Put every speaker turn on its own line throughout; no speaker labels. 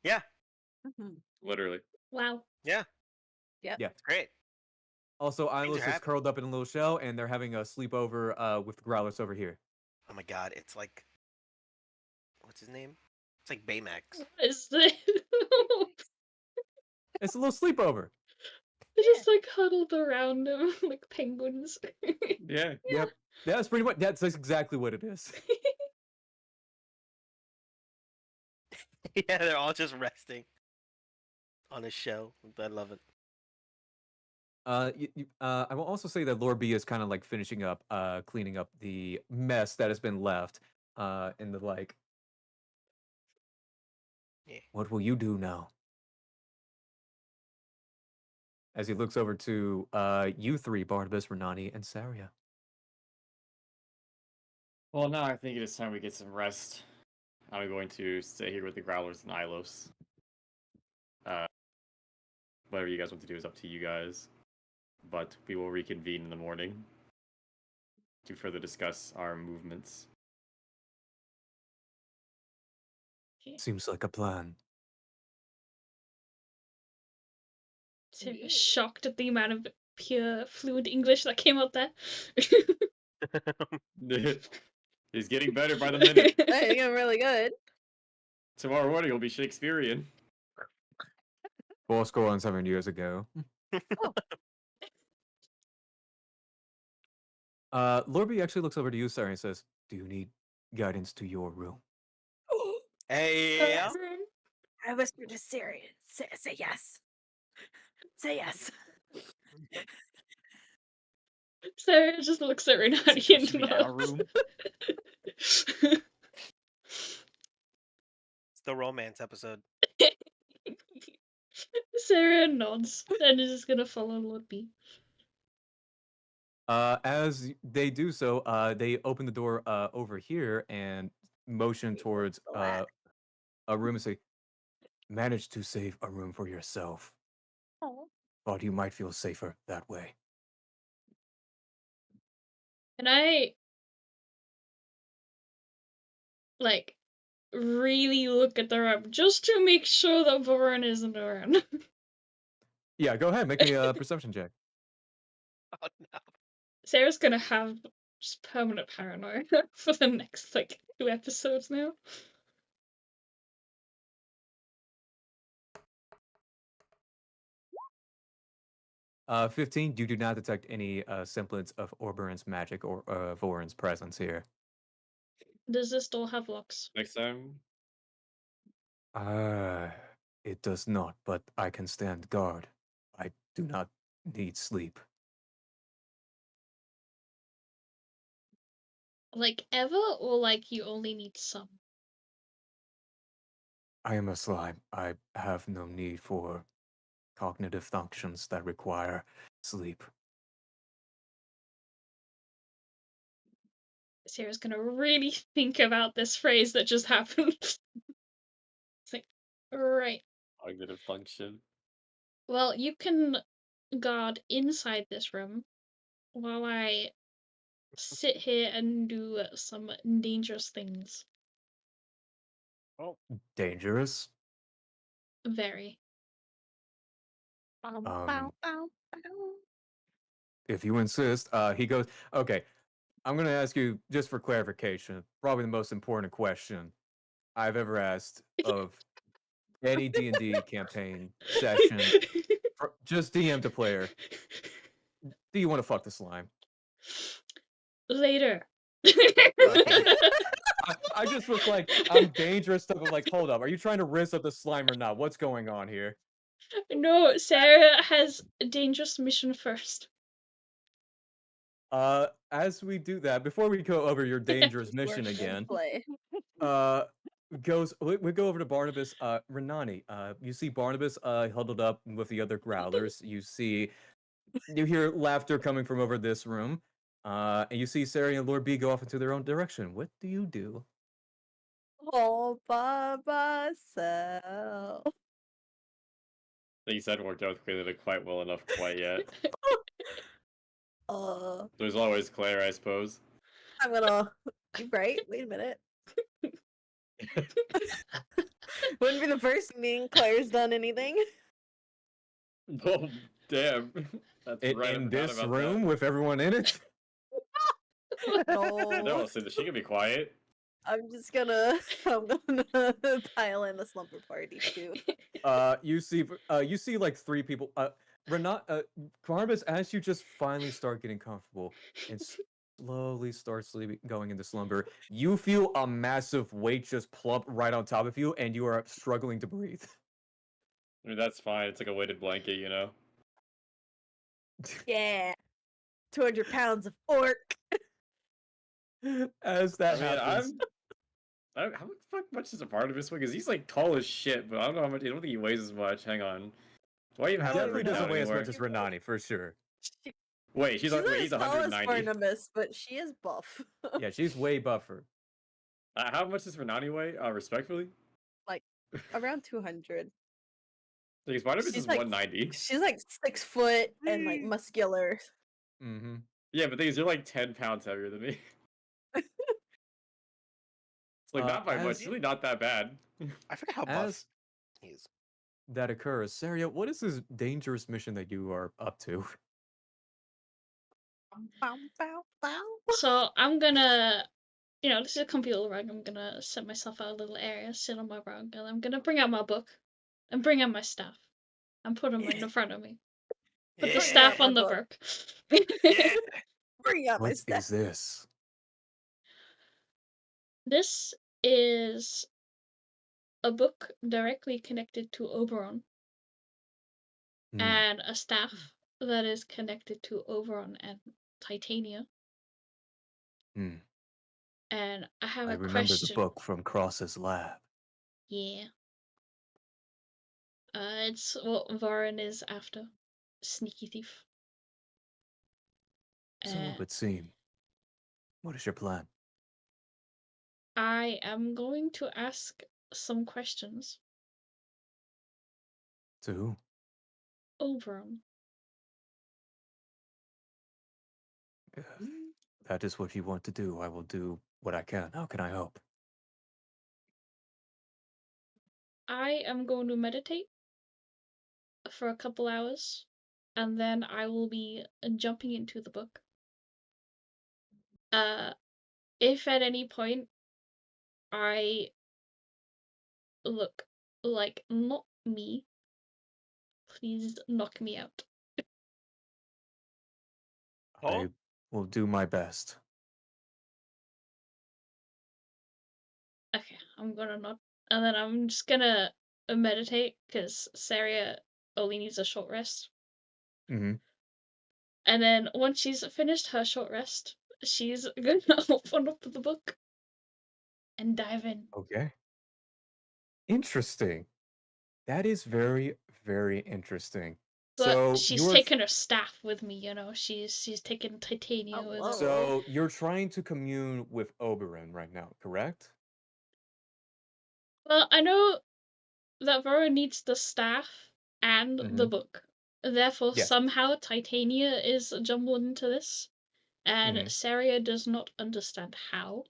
Yeah.
Literally.
Wow.
Yeah.
Yep.
Yeah.
It's great.
Also,
Things are
Ilos is
happening.
curled up in a little shell, and they're having a sleepover with Growlers over here.
Oh my god, it's like, what's his name? It's like Baymax.
What is this?
It's a little sleepover.
They're just like huddled around him like penguins.
Yeah.
Yep. That's pretty much. That's exactly what it is.
Yeah, they're all just resting on a shell. I love it.
I will also say that Lord B is kind of like finishing up, cleaning up the mess that has been left. In the like,
Yeah.
what will you do now? As he looks over to you three, Barnabas, Renani, and Saria.
Well, now I think it is time we get some rest. I'm going to stay here with the Growlers and Ilos. Whatever you guys want to do is up to you guys. But we will reconvene in the morning to further discuss our movements.
Seems like a plan.
So shocked at the amount of pure fluent English that came out there.
He's getting better by the minute.
I think I'm really good.
Tomorrow morning will be Shakespearean.
7 years ago. Lord B actually looks over to you, Saria, and says, "Do you need guidance to your room?"
Hey, yeah.
I whispered to Siri, say yes. Say yes.
Sarah just looks at Renati and
Should be our
nods.
room.
It's the romance episode.
Sarah nods and is just gonna follow Lord B.
As they do so, they open the door over here and motion towards a room and say, "Manage to save a room for yourself.
Oh.
Thought you might feel safer that way."
And I like really look at the room just to make sure that Varun isn't around.
Yeah, go ahead, make me a perception check.
Oh no.
Sarah's gonna have just permanent paranoia for the next like 2 episodes now.
15, you do not detect any semblance of Oberon's magic or Voran's presence here.
Does this door have locks?
Next time.
It does not, but I can stand guard. I do not need sleep.
Like ever, or like you only need some?
I am a slime. I have no need for cognitive functions that require sleep.
Sarah's gonna really think about this phrase that just happened. It's like, right.
Cognitive function.
Well, you can guard inside this room while I sit here and do some dangerous things.
Oh.
Dangerous?
Very.
If you insist, he goes, "Okay, I'm going to ask you just for clarification, probably the most important question I've ever asked of any D&D campaign session, just DM to player. Do you want to fuck the slime?"
Later.
I just was like, I'm dangerous stuff. I'm like, hold up, are you trying to rinse up the slime or not? What's going on here?
No, Sarah has a dangerous mission first.
As we do that, before we go over your dangerous mission again, we go over to Barnabas, Renani. You see Barnabas huddled up with the other growlers. You hear laughter coming from over this room. And you see Sari and Lord B go off into their own direction. What do you do?
All by myself.
Things hadn't worked out clearly quite well enough quite yet. There's always Claire, I suppose.
I'm gonna. Right? Wait a minute. Wouldn't be the first meeting Claire's done anything.
Oh, damn. That's right. I
In
forgot
this
about
room
that.
with everyone in it?
No,
No.
so she can be quiet.
I'm gonna pile in the slumber party too.
You see like 3 people. Barnabas, as you just finally start getting comfortable and slowly start sleeping, going into slumber, you feel a massive weight just plump right on top of you, and you are struggling to breathe.
I mean, that's fine. It's like a weighted blanket, you know?
Yeah. 200 pounds of orc.
As that
I mean,
happens,
how the fuck much is a part of this one? Because he's like tall as shit, but I don't know how much. I don't think he weighs as much. Hang on. Do I even have that
definitely
written
doesn't
down
weigh as
anywhere?
much as Renani, for sure.
She,
Wait,
she's not
he's
as tall as
190.
Barnabas, but she is buff.
Yeah, she's way buffer.
How much does Renani weigh? Respectfully,
Like around 200.
because Barnabas
She's
is
like
190.
she's like 6 foot and like muscular.
Mm-hmm.
Yeah, but things you're like 10 pounds heavier than me. It's like not by much.
As
It's really not that bad.
I forget how buff
as
he is.
that occurs, Saria, what is this dangerous mission that you are up to?
Bow, bow, bow.
So I'm gonna, this is a comfy little rug. I'm gonna set myself out a little area, sit on my rug, and I'm gonna bring out my book and bring out my staff and put them in front of me. Put the
Yeah.
staff
my
on the
book.
book.
Yeah.
Bring out my
What
stuff.
is this?
This is a book directly connected to Oberon
Hmm.
and a staff that is connected to Oberon and Titania.
Hmm.
And I have
I
a
remember
question.
the book from Cross's lab.
Yeah. It's what Varun is after. Sneaky thief.
So it would seem. What is your plan?
I am going to ask some questions.
To who?
Oberon.
If that is what you want to do, I will do what I can. How can I help?
I am going to meditate for a couple hours, and then I will be jumping into the book. If at any point I look like not me, please knock me out.
I will do my best.
Okay, I'm gonna not, and then I'm just gonna meditate because Saria only needs a short rest.
Mm-hmm.
And then once she's finished her short rest, she's gonna open up the book and dive in.
Okay. Interesting. That is very, very interesting.
But
So
she's
you're
taking her staff with me, She's taking Titania
Oh,
with
whoa.
her.
so you're trying to commune with Oberon right now, correct?
Well, I know that Varun needs the staff and the
Mhm.
book. Therefore,
Yes.
somehow Titania is jumbled into this, and
Mhm.
Saria does not understand how.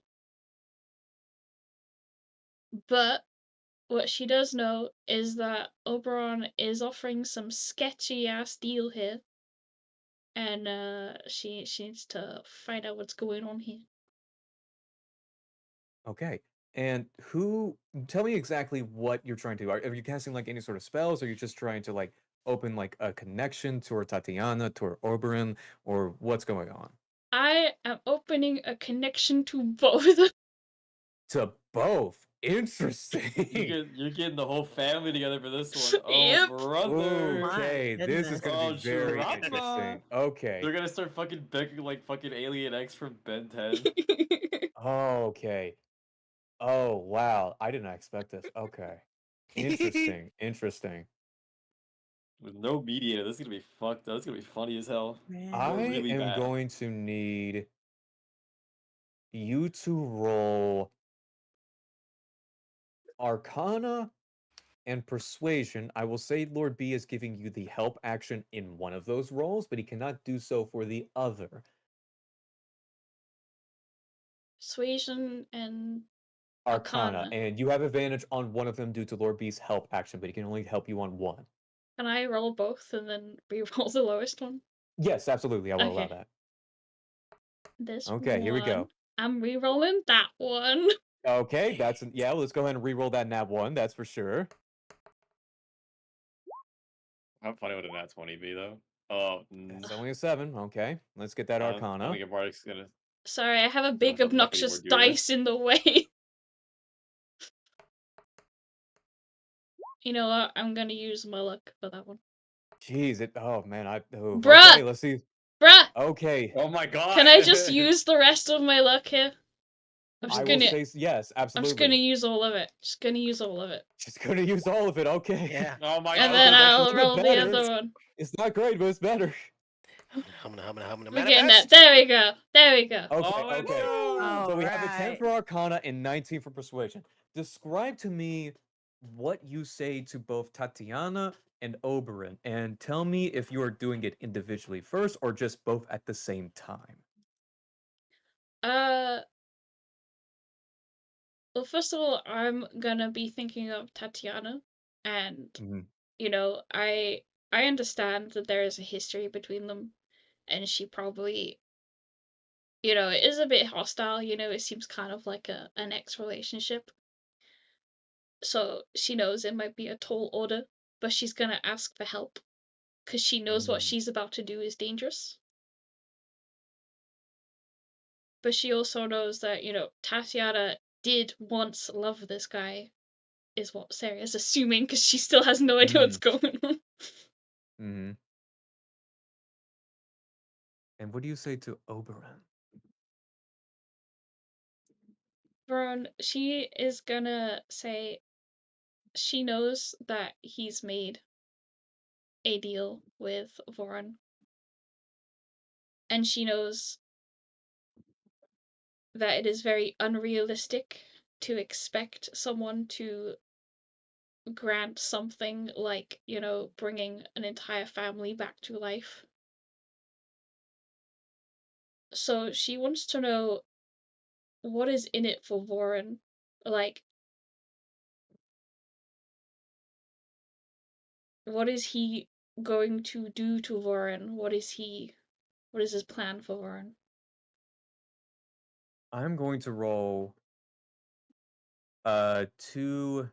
But what she does know is that Oberon is offering some sketchy ass deal here, and she needs to find out what's going on here.
Okay. And tell me exactly what you're trying to do. Are you casting like any sort of spells? Or are you just trying to like open like a connection to her Tatiana, to her Oberon, or what's going on?
I am opening a connection to both.
To both. Interesting.
You're getting the whole family together for this one. Oh,
Yep.
brother.
Okay,
My
this is gonna
goodness.
be very
Oh,
interesting.
drama.
Okay.
They're gonna start fucking begging like fucking Alien X from Ben 10.
Okay. Oh wow. I did not expect this. Okay. Interesting. Interesting.
With no mediator, this is gonna be fucked up. This is gonna be funny as hell.
Man.
I
really
am
bad.
going to need you to roll Arcana and Persuasion. I will say Lord B is giving you the help action in one of those rolls, but he cannot do so for the other.
Persuasion and
Arcana, and you have advantage on one of them due to Lord B's help action, but he can only help you on one.
Can I roll both and then re-roll the lowest one?
Yes, absolutely. I will allow
Okay.
that.
This
Okay, here we go.
one. I'm re-rolling that one.
Okay, yeah. Let's go ahead and re-roll that nat 1. That's for sure.
How funny would a nat 20 be though? Oh,
It's only a 7. Okay, let's get that
I
Arcana.
think your bardic's gonna.
Sorry, I have a big
doesn't look like
obnoxious
we're doing
dice in the way. You know what? I'm gonna use my luck for that one.
Jeez, oh man,
Bruh!
okay, let's see.
Bruh!
Okay.
Oh my god!
Can I just use the rest of my luck here?
I will say yes, absolutely.
I'm just gonna use all of it. Just gonna use all of it.
Just gonna use all of it, okay.
Yeah.
Oh my god.
And then
that's a
I'll
little bit
roll the
better.
other one.
It's not great, but it's better.
I'm gonna
We're getting that. There we go. There we go.
Okay,
Oh, let's
okay.
go!
So we have a 10
Alright.
for Arcana and 19 for Persuasion. Describe to me what you say to both Tatiana and Oberon, and tell me if you are doing it individually first or just both at the same time.
Well, first of all, I'm gonna be thinking of Tatiana, and
Mhm.
you know, I understand that there is a history between them, and she probably, you know, is a bit hostile. You know, it seems kind of like an ex relationship. So she knows it might be a tall order, but she's gonna ask for help because she knows what she's about to do is dangerous. But she also knows that, you know, Tatiana did once love this guy, is what Sarah is assuming because she still has no idea what's going on.
Mm-hmm. And what do you say to Oberon?
Vern, she is gonna say she knows that he's made a deal with Voron. And she knows that it is very unrealistic to expect someone to grant something like, you know, bringing an entire family back to life. So she wants to know what is in it for Voron. Like, what is he going to do to Voron? What is his plan for Voron?
I'm going to roll 2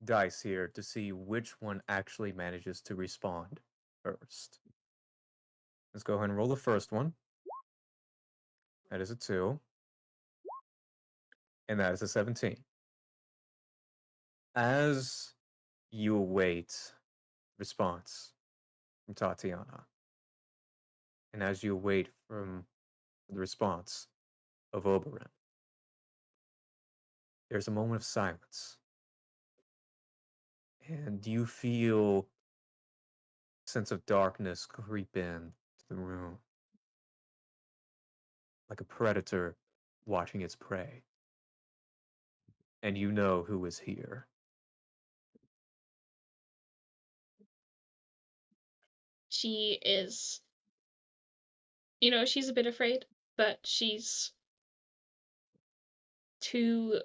dice here to see which one actually manages to respond first. Let's go ahead and roll the first one. That is a 2. And that is a 17. As you await response from Tatiana, and as you await from the response of Oberon, there's a moment of silence. And you feel a sense of darkness creep in to the room, like a predator watching its prey. And you know who is here.
She is, you know, she's a bit afraid, but she's too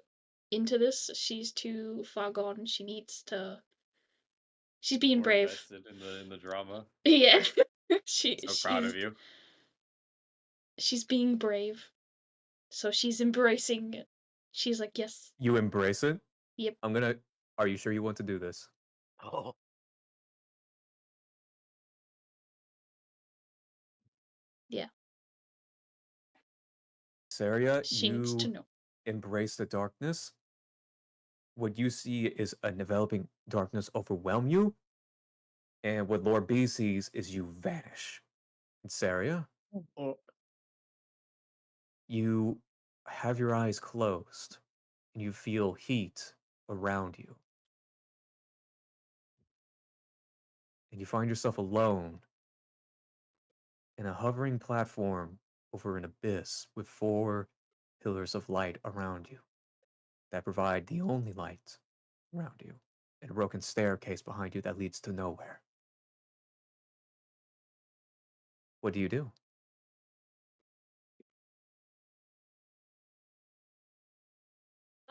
into this. She's too far gone. She needs to. She's being
More
brave.
invested in the drama.
Yeah,
So proud of you.
She's being brave, so she's embracing it. She's like, yes.
You embrace it?
Yep.
Are you sure you want to do this?
Oh.
Yeah.
Saria,
She needs to
you
know.
embrace the darkness. What you see is a developing darkness overwhelm you. And what Lord B sees is you vanish. And Saria,
Oh.
you have your eyes closed and you feel heat around you. And you find yourself alone in a hovering platform over an abyss with 4 pillars of light around you that provide the only light around you, and a broken staircase behind you that leads to nowhere. What do you do?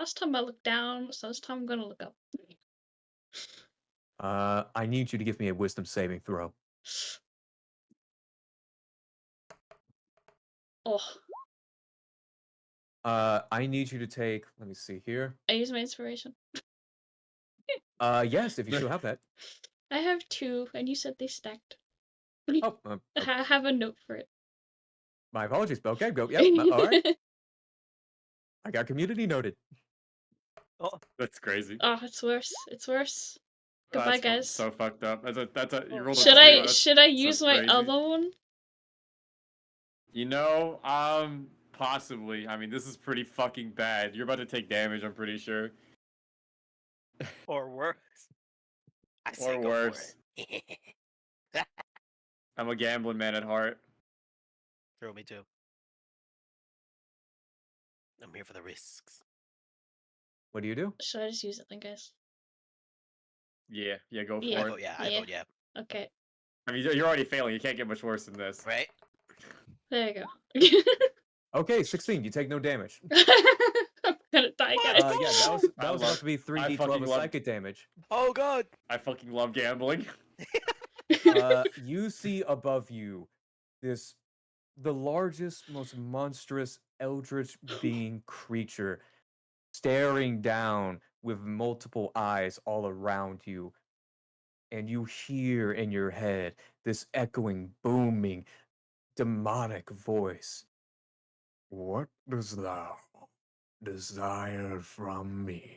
Last time I looked down, so this time I'm gonna look up.
I need you to give me a wisdom saving throw.
Oh,
I need you to take. Let me see here.
I use my inspiration.
Yes, if you still have that.
I have 2, and you said they stacked.
Oh,
I have a note for it.
my apologies. Okay, go. Yep. All right. I got community noted.
Oh,
That's crazy.
Oh, it's worse. It's worse. Goodbye,
That's
guys.
so fucked up. You rolled a
Should
2.
I
That's
should I
so
use my
crazy.
other one?
You know, possibly. I mean, this is pretty fucking bad. You're about to take damage, I'm pretty sure.
or worse. I say
Or
go
worse.
for it.
I'm a gambling man at heart.
Throw me too. I'm here for the risks.
What do you do?
Should I just use it then, guys?
Yeah, go for
Yeah.
I
it.
vote yeah. I vote yeah.
Okay,
I mean, you're already failing. You can't get much worse than this.
Right?
there you go.
Okay, 16. You take no damage.
I'm gonna die, guys.
Yeah, that was about
love-
to be 3d12
fucking
of
love-
psychic damage.
Oh god.
I fucking love gambling.
You see above you the largest, most monstrous eldritch being creature staring down with multiple eyes all around you. And you hear in your head this echoing, booming, demonic voice. What dost thou desire from me?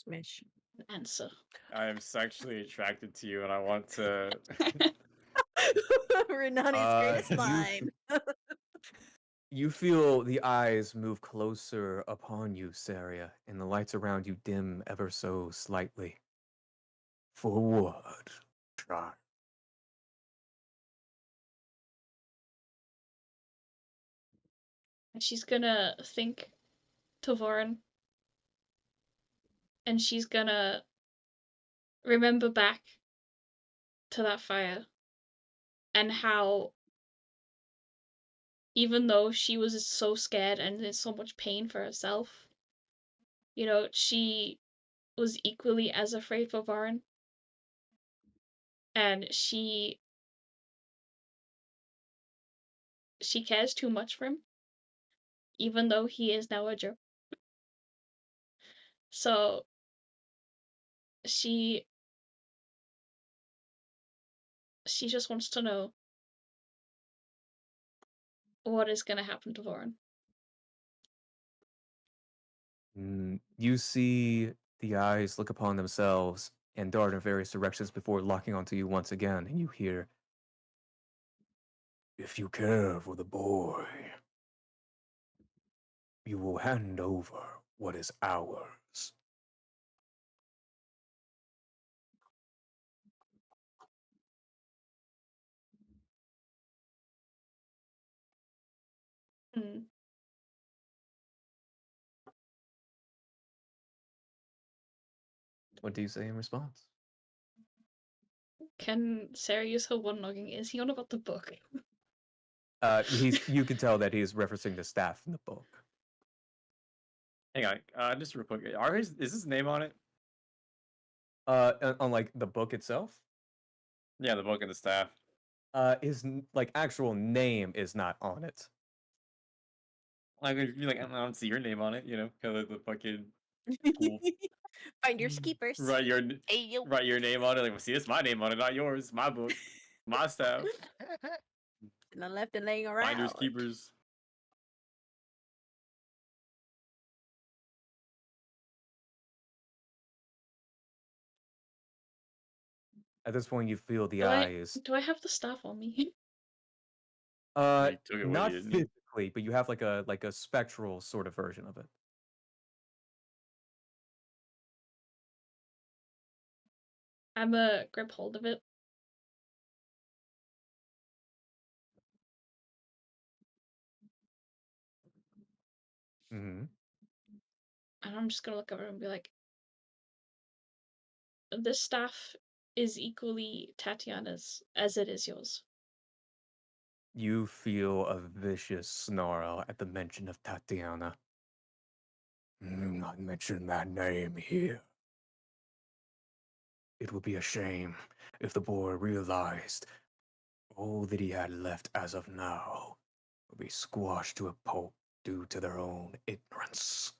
Smish.
Answer.
I am sexually attracted to you, and I want to.
Renani's greatest
you
line.
You feel the eyes move closer upon you, Saria, and the lights around you dim ever so slightly. For what? Try.
And she's gonna think Tavorin, and she's gonna remember back to that fire and how even though she was so scared and in so much pain for herself, you know, she was equally as afraid for Varn. And she cares too much for him, even though he is now a jerk. So she just wants to know what is gonna happen to Varn.
You see the eyes look upon themselves and dart in various directions before locking onto you once again, and you hear, "If you care for the boy, you will hand over what is ours."
Hmm.
What do you say in response?
Can Sarah use her one noggin? Is he on about the book?
You can tell that he's referencing the staff in the book.
Hang on, just real quick. Is his name on it?
On like the book itself?
Yeah, the book and the staff.
His like actual name is not on it.
Like, if you're like, I don't see your name on it, you know, kind of the fucking cool.
Find your skeepers.
Write your
Hey yo.
write your name on it. Like, well, see, it's my name on it, not yours. My book, my staff.
And I left it laying around.
Finders keepers.
At this point, you feel the
Do
eyes.
I have the staff on me?
You took it with
Not
you, didn't you?
physically, but you have like a spectral sort of version of it.
I'm a grip hold of it.
Mm-hmm.
And I'm just gonna look at her and be like, this staff is equally Tatiana's as it is yours.
You feel a vicious snarl at the mention of Tatiana. Do not mention that name here. It would be a shame if the boy realized all that he had left as of now would be squashed to a pulp due to their own ignorance.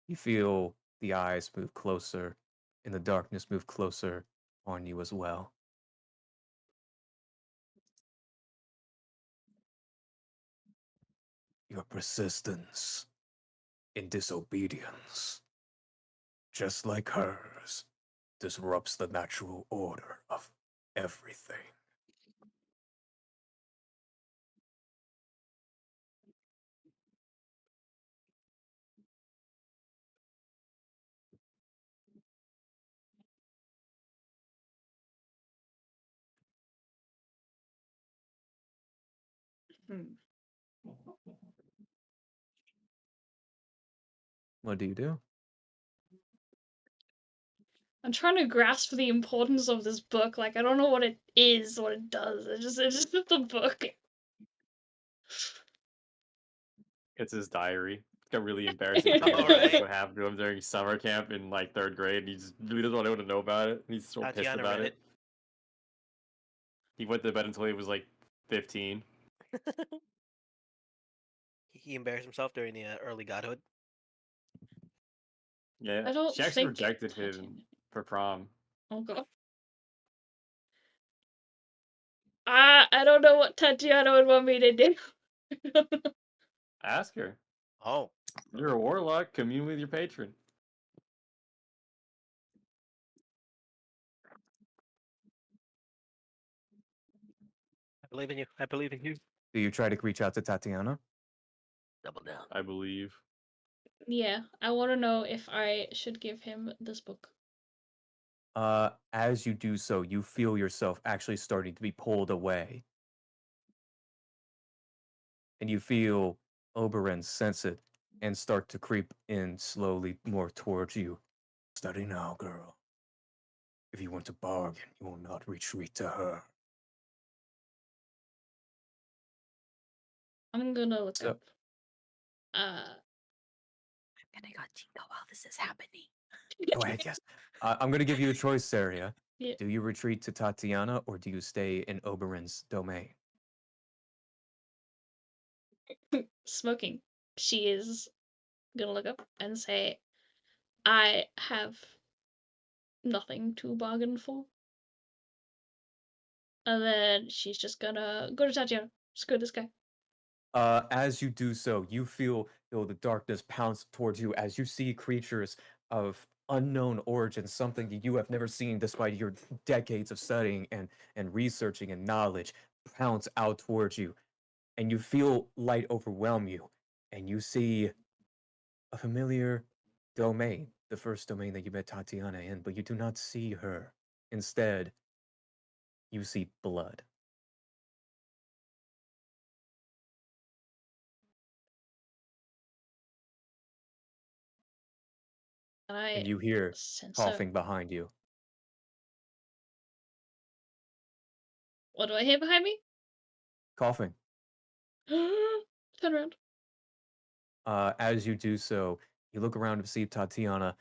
You feel the eyes move closer, and the darkness move closer on you as well. Your persistence in disobedience, just like hers, disrupts the natural order of everything.
Hmm.
What do you do?
I'm trying to grasp the importance of this book. Like, I don't know what it is, what it does. It's just a book.
It's his diary. It's got really embarrassing things
Alright.
what happened to him during summer camp in like 3rd grade. And he just really doesn't want anyone to know about it. He's so pissed
Tatiana
about
read
it. He went to bed until he was like 15.
He embarrassed himself during the early godhood.
Yeah,
I don't
she actually
think
rejected
Tatiana.
him for prom.
Oh god. I don't know what Tatiana would want me to do.
Ask her.
Oh,
You're a warlock. Commune with your patron.
I believe in you. I believe in you.
Do you try to reach out to Tatiana?
Double down.
I believe.
Yeah, I want to know if I should give him this book.
As you do so, you feel yourself actually starting to be pulled away. And you feel Oberon sense it and start to creep in slowly more towards you. Study now, girl. If you want to bargain, you will not retreat to her.
I'm gonna look
So-
up.
I'm gonna go jingle while this is happening.
Go ahead, yes. I'm going to give you a choice, Saria.
Yeah.
Do you retreat to Tatiana or do you stay in Oberon's domain?
Smoking. She is gonna look up and say, I have nothing to bargain for. And then she's just gonna go to Tatiana. Screw this guy.
As you do so, you feel the darkness pounce towards you as you see creatures of unknown origin, something that you have never seen despite your decades of studying and researching and knowledge, pounce out towards you. And you feel light overwhelm you, and you see a familiar domain, the first domain that you met Tatiana in, but you do not see her. Instead, you see blood.
And I
And you hear
sense
coughing behind you.
What do I hear behind me?
Coughing.
Turn around.
As you do so, you look around to see Tatiana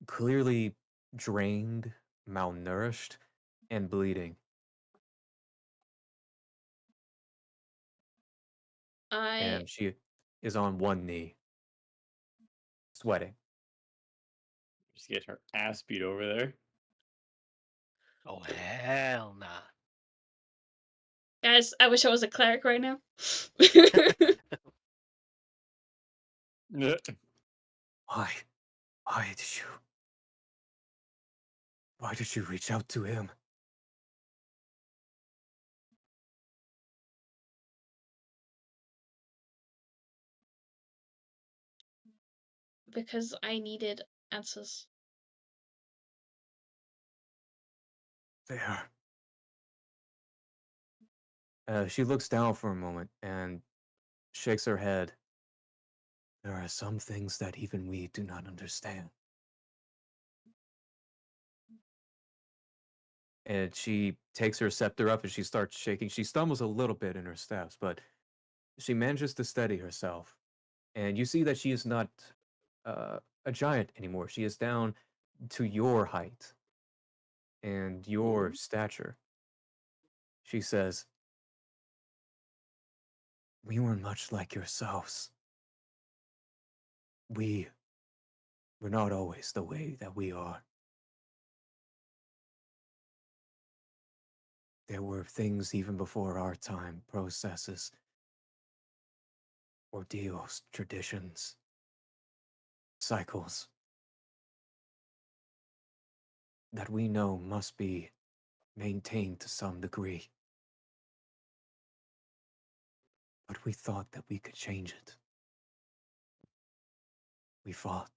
clearly drained, malnourished, and bleeding. And she is on one knee, sweating.
Just get her ass beat over there.
Oh, hell nah.
Guys, I wish I was a cleric right now.
Why? Why did you? Why did you reach out to him?
Because I needed answers.
There. She looks down for a moment and shakes her head. There are some things that even we do not understand. and she takes her scepter up and she starts shaking. She stumbles a little bit in her steps, but she manages to steady herself. And you see that she is not a giant anymore. She is down to your height and your stature. She says, "We were much like yourselves. We were not always the way that we are. There were things even before our time, processes, ordeals, traditions, cycles that we know must be maintained to some degree. But we thought that we could change it. We fought.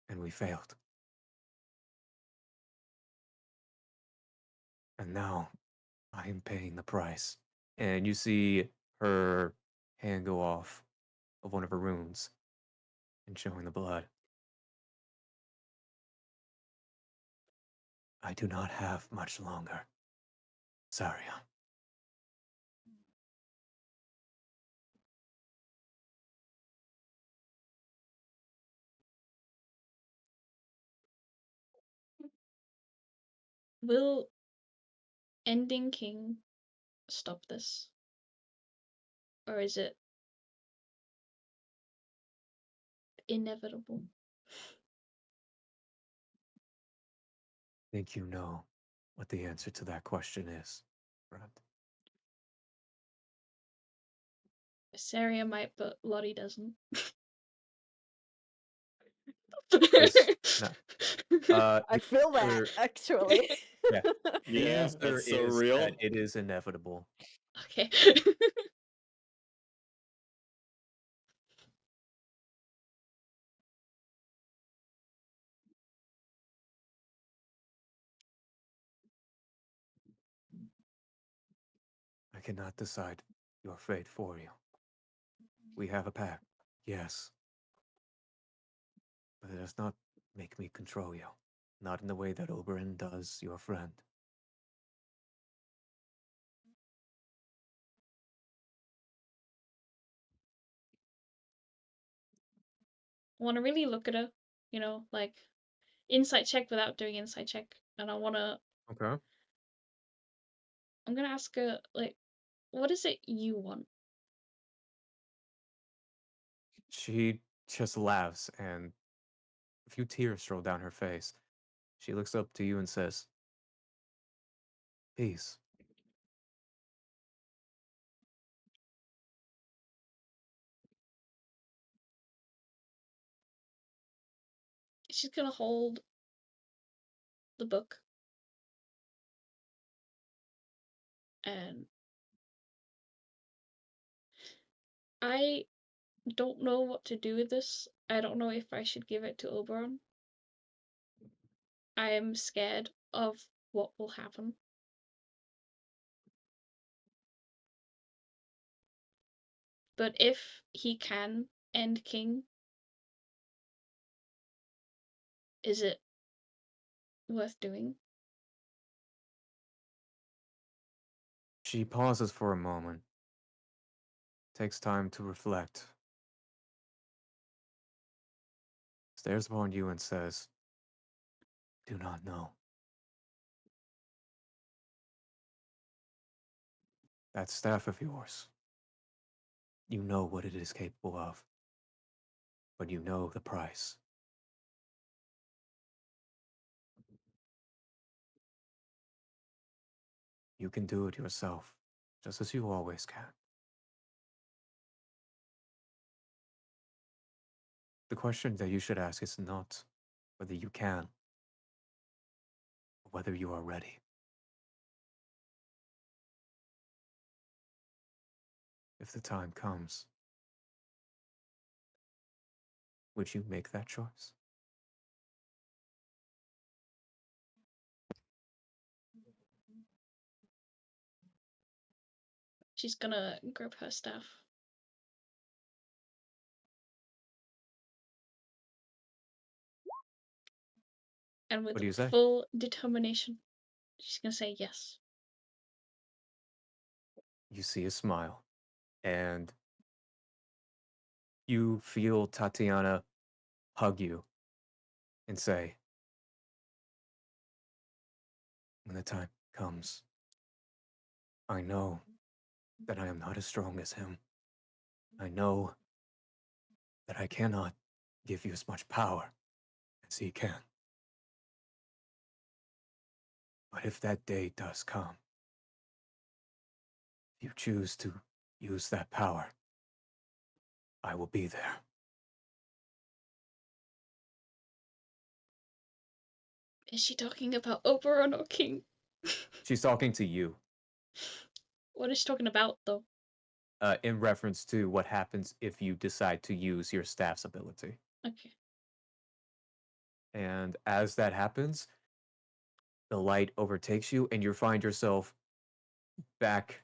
And we failed. And now I am paying the price." And you see her hand go off of one of her runes and showing the blood. "I do not have much longer. Saria."
Will ending King stop this? Or is it inevitable?
Think you know what the answer to that question is, friend?
Saria might, but Lottie doesn't.
This no.
I feel that
answer-
actually.
Yeah. The
Yeah,
answer
that's so
is
real.
that it is inevitable.
Okay.
I cannot decide your fate for you. We have a pact, yes. But it does not make me control you. Not in the way that Oberyn does your friend.
I want to really look at her, like insight check without doing insight check, and I'm
Okay.
gonna ask her, like, what is it you want?
She just laughs and a few tears roll down her face. She looks up to you and says, "Peace."
She's gonna hold the book, and I don't know what to do with this. I don't know if I should give it to Oberon. I am scared of what will happen. But if he can end King, is it worth doing?
She pauses for a moment, takes time to reflect, stares upon you and says, "Do not know. That staff of yours, you know what it is capable of, but you know the price. You can do it yourself, just as you always can. The question that you should ask is not whether you can, but whether you are ready. If the time comes, would you make that choice?"
She's gonna grab her staff. And with
What do you say?
full determination, she's gonna say yes.
You see a smile, and you feel Tatiana hug you and say, when the time comes, I know that I am not as strong as him. I know that I cannot give you as much power as he can. But if that day does come, if you choose to use that power, I will be there.
Is she talking about Oberon or King?
She's talking to you,
What is she talking about, though?
in reference to what happens if you decide to use your staff's ability.
Okay.
And as that happens, the light overtakes you and you find yourself back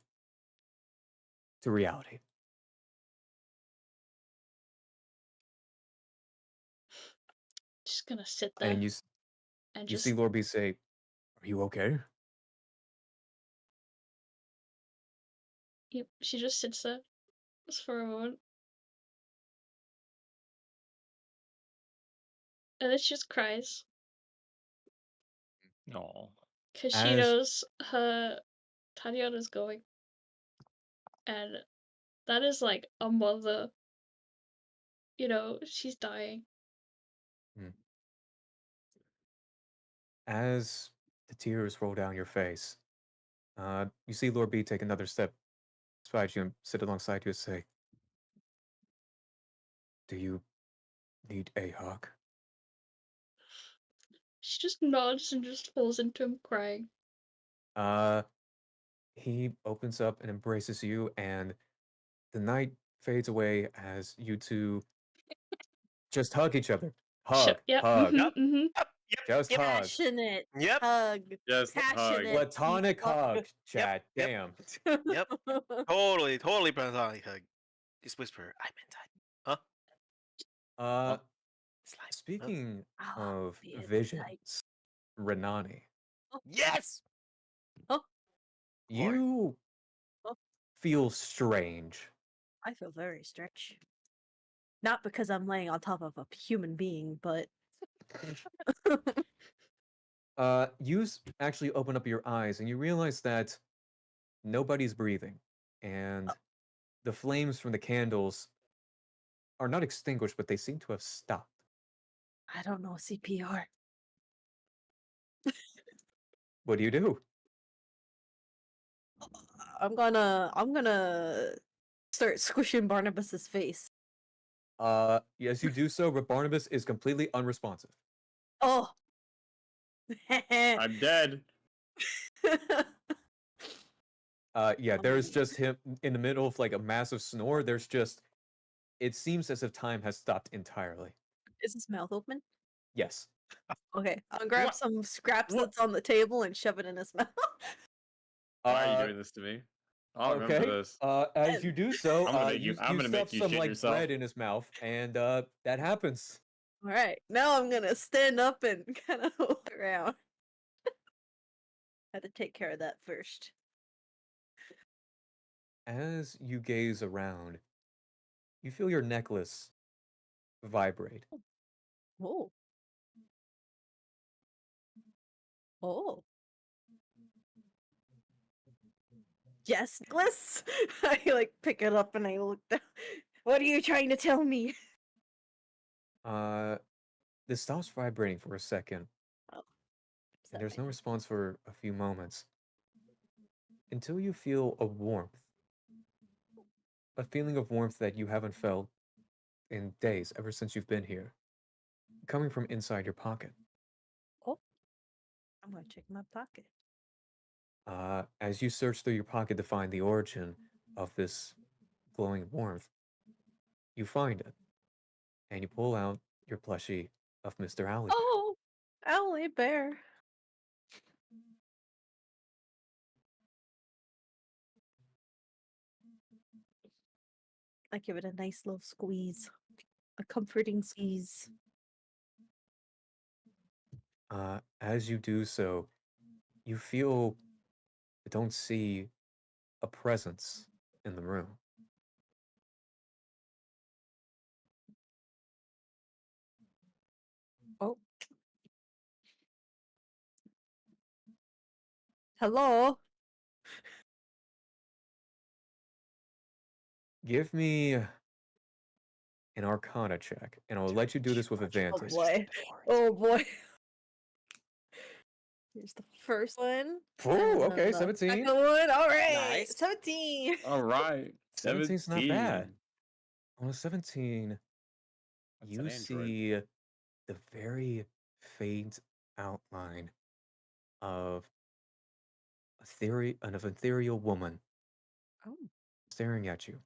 to reality.
Just gonna sit there
And
and
you
just
see Lord B say, "Are you okay?"
Yep, she just sits there just for a moment. And then she just cries.
No.
Because she knows her Tatiana's going. And that is like a mother. You know, she's dying.
As the tears roll down your face, you see Lord B take another step beside you and sit alongside you and say, "Do you need a hug?"
She just nods and just falls into him crying.
He opens up and embraces you, and the night fades away as you two just hug each other. Hug,
Yep.
hug,
Yep.
just hug.
Passionate
Yep.
hug.
Just hug.
Passionate.
Platonic hug, chat.
Yep.
Damn.
Yep. Totally platonic hug. Just whisper, I'm inside. Huh? Slime.
Speaking
I'll
of
be inside.
visions, Renani,
Yes!
you
Oh.
feel strange.
I feel very strange. Not because I'm laying on top of a human being, but
You actually open up your eyes and you realize that nobody's breathing, and the flames from the candles are not extinguished, but they seem to have stopped.
I don't know CPR.
What do you do?
I'm gonna start squishing Barnabas's face.
As you do so, Barnabas is completely unresponsive.
Oh.
I'm dead.
Yeah, there's just him in the middle of like a massive snore. There's just, it seems as if time has stopped entirely.
Is his mouth open?
Yes.
Okay, I'll grab
What?
some scraps
What?
that's on the table and shove it in his mouth.
Why are you doing this to me? I'll remember this.
As you do so,
I'm gonna make
you
I'm gonna
stuff
make you
some
shit
like
yourself.
bread in his mouth, and that happens.
All right, now I'm gonna stand up and kind of look around. Had to take care of that first.
As you gaze around, you feel your necklace vibrate.
Oh. Oh. Yes, necklace. I like pick it up and I look down. What are you trying to tell me?
This stops vibrating for a second,
Oh.
and there's no response for a few moments until you feel a warmth. A feeling of warmth that you haven't felt in days, ever since you've been here, coming from inside your pocket.
Oh. I'm gonna check my pocket.
As you search through your pocket to find the origin of this glowing warmth, you find it, and you pull out your plushie of Mr. Owlie Bear.
Oh, Owlie Bear. I give it a nice little squeeze, a comforting squeeze.
As you do so, you feel don't see a presence in the room.
Oh. Hello?
Give me an Arcana check, and I'll let you do this with
Oh
advantage.
boy. Oh boy. Here's the first one.
Oh,
and
okay,
the
17.
Second one. All right.
Nice.
17.
All right.
17's not bad. On a 17,
That's
you
an android.
see the very faint outline of an ethereal woman
Oh.
staring at you.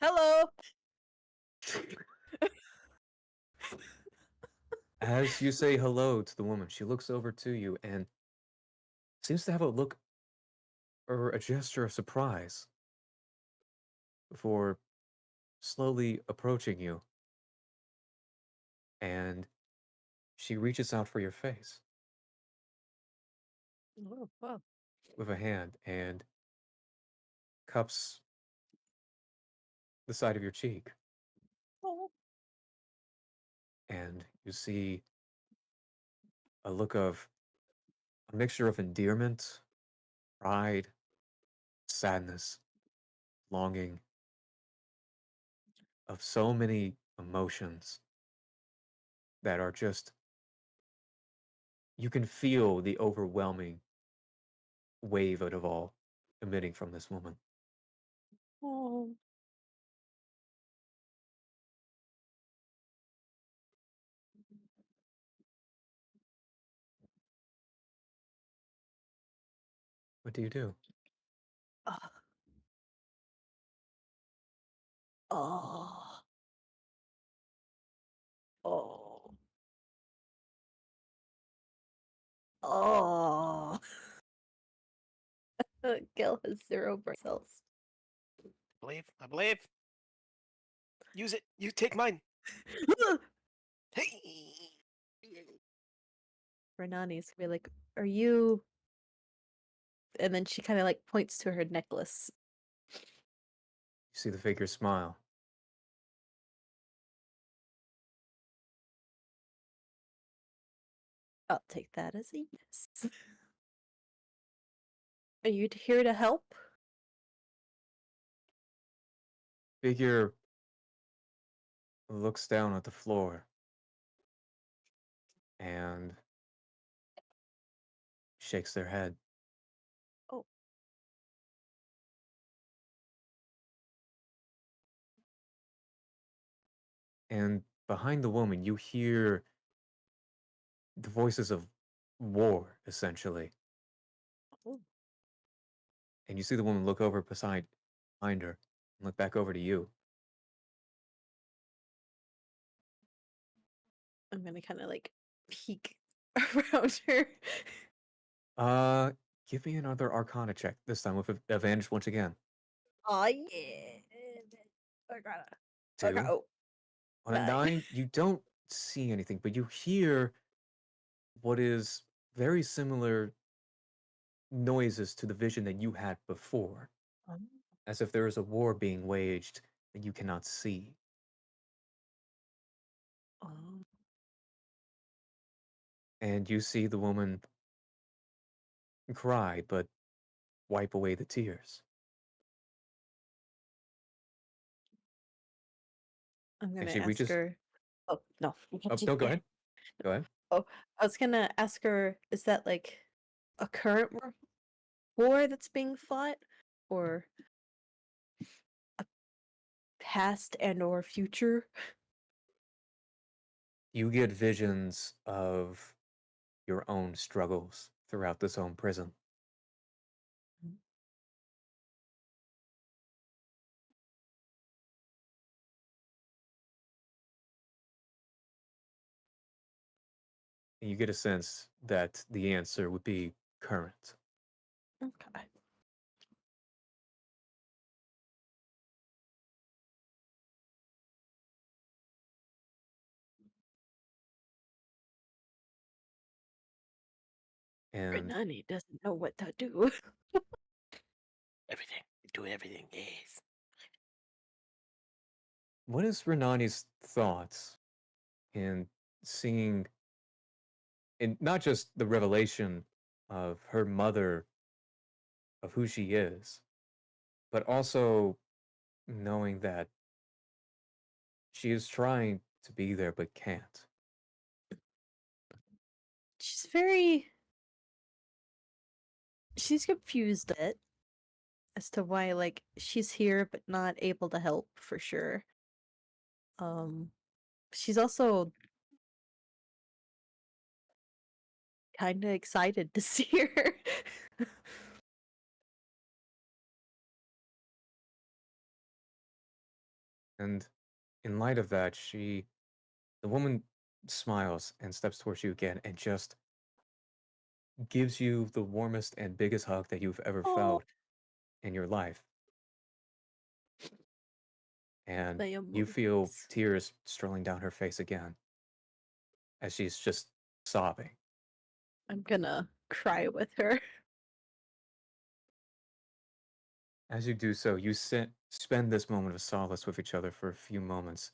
Hello.
As you say hello to the woman, she looks over to you and seems to have a look or a gesture of surprise before slowly approaching you. And she reaches out for your face
Oh, wow.
with a hand and cups the side of your cheek.
Oh.
And you see a look of a mixture of endearment, pride, sadness, longing, of so many emotions that are just, you can feel the overwhelming wave of it all emitting from this woman.
Oh.
What do you do?
Ah. Oh. Oh. Oh. Gil has 0 brain cells.
I believe. Use it. You take mine. Hey.
Renani's gonna be like, "Are you?" And then she kind of like points to her necklace.
You see the figure smile.
I'll take that as a yes. Are you here to help?
Figure looks down at the floor and shakes their head.
Oh.
And behind the woman, you hear the voices of war, essentially.
Oh.
And you see the woman look over behind her and look back over to you.
I'm gonna kind of like peek around her.
Give me another Arcana check, this time with advantage once again.
Oh yeah. I got it.
Two.
Okay. Oh,
On a 9, you don't see anything, but you hear what is very similar noises to the vision that you had before,
Um,
as if there is a war being waged that you cannot see.
oh.
And you see the woman cry, but wipe away the tears.
I'm
And
gonna
she
ask
reaches.
her. Oh no.
Oh, no, go ahead. Go ahead.
Oh, I was gonna ask her. Is that like a current war that's being fought, or a past and or future?
You get visions of your own struggles throughout this home prison. And you get a sense that the answer would be current.
Okay.
And
Renani doesn't know what to do.
Everything. Do everything. Yes.
what is Renani's thoughts in seeing, in not just the revelation of her mother, of who she is, but also knowing that she is trying to be there but can't?
She's she's confused a bit as to why like she's here but not able to help for sure. She's also kind of excited to see her.
And in light of that, the woman smiles and steps towards you again and just gives you the warmest and biggest hug that you've ever
Oh,
felt in your life. And
my
you feel
emotions.
tears strolling down her face again as she's just sobbing.
I'm gonna cry with her.
As you do so, you spend this moment of solace with each other for a few moments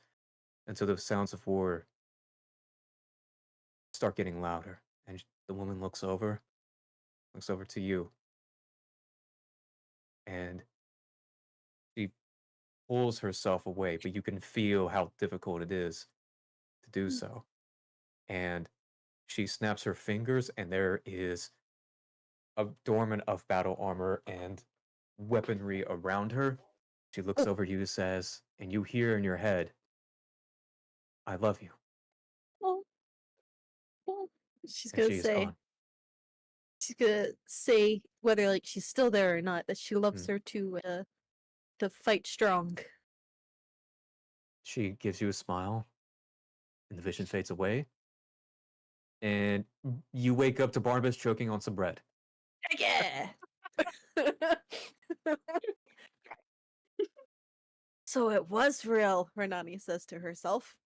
until the sounds of war start getting louder. And the woman looks over to you, and she pulls herself away, but you can feel how difficult it is to do so. And she snaps her fingers, and there is a dormant of battle armor and weaponry around her. She looks over you, says, and you hear in your head, "I love you."
Oh, oh. She's
And
gonna
she is
say,
gone.
whether like she's still there or not that she loves
Hmm.
her to fight strong.
She gives you a smile, and the vision fades away. And you wake up to Barnabas choking on some bread.
Yeah. So it was real, Renani says to herself.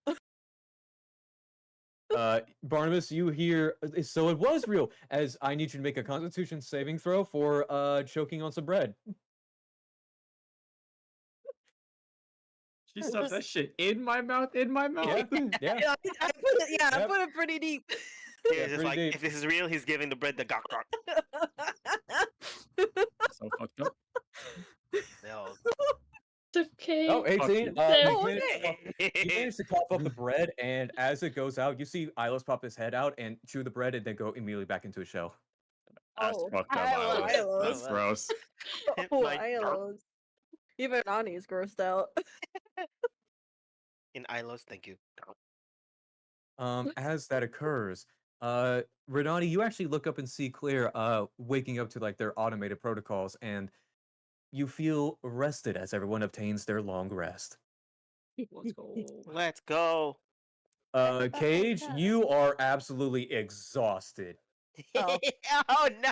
Barnabas, you hear, so it was real, as I need you to make a constitution saving throw for choking on some bread.
She stuffs that shit in my mouth, in my mouth.
Yeah, yeah.
I put it, I
Yep.
put it pretty deep.
He's
Yeah,
just
pretty
like,
deep.
if this is real, he's giving the bread the gawk gawk.
So fucked up.
No.
It's okay.
Oh, 18.
you.
You managed to cough up the bread, and as it goes out, you see Ilos pop his head out and chew the bread and then go immediately back into his shell.
That's
Oh,
fucked up,
Ilos.
Ilos. That's gross.
Oh,
My
Ilos. Even Nani's grossed out.
In Ilos, thank you.
As that occurs, Renani, you actually look up and see Claire waking up to like their automated protocols, and you feel rested as everyone obtains their long rest.
Let's go.
Let's go.
Cage, you are absolutely exhausted.
Oh.
Oh no.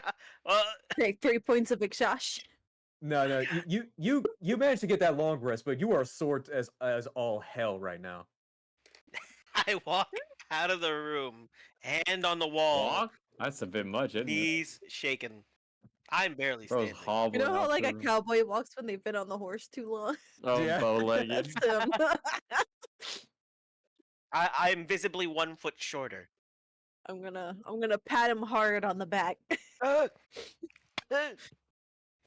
Take 3 points of exhaustion.
No, you managed to get that long rest, but you are sore as all hell right now.
I walk out of the room, hand on the wall,
Walk? That's a bit much, isn't it?
knees shaking. I'm barely
Bro's
standing.
You
hobbling
know how
out
like
the
a cowboy walks when they've been on the horse too long?
Oh,
Yeah.
bow-legged.
That's him.
I'm visibly 1 foot shorter.
I'm gonna pat him hard on the back.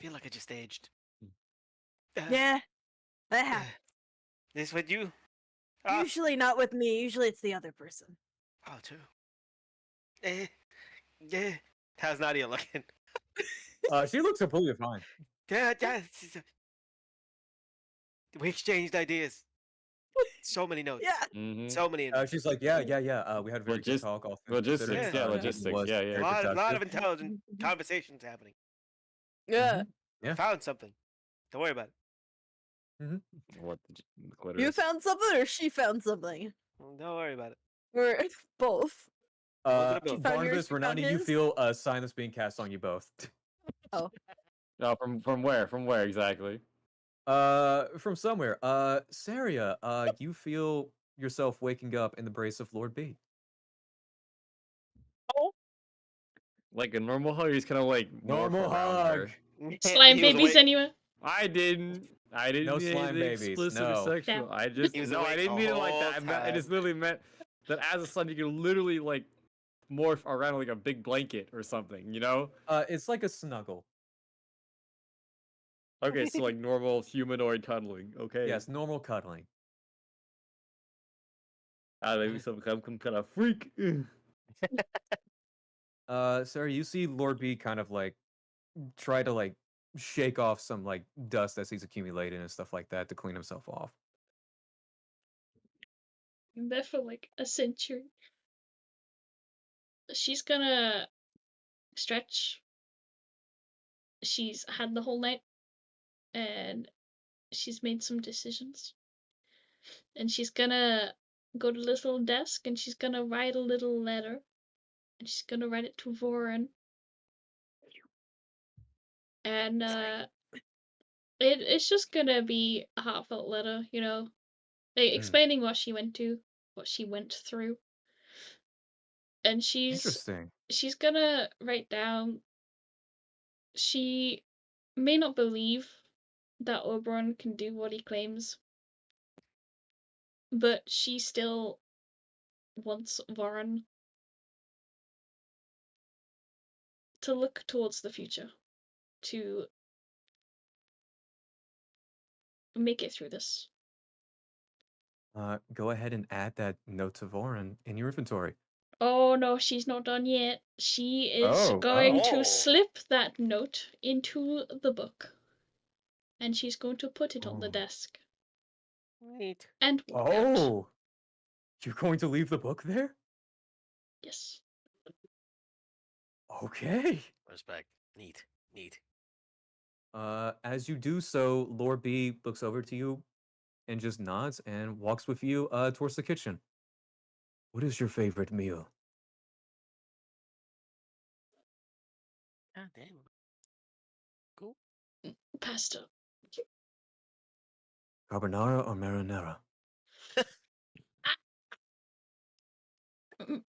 Feel like I just aged.
Yeah, that happens.
This with you?
Usually not with me. Usually it's the other person.
Oh, too. Yeah. How's Nadia looking?
She looks completely fine.
Yeah. We exchanged ideas. So many notes.
Yeah.
Mm-hmm.
So many.
She's like, yeah. We had a very good talk. All things considered.
Logistics,
yeah,
logistics,
it was
yeah.
A
very
lot of
productive.
intelligent conversations happening.
Yeah.
Yeah.
Found something. Don't worry about it.
What the
You
clitoris?
found something or she found something?
Don't worry about it.
Or both.
Look at both.
Found yours,
Barnabas,
you found
Renani, you
his?
feel a silence being cast on you both.
No, from where? From where exactly?
From somewhere. Saria, you feel yourself waking up in the brace of Lord B.
Like a normal hug, he's kind of like
Normal
morph around
hug.
her.
Slime
He was
babies
away-
anywhere?
I didn't
No
mean
slime
anything
babies,
explicit or
no.
sexual.
Damn.
I just
He was
no, I
awake
didn't
the
mean it like
whole
that. It just
time.
literally meant that as a son, you can literally like morph around like a big blanket or something. You know?
It's like a snuggle.
Okay, so like normal humanoid cuddling. Okay.
Yes, normal cuddling.
Maybe some kind of freak.
Sarah, you see Lord B kind of like try to like shake off some like dust as he's accumulated and stuff like that to clean himself off.
Been there for like a century. She's gonna stretch. She's had the whole night and she's made some decisions. And she's gonna go to this little desk and she's gonna write a little letter. And she's gonna write it to Voran. And it's just gonna be a heartfelt letter, you know, explaining what she went through. And she's
Interesting.
gonna write down she may not believe that Oberon can do what he claims, but she still wants Voran to look towards the future, to make it through this.
Go ahead and add that note to Voran in your inventory.
Oh no, she's not done yet. She is going to
Oh.
slip that note into the book. And she's going to put it on the
Oh.
desk.
Neat.
And walk out.
Oh, you're going to leave the book there?
Yes.
Okay.
Respect. Neat. Neat.
As you do so, Lord B looks over to you and just nods and walks with you towards the kitchen. What is your favorite meal?
God damn. Cool.
Pasta.
Carbonara or marinara?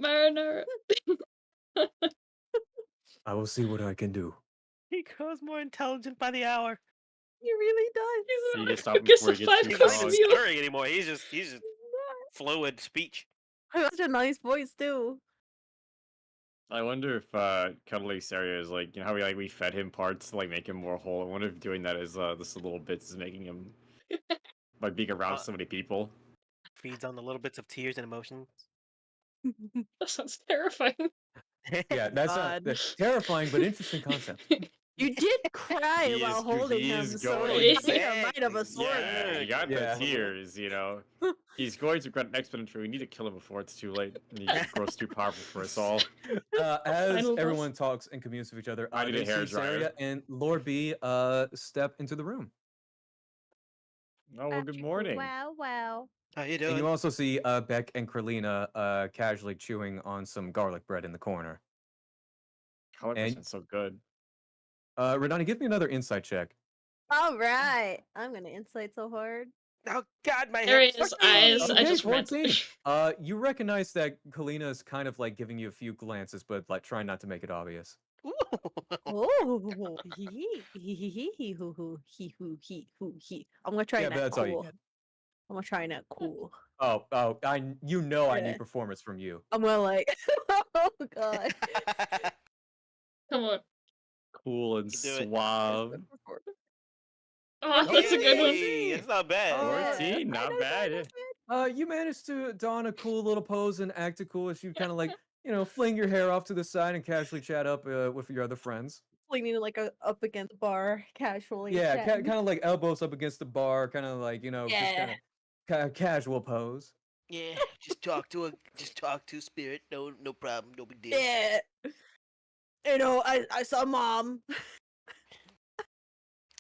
Marinara.
I will see what I can do.
He grows more intelligent by the hour.
He really does.
You
He's
can stop him
cook us
before
a
he gets too
He's not
five-course
even
strong.
meal.
stirring anymore. He's just fluid speech.
He has such a nice voice too.
I wonder if Cuddly Saria is like, you know how we fed him parts to like make him more whole. I wonder if doing that is this little bits is making him by being around so many people.
Feeds on the little bits of tears and emotions.
That sounds terrifying.
Yeah, that's terrifying but interesting concept.
You did cry
He
while
is-
holding
he
him,
is
so
going-
it might have a sword.
Yeah, you got
Yeah.
the tears, you know. He's going to grant exponentially. We need to kill him before it's too late. And he grows too powerful for us all.
As
Final boss.
everyone talks and communes with each other,
I need
they
a hair
see Saria
dryer.
and Lord B step into the room.
Oh, well, good morning.
Wow.
How you
And
doing?
you also see Beck and Kralina casually chewing on some garlic bread in the corner.
Color
And-
percent's so good.
Renani, give me another insight check.
All right. I'm gonna insight so hard.
Oh God, my
There
hips.
his eyes. I
Okay,
just read.
14. You recognize that Kalina is kind of like giving you a few glances, but like trying not to make it obvious.
Ooh.
Oh, he. I'm gonna try
Yeah,
and
but
act
that's all you
cool.
get.
I'm gonna try and act cool.
Oh, I
Yeah.
need performance from you.
I'm gonna like, oh god.
Come on.
Cool and
You do it.
suave.
Oh, that's a good one.
Hey, it's not bad.
Oh,
14, not bad.
You managed to don a cool little pose and act cool as you kind of like, fling your hair off to the side and casually chat up with your other friends.
Leaning like up against the bar, casually.
Yeah,
chatting.
kind of like elbows up against the bar, kind of like, just
Yeah.
kind of casual pose.
Yeah, just talk to spirit. No problem. No big deal.
Yeah. I saw mom.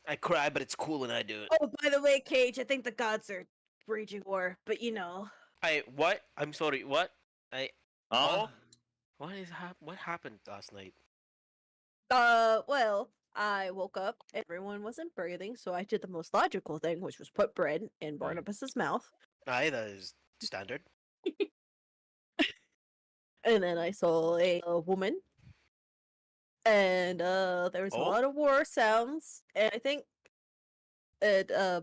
I cry, but it's cool when I do it.
Oh, by the way, Cage, I think the gods are waging war, but
What? I'm sorry. What?
Oh,
What happened last night?
Well, I woke up, everyone wasn't breathing, so I did the most logical thing, which was put bread in Barnabas's mouth.
That is standard.
And then I saw a woman and there was a
Oh?
lot of war sounds, and I think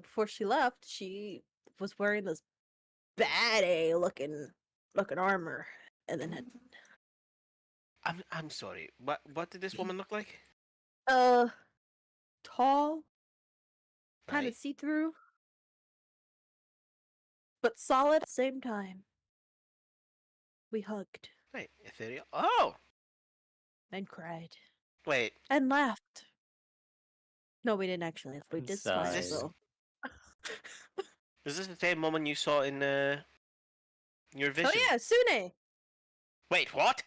before she left, she was wearing this bad A looking armor, and then had
I'm sorry. What did this woman look like?
tall, kind
Right.
of see through, but solid at the same time. We hugged
Right. Ethereal. Oh.
and cried
Wait.
and laughed. No, we didn't actually. We
And
did smile
this-
though.
Is this the same woman you saw in your vision?
Oh yeah, Sune.
Wait. What?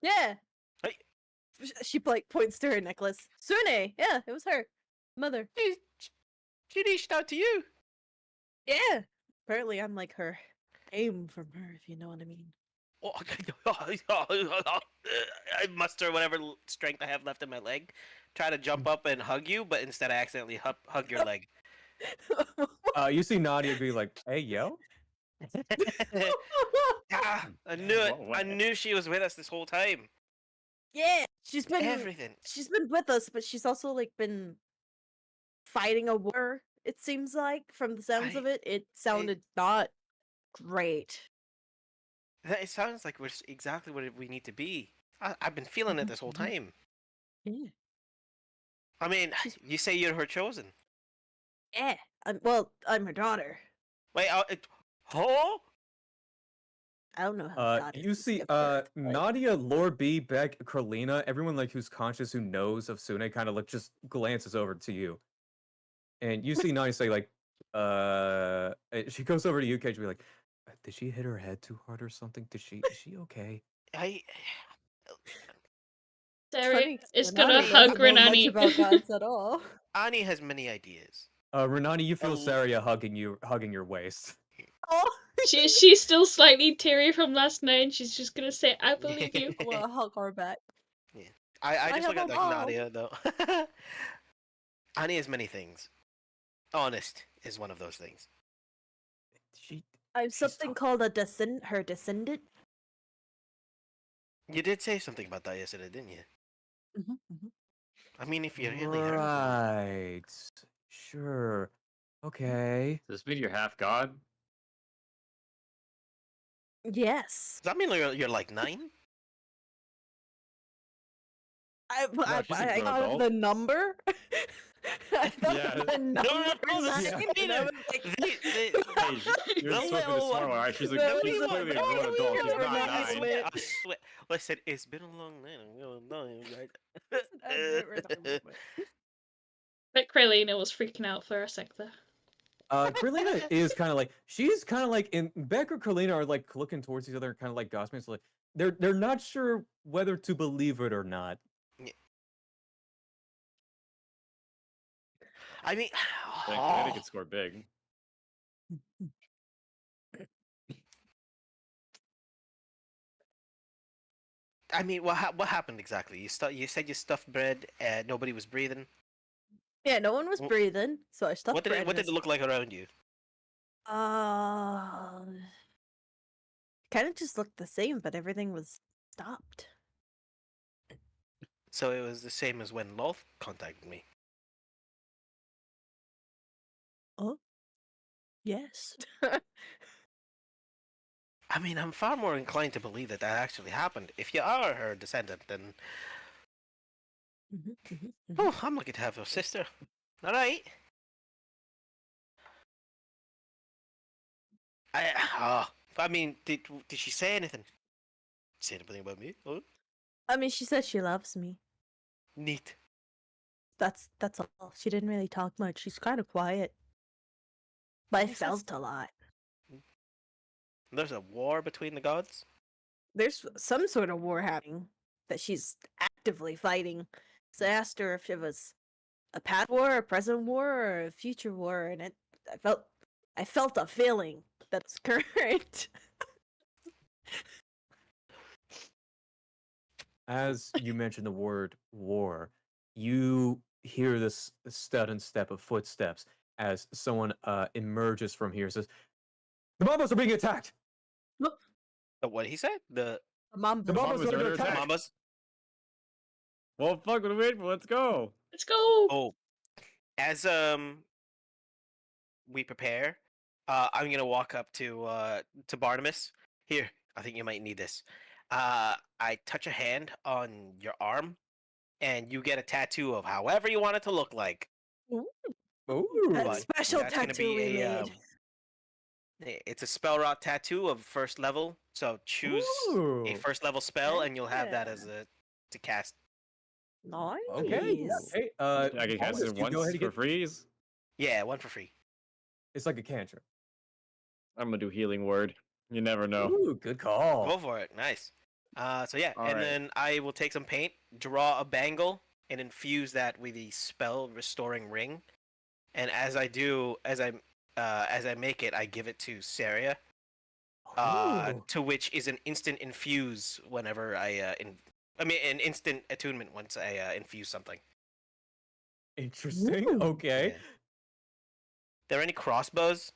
Yeah.
Hey.
She like points to her necklace. Sune. Yeah, it was her. Mother.
She reached out to you.
Yeah. Apparently, I'm like her aim from her, if you know what I mean.
Oh, I muster whatever strength I have left in my leg. Try to jump up and hug you, but instead I accidentally hug your leg.
You see Nadia be like, "Hey, yo."
Ah, I knew it.
What?
I knew she was with us this whole time.
Yeah, she's been
Everything.
with us, but she's also like been fighting a war. It seems like from the sounds of it, it sounded not great.
It sounds like we're exactly what we need to be. I've been feeling it this whole time.
Yeah,
I mean,
She's-
you say you're her chosen.
yeah. I'm her daughter.
Wait, oh?
I don't know how daughters
You see,
give birth, but-
Nadia, Lore B, Beck, Carlina, everyone like who's conscious, who knows of Sune, kind of like just glances over to you, and you see Nadia say like, she goes over to you, Cage, and be like, "Did she hit her head too hard or something? Is she okay?"
Sari
funny 'cause
is
Renani
gonna
doesn't
hug
know much
Renani.
about gods at all.
Annie has many ideas.
Renani, you feel
Oh.
Saria hugging your waist.
Oh,
She's still slightly teary from last night, and she's just gonna say, "I believe you."
I want to hug her back.
I just
have
look at
a
like
mom.
Nadia though. Annie has many things. Honest is one of those things.
I'm something called a her descendant.
You did say something about that yesterday, didn't you?
Mm-hmm.
I mean, if you really heard.
Right. Sure. Okay.
Does this mean you're half god?
Yes.
Does that mean you're like 9?
I
she's a grown
thought of
adult.
the number. I thought
Yeah.
of the number.
that's
nine,
what I
and I
mean.
was like,
Hey, you're
No,
supposed to be the smart one, right? She's like,
no,
she's
no,
clearly a
no,
grown adult. She's
no,
not
no,
I
9.
swear, I swear. Listen, it's been a long night. I'm going to die.
But Kralina was freaking out for a sec there.
Carlina is kind of like she's kind of like in Beck or Carlina are like looking towards each other, kind of like gossiping. So like they're not sure whether to believe it or not.
I mean,
I think it could score big.
I mean, what happened exactly? You said you stuffed bread. Nobody was breathing.
yeah, no one was breathing, so I stuffed
What did
bread.
what did it look like around you?
Kind of just looked the same, but everything was stopped.
So it was the same as when Loth contacted me.
Oh, yes.
I mean, I'm far more inclined to believe that actually happened. If you are her descendant, then oh, I'm lucky to have your sister. All right. I mean, did she say anything? Say anything about me? Oh,
I mean, she said she loves me.
neat.
That's all. She didn't really talk much. She's kind of quiet, but I
Yes, that's-
felt a lot.
There's a war between the gods.
There's some sort of war happening that she's actively fighting. So I asked her if it was a past war, a present war, or a future war, and I felt a feeling that's current.
As you mentioned the word war, you hear this sudden step of footsteps as someone emerges from here. Says, "The Mambas are being attacked."
What he said? The
Mom,
The Mambas are under
under
attack.
attack.
Mambas.
Well, fuck, what are we waiting for? Let's go.
Let's go.
Oh, as we prepare, I'm gonna walk up to Barnabas. Here, I think you might need this. I touch a hand on your arm, and you get a tattoo of however you want it to look like.
Ooh.
That
But
special
that's gonna
tattoo
be
we
a
made.
it's a spell rot tattoo of first level. So choose a
Ooh.
first level spell,
Heck
and you'll have that
yeah.
as a to cast.
Nice.
Okay. Yeah. Hey,
I can cast
Barnabas,
it
you go ahead
once
and
for
get.
freeze.
Yeah, one for free.
It's like a cantrip.
I'm gonna do healing word. You never know.
Ooh, good call.
Go for it. Nice. So yeah,
All
and
right.
then I will take some paint, draw a bangle, and infuse that with the spell restoring ring. And as I do, as I make it, I give it to Saria.
Ooh.
To which is an instant infuse whenever I mean an instant attunement once I infuse something.
Interesting.
Ooh.
Okay.
Yeah. There any crossbows?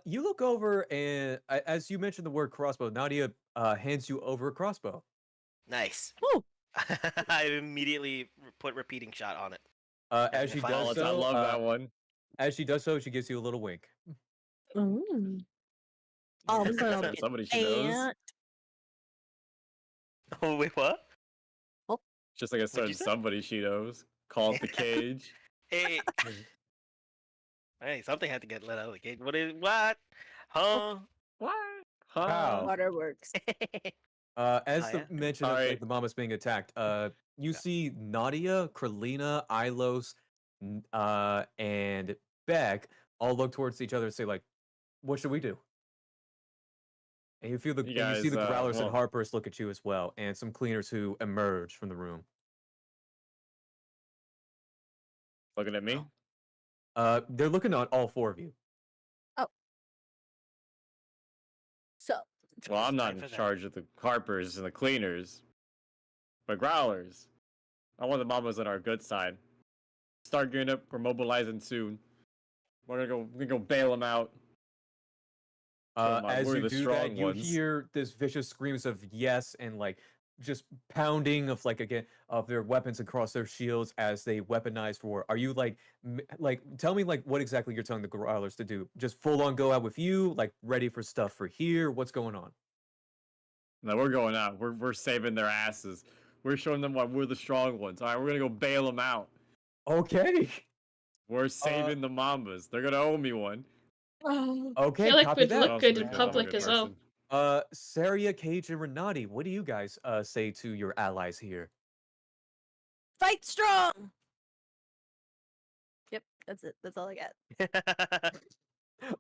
You look over and as you mentioned the word crossbow, Nadia hands you over a crossbow.
Nice.
Ooh.
I immediately put repeating shot on it.
As she
Final
does
Solid. I
so,
love that one.
as she does so, she gives you a little wink.
Mm. I'm gonna
Said
get
somebody she knows.
ant.
Oh wait, what?
Just like a
you
certain
say?
somebody she knows. Call it the cage.
Hey, hey, something had to get let out of the cage. What? Huh?
What? Huh?
Wow.
Waterworks.
As
Oh,
the
yeah?
mention of like
Alright.
the mama's being attacked, you
Yeah.
see Nadia, Kralina, Ilos, and Beck all look towards each other and say like, "What should we do?" And you feel
You
and you see
guys,
the growlers and
well,
harpers look at you as well, and some cleaners who emerge from the room.
looking at me.
They're looking at all four of you.
Oh. So.
Well, I'm not
Time
in
for that.
charge of the harpers and the cleaners, but growlers. I want the mamas on our good side. Start gearing up. We're mobilizing soon. We're gonna go bail them out.
As
We're
you
the
do that,
strong
you
ones.
hear this vicious screams of yes and like just pounding of like again of their weapons across their shields as they weaponize for war. Are you like like tell me like what exactly you're telling the growlers to do? Just full on go out with you, like ready for stuff for here? What's going on?
No, we're going out. We're saving their asses. We're showing them why we're the strong ones. All right, we're gonna go bail them out.
Okay.
We're saving the mambas. They're gonna owe me one.
I
Okay,
feel like
copy
we'd
that.
look good in
Because I'm a
public
good
as well.
person.
Saria, Cage, and Renati, what do you guys say to your allies here?
Fight strong. Yep, that's it. That's all I got.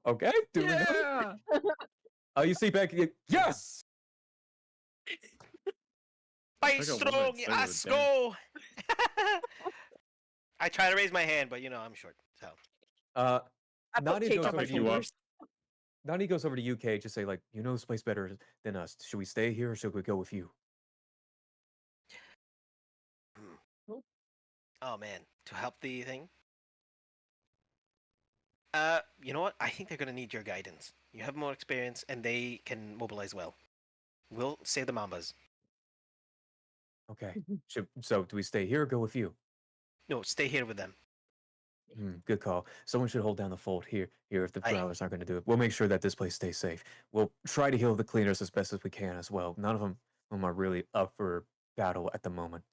Okay, duly noted.
Yeah.
You see back again. Yes.
Fight
Like a woman
strong,
singing with
Asco! I try to raise my hand, but you know I'm short. So
I put
Nadia
cake
goes
on my
over to
you up.
fingers.
Nadia goes over to UK to say like, you know this place better than us. Should we stay here or should we go with you?
oh man, to help the thing. You know what? I think they're gonna need your guidance. You have more experience, and they can mobilize well. We'll save the mambas.
Okay. So do we stay here or go with you?
No, stay here with them.
Good call. Someone should hold down the fort here if the
Aye.
growlers aren't going to do it. We'll make sure that this place stays safe. We'll try to heal the cleaners as best as we can as well. None of them are really up for battle at the moment.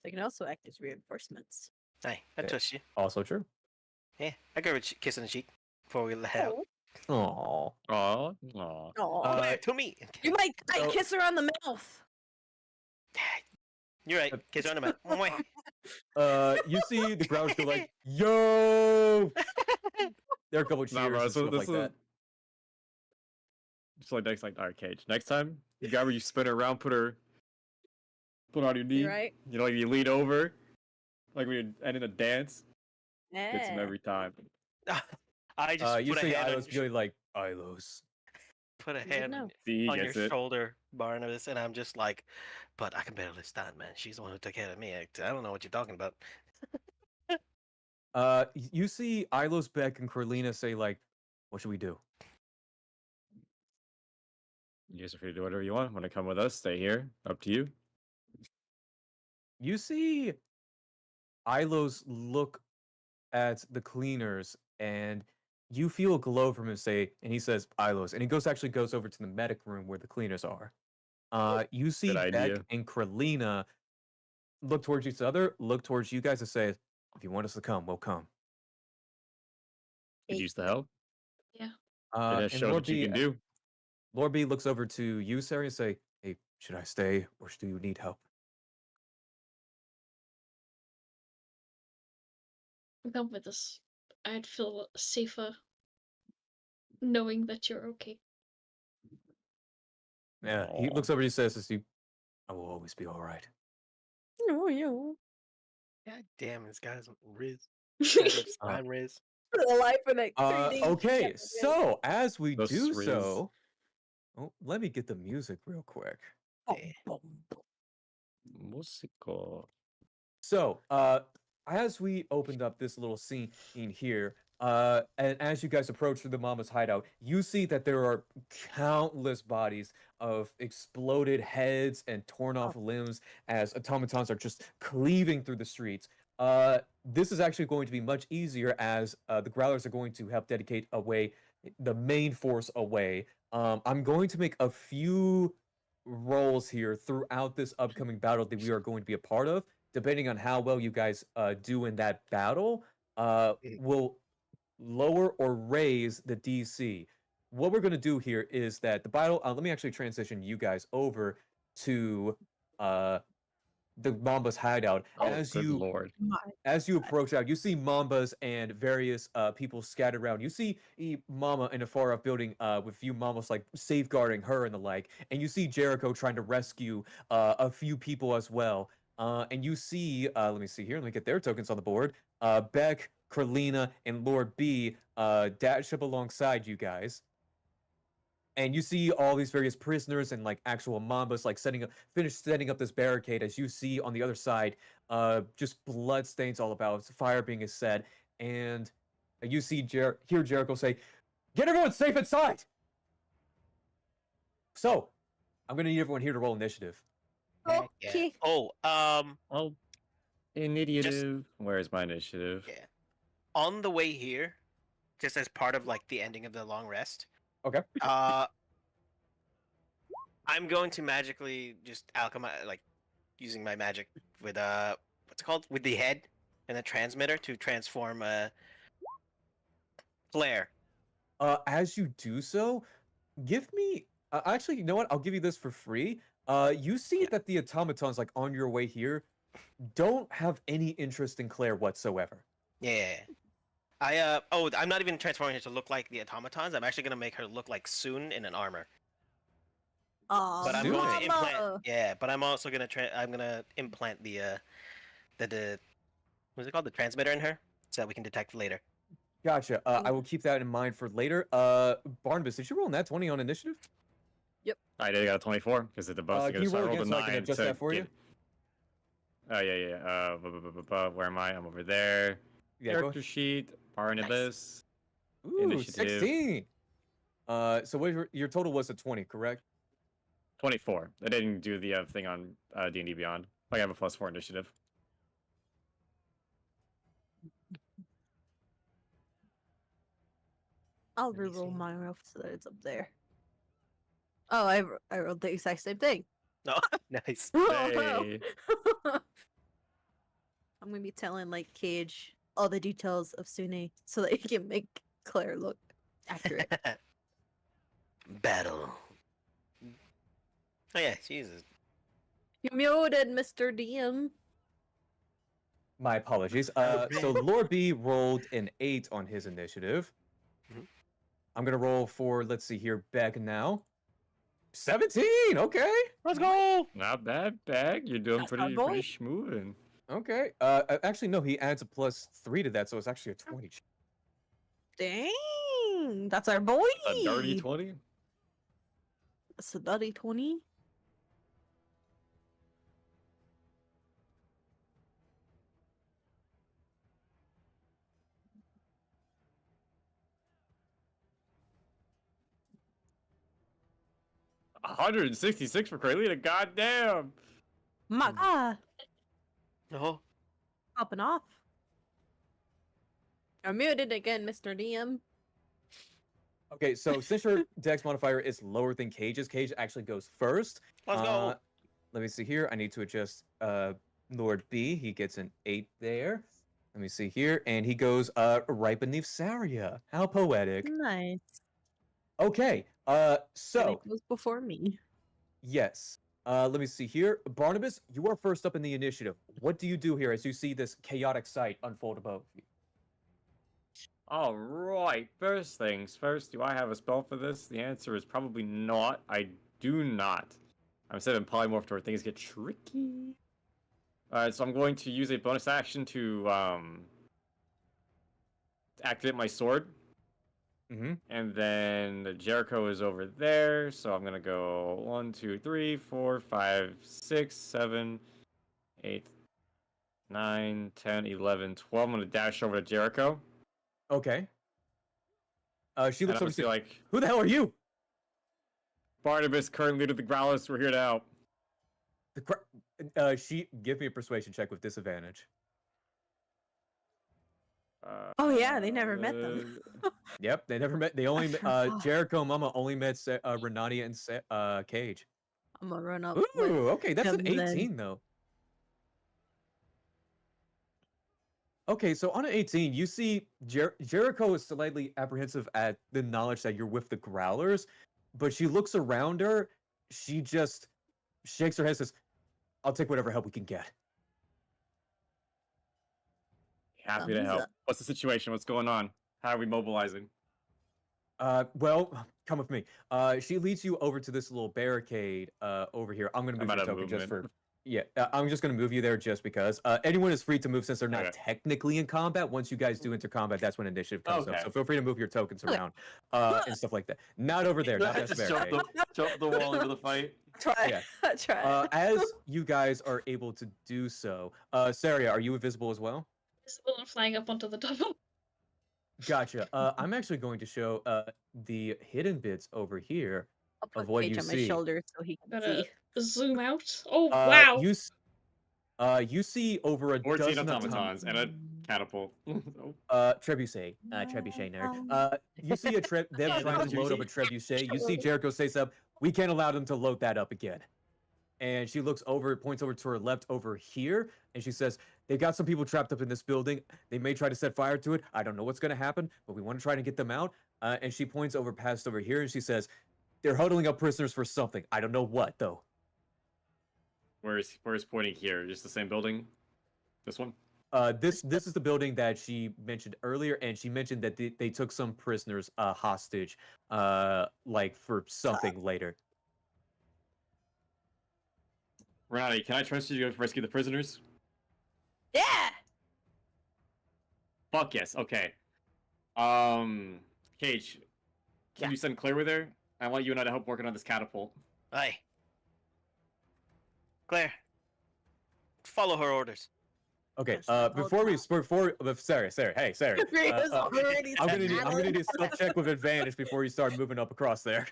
They can also act as reinforcements.
Aye, I trust you.
Also true.
Yeah, I give her a kiss on the cheek before we let out.
Aww.
Aw. Aw.
Aw.
Come here, to me.
You might
so-
kiss her on the mouth.
You're right. Kiss her on the mouth.
You see the growlers go like, yo! There are a couple cheers
Nah, bro.
and
So
stuff
this
like
is
that.
just like next, like, all right, Cage. Next time, you got where you spin her around, put her on your knee.
You right?
You know, like you lean over, like when you're ending a dance. Gets him
Yeah.
every time.
I just
You
put a
see
hand on
Ilos really like, Ilos.
put a
Good
hand
know.
See, he
on your
gets it.
shoulder, Barnabas, and I'm just like, but I can barely stand, man. She's the one who took care of me. I don't know what you're talking about.
You see Ilos, Beck, and Corlina say like, what should we do?
You guys are free to do whatever you want. Want to come with us? Stay here. Up to you.
You see Ilos look at the cleaners, and you feel a glow from him say, and he says, Ilos, and he actually goes over to the medic room where the cleaners are. You see
Good
Beck
idea.
and Kralina look towards each other, look towards you guys, and say, if you want us to come, we'll come.
Could use the help.
Yeah.
It has
And
showed what you can do.
Lord B looks over to you, Sarah, and say, hey, should I stay or do you need help?
Come with us. I'd feel safer knowing that you're okay.
Yeah, he
Aw.
looks over to you and says, I will always be all right.
No, you.
God damn, this guy's Riz. Goddamn
Uh,
slime Riz.
For the life of like 3 days.
Okay, so as we
Those
do
Riz.
so, let me get the music real quick.
Yeah.
Musical.
So, as we opened up this little scene in here, and as you guys approach the Mama's hideout, you see that there are countless bodies of exploded heads and torn off limbs as automatons are just cleaving through the streets. This is actually going to be much easier as the Growlers are going to help dedicate the main force away. I'm going to make a few roles here throughout this upcoming battle that we are going to be a part of. Depending on how well you guys do in that battle, will lower or raise the DC. What we're going to do here is that the battle. Let me actually transition you guys over to the Mamba's hideout.
Oh, good lord.
As you approach out, you see Mambas and various people scattered around. You see Mama in a far off building with a few Mamas like safeguarding her and the like. And you see Jericho trying to rescue a few people as well. And you see, let me see here, let me get their tokens on the board. Beck, Kralina, and Lord B dash up alongside you guys. And you see all these various prisoners and like actual Mambas like finish setting up this barricade as you see on the other side just blood stains all about, fire being set, and you see hear Jericho say, get everyone safe inside! So, I'm gonna need everyone here to roll initiative.
Yeah.
Okay.
Oh,
Oh, initiative. Where's my initiative?
yeah. On the way here, just as part of like the ending of the long rest,
Okay.
I'm going to magically just alchemize, like using my magic with what's it called, with the head and the transmitter to transform flare.
As you do so, give me. Actually, you know what? I'll give you this for free. You see
Yeah.
that the automatons, like on your way here, don't have any interest in Claire whatsoever.
Yeah. I'm not even transforming her to look like the automatons. I'm actually gonna make her look like Soon in an armor. But I'm going to implant.
Mama.
Yeah, but I'm also gonna I'm gonna implant the what's it called, the transmitter in her, so that we can detect later.
Gotcha. I will keep that in mind for later. Barnabas, did you roll that 20 on initiative?
I did got a 24 because of the bonus.
Can you
So I
roll
rolled a
again so I can
9
adjust
to
that for you?
get. Oh yeah. Where am I? I'm over there.
Yeah, go
Character sheet. Barnabas.
Ooh,
Initiative.
16. So your total was a 20, correct?
24. I didn't do the thing on D&D Beyond. I have a +4 initiative.
I'll
Let me
reroll
see.
my roll so that it's up there. Oh, I rolled the exact same thing.
No, nice.
Hey.
I'm gonna be telling like Cage all the details of Sune so that he can make Claire look accurate.
Battle. Oh yeah, Jesus.
You muted, Mr. DM.
My apologies. So Lord B rolled an 8 on his initiative.
Mhm.
I'm gonna roll for, let's see here, Beck now. 17. Okay.
Let's go.
Not bad, Bag. You're doing
That's my
pretty
boy.
smooth.
Okay. Actually, no. He adds a +3 to that, so it's actually a 20.
Dang, that's our boy.
A dirty 20.
That's a dirty 20.
$166 for Kraylina. Goddamn.
My God.
Oh,
Popping off. You're muted again, Mr. DM.
Okay, so since your dex modifier is lower than Cage's, Cage actually goes first.
let's go.
Let me see here. I need to adjust Lord B. He gets an 8 there. Let me see here. And he goes right beneath Saria. How poetic.
Nice.
Okay,
And
so
it goes before me.
yes. Let me see here. Barnabas, you are first up in the initiative. What do you do here as you see this chaotic sight unfold above you?
All right. First things first. Do I have a spell for this? The answer is probably not. I do not. I'm set in polymorph where things get tricky. All right. So I'm going to use a bonus action to activate my sword.
Mm-hmm.
And then Jericho is over there, so I'm gonna go 1, 2, 3, 4, 5, 6, 7, 8, 9, 10, 11, 12. I'm gonna dash over to Jericho.
Okay. She
And
looks
I'm
over
gonna
to
be
you.
like,
Who the hell are you?
Barnabas, current leader of the Growlers, we're here to help.
She give me a persuasion check with disadvantage.
Oh yeah, they never met them.
Yep, they never met. They only
forgot.
Jericho and Mama only met Renania and Cage.
I'm gonna run up
Ooh,
with
okay, that's an
him then.
18 though. Okay, so on an 18, you see Jericho is slightly apprehensive at the knowledge that you're with the Growlers, but she looks around her. She just shakes her head and says, "I'll take whatever help we can get."
Happy to
Thumbs
help.
up.
What's the situation? What's going on? How are we mobilizing?
Well, come with me. She leads you over to this little barricade over here. I'm gonna
I'm
move your
out of
token just
movement.
for. Yeah, I'm just gonna move you there just because. Anyone is free to move since they're not
Okay.
technically in combat. Once you guys do enter combat, that's when initiative comes up.
Okay.
So feel free to move your tokens
Okay.
around, and stuff like that. Not over there, not that
Just jump
barricade.
the wall into the fight.
Try.
Yeah.
Try.
As you guys are able to do so, Saria, are you invisible as well?
Visible and flying up onto the double.
Gotcha. I'm actually going to show the hidden bits over here
I'll put
of what
Cage
you
on my
see.
shoulder so he can
Gotta
see.
zoom out. Oh wow!
You see over a
14
dozen
automatons and a catapult.
trebuchet nerd. You see them
Yeah,
trying to load up a trebuchet. You see Jericho say something. We can't allow them to load that up again. And she looks over, points over to her left over here, and she says, "They got some people trapped up in this building. They may try to set fire to it. I don't know what's going to happen, but we want to try to get them out." And she points over past over here, and she says, "They're huddling up prisoners for something. I don't know what though."
Where's pointing here? Just the same building? This one?
This is the building that she mentioned earlier, and she mentioned that they took some prisoners hostage, like for something later.
Renati, can I trust you to go rescue the prisoners?
Yeah.
Fuck yes. Okay. Cage, can
Yeah.
you send Claire with her? I want you and I to help working on this catapult.
Aye. Claire, follow her orders.
Okay.
Yes, that's all
Sarah, hey, Sarah.
Maria's already
I'm
said
gonna need a
that.
stealth check with advantage before you start moving up across there.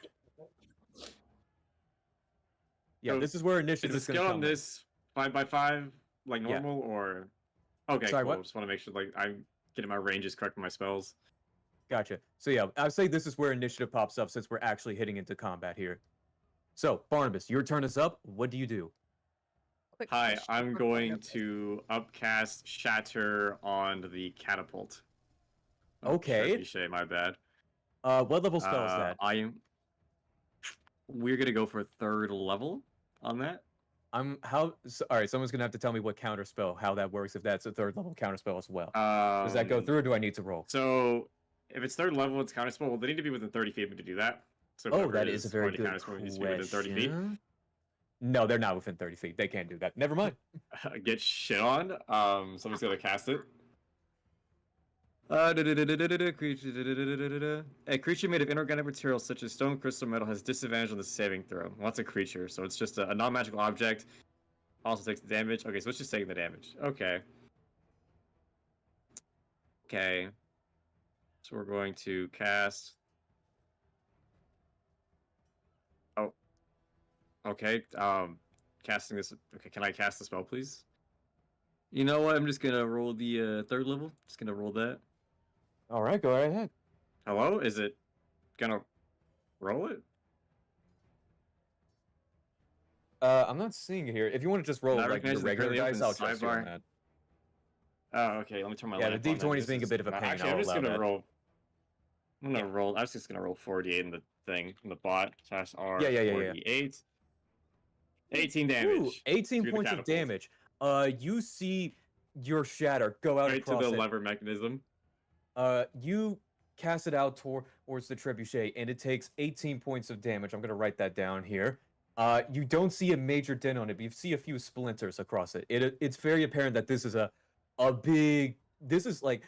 Yeah,
So,
this is where
Is
initiative
the
is gonna
skill
come
on
in.
this 5x5 like
Yeah.
normal or? Okay,
Sorry,
cool.
what?
Just want to make sure like I'm getting my ranges correct with my spells.
Gotcha. So yeah, I'd say this is where initiative pops up since we're actually hitting into combat here. So Barnabas, your turn is up. What do you do?
Quick
Hi,
question
I'm
for
going
Barnabas.
to upcast Shatter on the catapult.
Okay.
Trebuchet, my bad.
What level spell is that?
We're gonna go for 3rd level on that.
All right, someone's gonna have to tell me what counter spell, how that works, if that's a 3rd level counter spell as well. Does that go through, or do I need to roll?
So if it's 3rd level, it's counter spell. Well, they need to be within 30 feet of me to do that. So
Oh,
whoever
that is a very
already
good
counter spell needs to be within 30 feet.
question. No, they're not within 30 feet. They can't do that. Never mind.
Get shit on. Somebody's gonna cast it. A creature made of inorganic materials such as stone, crystal, metal has disadvantage on the saving throw. Well, that's a creature, so it's just a non-magical object. Also takes the damage. Okay, so it's just taking the damage. Okay. Okay. So we're going to cast. Oh. Okay. Casting this. Okay, can I cast the spell, please? You know what? I'm just gonna roll the third level. Just gonna roll that.
All right, go right ahead.
Hello? Is it gonna roll it?
I'm not seeing it here. If you want to just roll
Not
like your
recognizes the
regular
currently
dice,
open
I'll trust you on
sidebar.
that.
Oh, okay. Let me turn my
Yeah, the
lamp on. Then.
D20 is
This
being a
is
bit of a
not-
pain.
Actually,
I'll
I'm just
allow
gonna
that.
roll. I'm gonna roll. I was just gonna roll 48 in the thing, in the bot. Slash R
Yeah.
48. 18
Ooh,
damage.
18
to the
points of
catapult.
damage. You see your shatter go out
Right to
across
the
it.
lever mechanism.
You cast it out towards the trebuchet, and it takes 18 points of damage. I'm gonna write that down here. You don't see a major dent on it, but you see a few splinters across it. It's very apparent that this is a big. This is like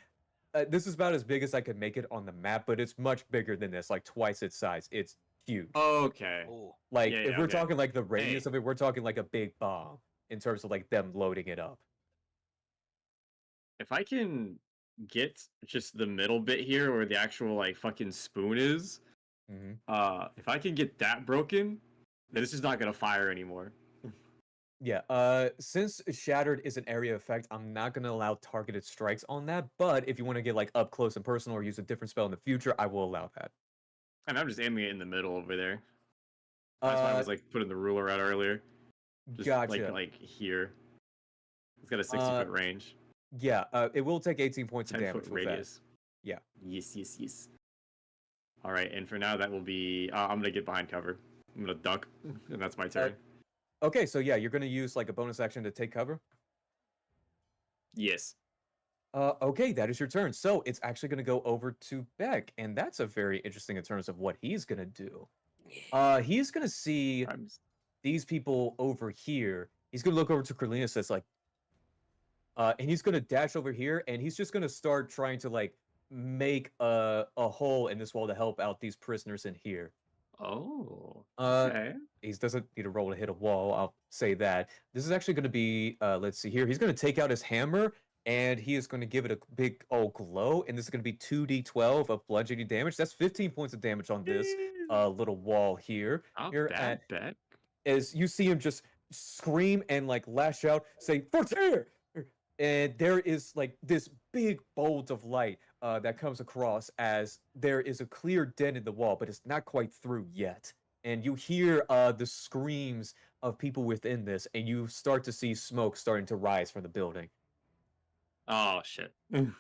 this is about as big as I could make it on the map, but it's much bigger than this, like twice its size. It's huge.
Okay.
Ooh.
Like
Yeah,
if
yeah,
we're
okay.
talking like the radius
Hey.
of it, we're talking like a big bomb in terms of like them loading it up.
If I can get just the middle bit here where the actual like fucking spoon is,
hmm
if I can get that broken, then this is not gonna fire anymore.
Yeah. Since Shattered is an area effect, I'm not gonna allow targeted strikes on that. But if you want to get like up close and personal or use a different spell in the future, I will allow that.
And I'm just aiming it in the middle over there. That's why I
Uh,
was like putting the ruler out earlier. Just
gotcha.
like here. It's got a 60-foot
Uh,
range.
yeah. It will take 18 points of
10-foot
damage with that.
radius.
Yeah.
Yes. All right, and for now that will be. I'm gonna get behind cover. I'm gonna duck, and that's my turn.
Okay, so yeah, you're gonna use like a bonus action to take cover.
Yes.
Okay, that is your turn. So it's actually gonna go over to Beck, and that's a very interesting in terms of what he's gonna do. He's gonna see these people over here. He's gonna look over to Corleone, says like, and he's gonna dash over here, and he's just gonna start trying to like make a hole in this wall to help out these prisoners in here.
Oh.
Uh,
Okay.
he doesn't need to roll to hit a wall. I'll say that. This is actually going to be, let's see here. He's going to take out his hammer and he is going to give it a big old glow. And this is going to be 2d12 of bludgeoning damage. That's 15 points of damage on this little wall here.
Not
Here
bad, bet.
as you see him just scream and like lash out, say "Fortier!" And there is like this big bolt of light that comes across as there is a clear dent in the wall, but it's not quite through yet. And you hear the screams of people within this, and you start to see smoke starting to rise from the building.
Oh shit.
And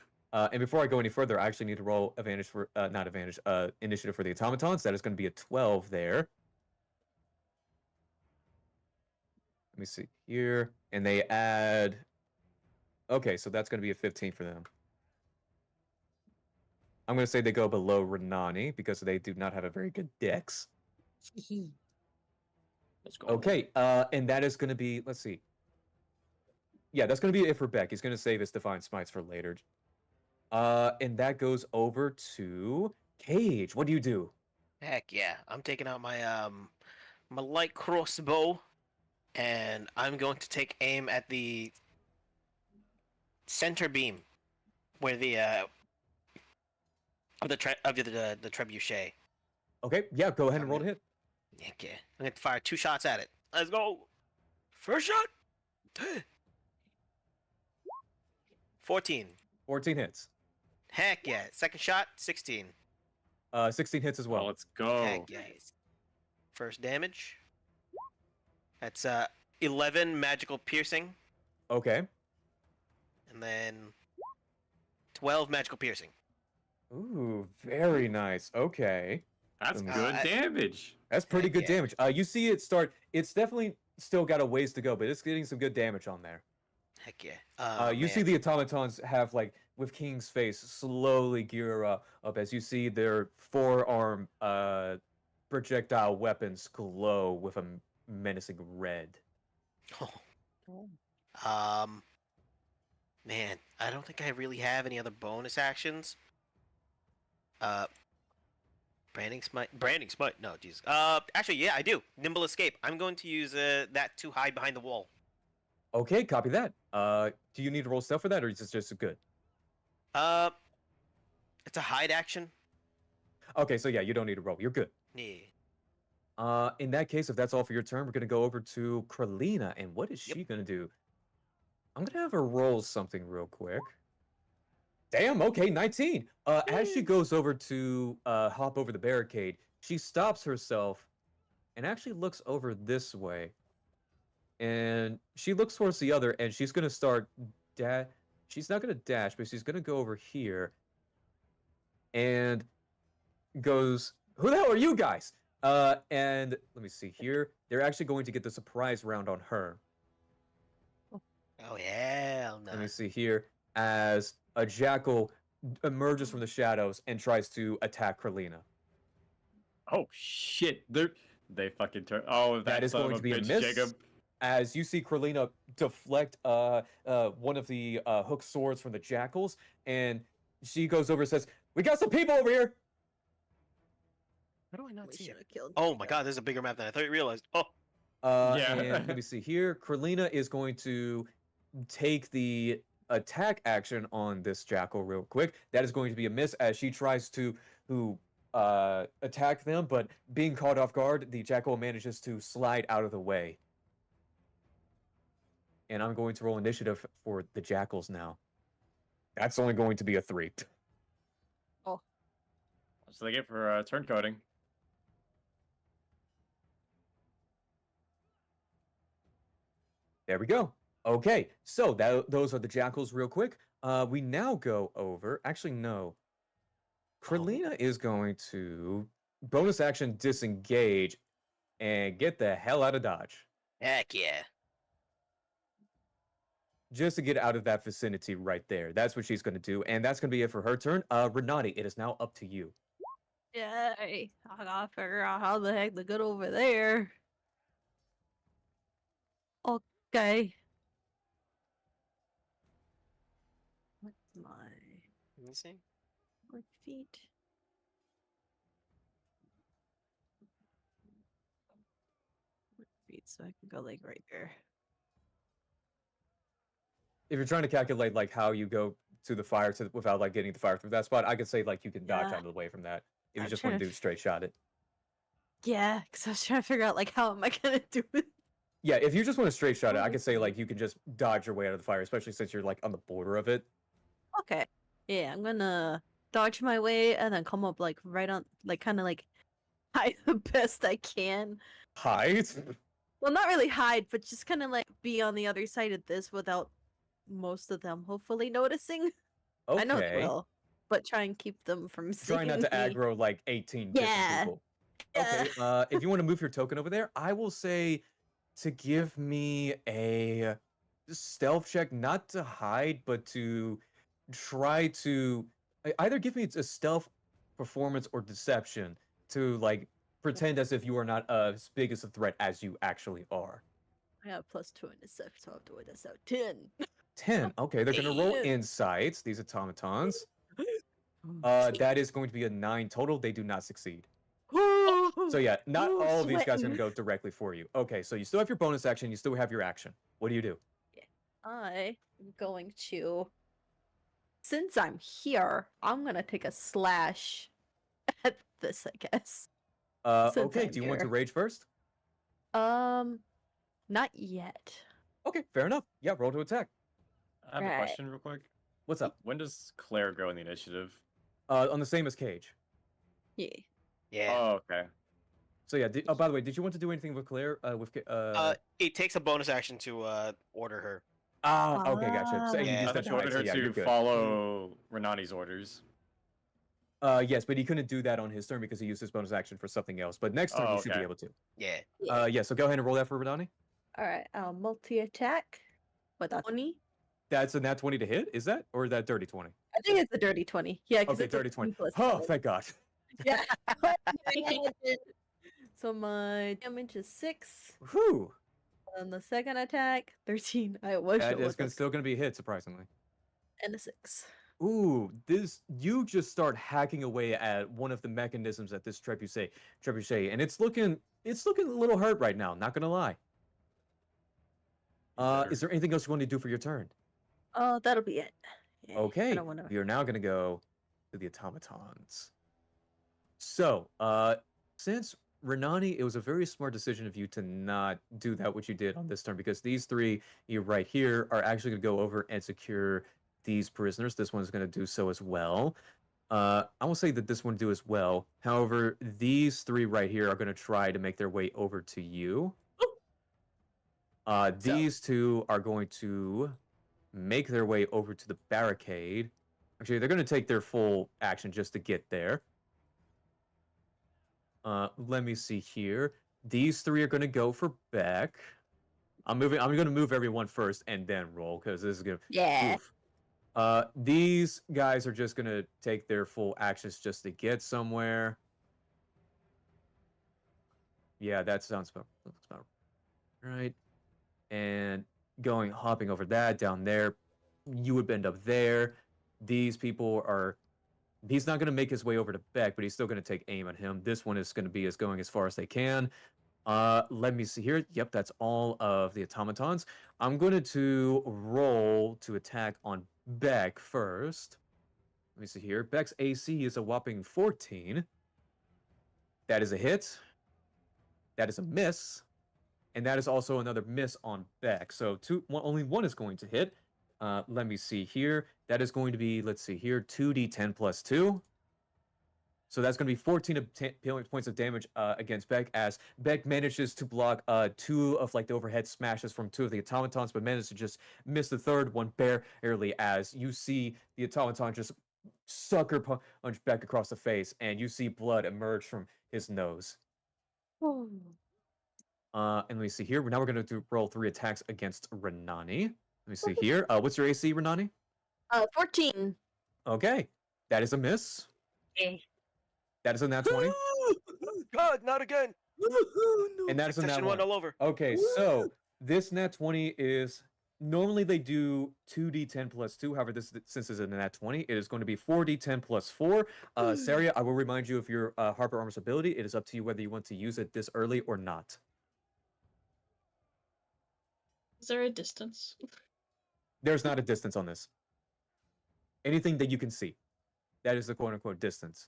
before I go any further, I actually need to roll advantage for not advantage, initiative for the automatons. That is going to be a 12 there. Let me see here, and they add. Okay, so that's going to be a 15 for them. I'm going to say they go below Renani because they do not have a very good dex.
Let's go.
Okay, and that is going to be, let's see. Yeah, that's going to be it for Beck. He's going to save his Divine Smites for later. And that goes over to Cage. What do you do?
Heck yeah! I'm taking out my light crossbow, and I'm going to take aim at the center beam, where the of the trebuchet.
Okay, yeah, go ahead and
I'm
roll to hit.
Heck yeah! I'm going to fire 2 shots at it. Let's go. First shot. 14.
14 hits.
Heck yeah! Second shot. 16.
16 hits as
Well,
well.
let's go.
Heck yes. First damage. That's 11 magical piercing,
Okay.
and then 12 magical piercing.
Ooh, very nice. Okay.
That's
Uh,
good damage.
That's pretty
Heck
good
yeah.
damage. You see it start. It's definitely still got a ways to go, but it's getting some good damage on there.
Heck yeah.
You see the automatons have like with King's face slowly gear up as you see their forearm projectile weapons glow with a menacing red.
Um, man, I don't think I really have any other bonus actions. Branding smite. No, jeez. Actually, yeah, I do. Nimble escape. I'm going to use that to hide behind the wall.
Okay, copy that. Do you need to roll stuff for that, or is this just good?
Uh, it's a hide action.
Okay, so yeah, you don't need to roll. You're good.
Yeah.
In that case, if that's all for your turn, we're gonna go over to Kralina, and what is she gonna do? I'm gonna have her roll something real quick. Damn, okay, 19. As she goes over to hop over the barricade, she stops herself and actually looks over this way. And she looks towards the other, and she's gonna start she's not gonna dash, but she's gonna go over here and goes, "Who the hell are you guys?" And let me see here. They're actually going to get the surprise round on her.
Oh hell no.
Let me see here. As a jackal emerges from the shadows and tries to attack Kralina.
Oh shit! They fucking turn. Oh,
That is
son of
going to be a
bitch,
miss.
Jacob.
As you see Kralina deflect one of the hooked swords from the jackals, and she goes over and says, "We got some people over here."
How do I not
We
see
should
it?
have killed.
Oh my god, there's a bigger map than I thought you realized. Oh,
Yeah.
And let me see here. Kralina is going to take the attack action on this jackal real quick. That is going to be a miss as she tries to attack them, but being caught off guard, the jackal manages to slide out of the way. And I'm going to roll initiative for the jackals now. That's only going to be a 3.
So they get for turn coding.
There we go. Okay, so those are the jackals real quick. We now go over. Actually, no. Kralina is going to bonus action disengage and get the hell out of Dodge.
heck yeah.
Just to get out of that vicinity right there. That's what she's going to do. And that's going to be it for her turn. Renati, it is now up to you.
Yay! I gotta figure out how the heck to get over there. Okay. What's my
Let me see.
work feet? Work feet, so I can go like right there.
If you're trying to calculate like how you go to the fire without like getting the fire through that spot, I could say like you can dodge
Yeah.
out of the way from that. If you
I'm
just want
trying
to
to
do straight shot it.
Yeah, because I was trying to figure out like how am I gonna do it.
Yeah, if you just want to straight shot it, I
Oh,
could say like you can just dodge your way out of the fire, especially since you're like on the border of it.
Okay. Yeah, I'm gonna dodge my way and then come up like right on, like kind of like hide the best I can.
Hide?
Well, not really hide, but just kind of like be on the other side of this without most of them hopefully noticing. I know they
Okay.
will, but try and keep them from
Try
seeing
not to
me.
aggro like 18 different
Yeah.
people. Okay, if you want to move your token over there, I will say to give me a stealth check, not to hide, but to try to either give me a stealth performance or deception to like pretend as if you are not as big as a threat as you actually are.
I have +2 in deception, so I'll do it. So 10.
10. Okay, they're gonna roll
Damn.
insights, these automatons. That is going to be a 9 total. They do not succeed. So yeah, not
Ooh,
all of these guys are
sweating.
gonna go directly for you. Okay, so you still have your bonus action, you still have your action. What do you do?
I am going to, since I'm here, I'm gonna take a slash at this, I guess. Since
Okay,
I'm
do you want to
here.
rage first?
Not yet.
Okay, fair enough. Yeah, roll to attack.
I have a
Right.
question real quick.
What's up?
When does Claire go in the initiative?
On the same as Cage.
Yeah.
Yeah.
Oh, okay.
So yeah, by the way, did you want to do anything with Claire?
It takes a bonus action to order her.
Okay, gotcha. So, and you
Yeah.
use
I
that
thought you ordered
so
her
yeah, you're
to
good.
follow Renani's orders.
Yes, but he couldn't do that on his turn because he used his bonus action for something else. But next turn
Oh,
he should be
okay.
able to.
Yeah.
Yeah, so go ahead and roll that for Radani.
All right. I'll multi-attack with a 20.
That's a nat 20 to hit, is that? Or that dirty 20?
I think it's a dirty 20. Yeah, because
Okay,
it's a
dirty 20.
3 +
Oh,
7.
thank God.
Yeah. So my damage is 6.
Whew.
On the second attack, 13. I wish
That
it
is
was
still gonna be a hit, surprisingly.
and a 6.
Ooh, you just start hacking away at one of the mechanisms at this trebuchet, and it's looking a little hurt right now, not gonna lie. Is there anything else you want to do for your turn?
Oh, that'll be it. Yeah, I
Okay,
don't wanna...
we are now gonna go to the automatons. So, since Renani, it was a very smart decision of you to not do that what you did on this turn, because these three you right here are actually going to go over and secure these prisoners. This one's going to do so as well. I will say that this one do as well. However, these three right here are going to try to make their way over to you. These two are going to make their way over to the barricade. Actually, they're going to take their full action just to get there. Let me see here. These three are going to go for Beck. I'm going to move everyone first and then roll, because this is going to...
Yeah.
Oof. These guys are just going to take their full actions just to get somewhere. Yeah, that sounds about right. And hopping over that down there, you would end up there. These people are... He's not going to make his way over to Beck, but he's still going to take aim at him. This one is going to be going as far as they can. Let me see here. Yep, that's all of the automatons. I'm going to roll to attack on Beck first. Let me see here. Beck's AC is a whopping 14. That is a hit. That is a miss. And that is also another miss on Beck. So only one is going to hit. Let me see here. That is going to be, let's see here, 2d10 plus 2. So that's going to be 14 points of damage against Beck, as Beck manages to block 2 of the overhead smashes from 2 of the automatons, but manages to just miss the third one barely, as you see the automaton just sucker punch Beck across the face, and you see blood emerge from his nose. And let me see here. Now we're going to roll 3 attacks against Renani. Let me see here. What's your AC, Renani?
14.
Okay. That is a miss. That is a nat 20.
God, not again.
And that is a nat
Section 1 all over.
Okay, so this nat 20 is... Normally they do 2d10 plus 2. However, since it's a nat 20, it is going to be 4d10 plus 4. Saria, I will remind you of your Harper Armor's ability. It is up to you whether you want to use it this early or not.
Is there a distance?
There's not a distance on this. Anything that you can see. That is the quote-unquote distance.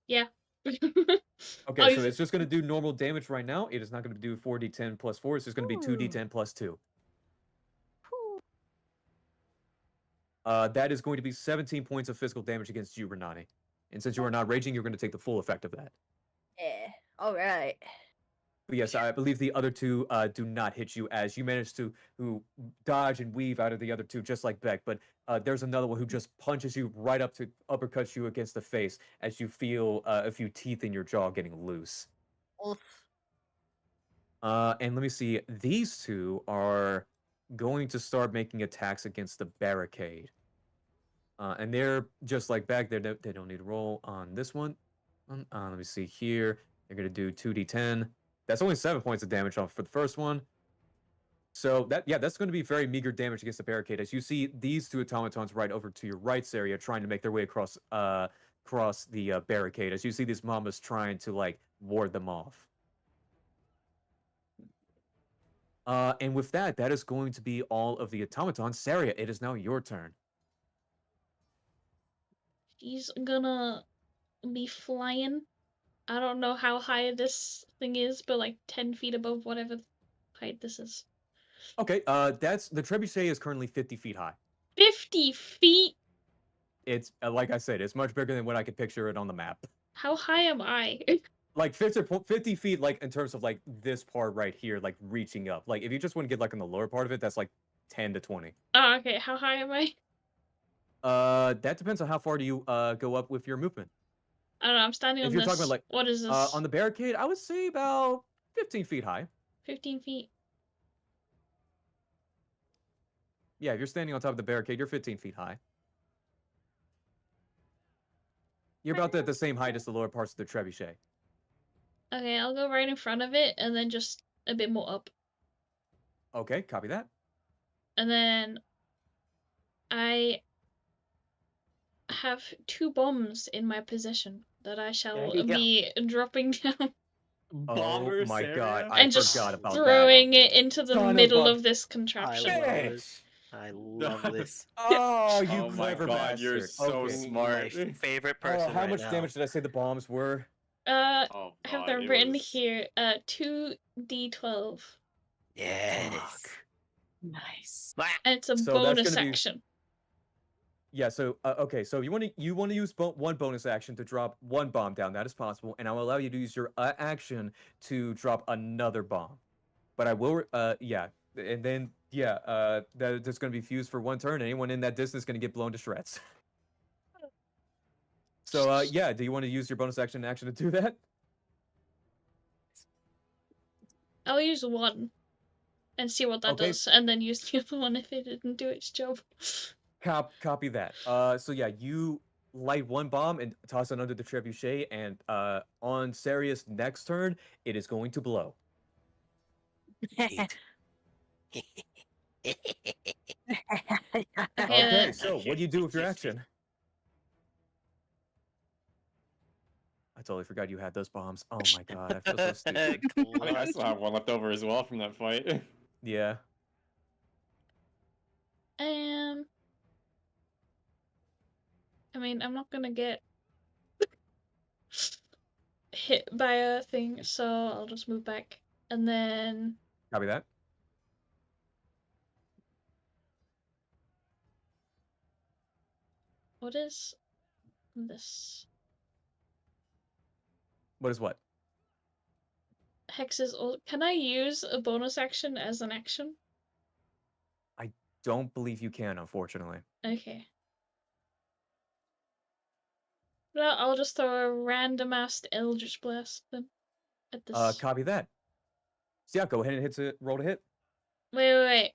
Yeah.
Okay, so it's just going to do normal damage right now. It is not going to do 4d10 plus 4. It's just going to be 2d10 plus 2. That is going to be 17 points of physical damage against you, Renani. And since you are not raging, you're going to take the full effect of that.
Yeah. All right.
But yes, I believe the other 2 do not hit you, as you managed to dodge and weave out of the other 2 just like Beck. But there's another one who just punches you right up to uppercuts you against the face, as you feel a few teeth in your jaw getting loose.
Oof.
And let me see. These 2 are going to start making attacks against the barricade. And they're just like Beck. They don't need to roll on this one. Let me see here. They're going to do 2d10. That's only 7 points of damage off for the first one. So that's going to be very meager damage against the barricade, as you see these 2 automatons right over to your right, Saria, trying to make their way across the barricade, as you see these mamas trying to ward them off. And with that is going to be all of the automatons. Saria, it is now your turn.
She's gonna be flying. I don't know how high this thing is, but 10 feet above whatever height this is.
Okay, the trebuchet is currently 50 feet high.
50 feet?
It's, like I said, it's much bigger than what I could picture it on the map.
How high am I?
50 feet, in terms of, this part right here, reaching up. If you just want to get, on the lower part of it, that's, 10 to 20.
Oh, okay. How high am I?
That depends on how far do you, go up with your movement.
I don't know. I'm standing on
If you're
this.
talking about,
what is this?
on the barricade, I would say about 15 feet high.
15 feet.
Yeah, if you're standing on top of the barricade, you're 15 feet high. You're about the same height as the lower parts of the trebuchet.
Okay, I'll go right in front of it, and then just a bit more up.
Okay, copy that.
And then I have 2 bombs in my possession that I shall be dropping down.
Bomber,
oh my
Saria?
god, I
and just
forgot about
throwing
that.
it into the
Son of
middle
a
of this contraption.
I love it. I love this.
Oh, you
Oh my
clever
god, you're
bastard.
so
Okay.
smart.
My favorite
Oh,
person
how
right
much
now.
damage did I say the bombs were?
I
Oh
have
god,
them
it
written
was...
here. 2d12.
Yes.
Nice.
Wah!
And it's a
So that's
bonus
gonna be
action.
yeah. So okay. So you want to use one bonus action to drop one bomb down. That is possible, and I'll allow you to use your action to drop another bomb. But I will yeah, and then yeah that's gonna be fused for one turn. Anyone in that distance is gonna get blown to shreds. So yeah, do you want to use your bonus action to do that?
I'll use one and see what that
Okay.
does, and then use the other one if it didn't do its job.
Copy that. So yeah, you light one bomb and toss it under the trebuchet, and on Sarius' next turn, it is going to blow.
Neat.
Okay,
then-
so what do you do with your action? I totally forgot you had those bombs. Oh my god, I feel so stupid.
I mean, I still have one left over as well from that fight.
Yeah.
I mean, I'm not gonna get hit by a thing, so I'll just move back. And then
Copy that.
what is this?
What is what?
Hex's ult. Can I use a bonus action as an action?
Don't believe you can, unfortunately.
Okay. Well, I'll just throw a random ass Eldritch Blast then at this.
Copy that. So yeah, go ahead and roll to hit.
Wait.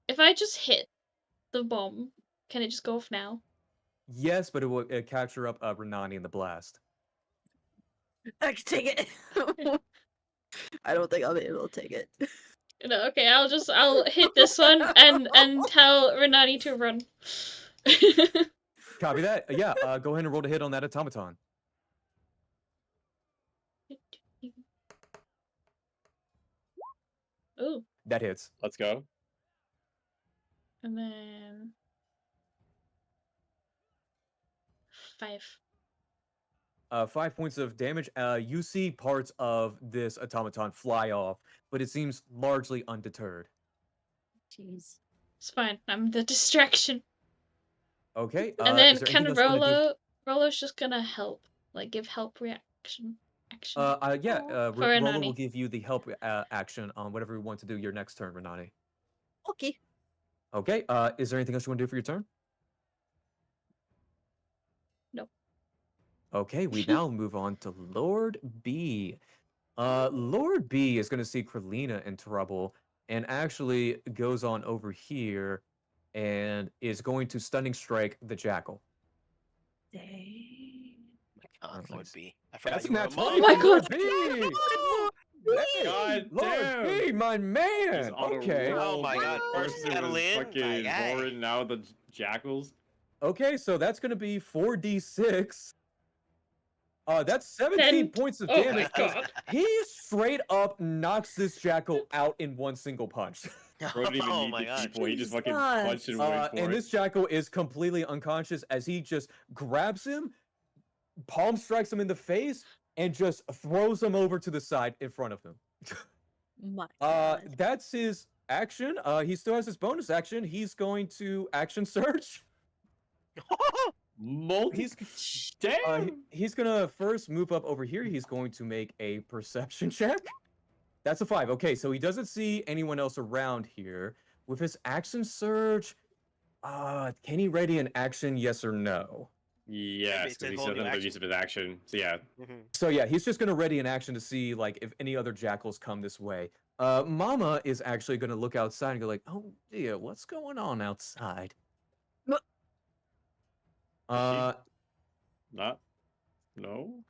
If I just hit the bomb, can it just go off now?
Yes, but it will capture up Renani in the blast.
I can take it. I don't think I'll be able to take it.
No, okay, I'll hit this one and tell Renati to run.
Copy that. Yeah, go ahead and roll to hit on that automaton.
Ooh,
That hits.
Let's go.
and then 5.
5 points of damage. You see parts of this automaton fly off, but it seems largely undeterred.
Jeez.
It's fine. I'm the distraction.
Okay.
And then
is there
can
anything else you wanna do?
Rollo's just gonna help, like give help reaction action.
Yeah.
For
Rolo
Renani.
will give you the help action on whatever you want to do your next turn, Renani.
Okay.
Okay. Is there anything else you want to do for your turn?
Nope.
Okay. We now move on to Lord B. Lord B is going to see Kralina in trouble and actually goes on over here and is going to stunning strike the jackal.
Dang.
God,
Oh,
Lord
nice.
B. I forgot
That's
you were a
not
mom.
Oh my
Lord
God.
B! Hey,
God
Lord
damn.
B, my
He's
man.
on a
Okay.
roll,
Oh my
but
god,
at
first
first it
settle
was
in, my
fucking
guy.
roaring now the jackals.
Okay, so that's going to be 4d6. That's 17
Then-
points of
oh my
damage. as
God.
He straight up knocks this jackal out in one single punch.
Bro didn't even
Oh
need
my
the
god.
people. He just fucking
Jesus.
punched and waited for
And
it.
this jackal is completely unconscious as he just grabs him, palm strikes him in the face, and just throws him over to the side in front of him.
My God.
That's his action. He still has his bonus action. He's going to action search.
Damn.
He's gonna first move up over here. He's going to make a perception check. That's a 5. Okay, so he doesn't see anyone else around here. With his action surge, can he ready an action? Yes or no?
Yes,
It's
because
a
he
whole
still
new
doesn't have
action.
use of his action. So yeah.
Mhm.
So yeah, he's just gonna ready an action to see like if any other jackals come this way. Mama is actually gonna look outside and go like, "Oh dear, what's going on outside?" Uh,
Not. No.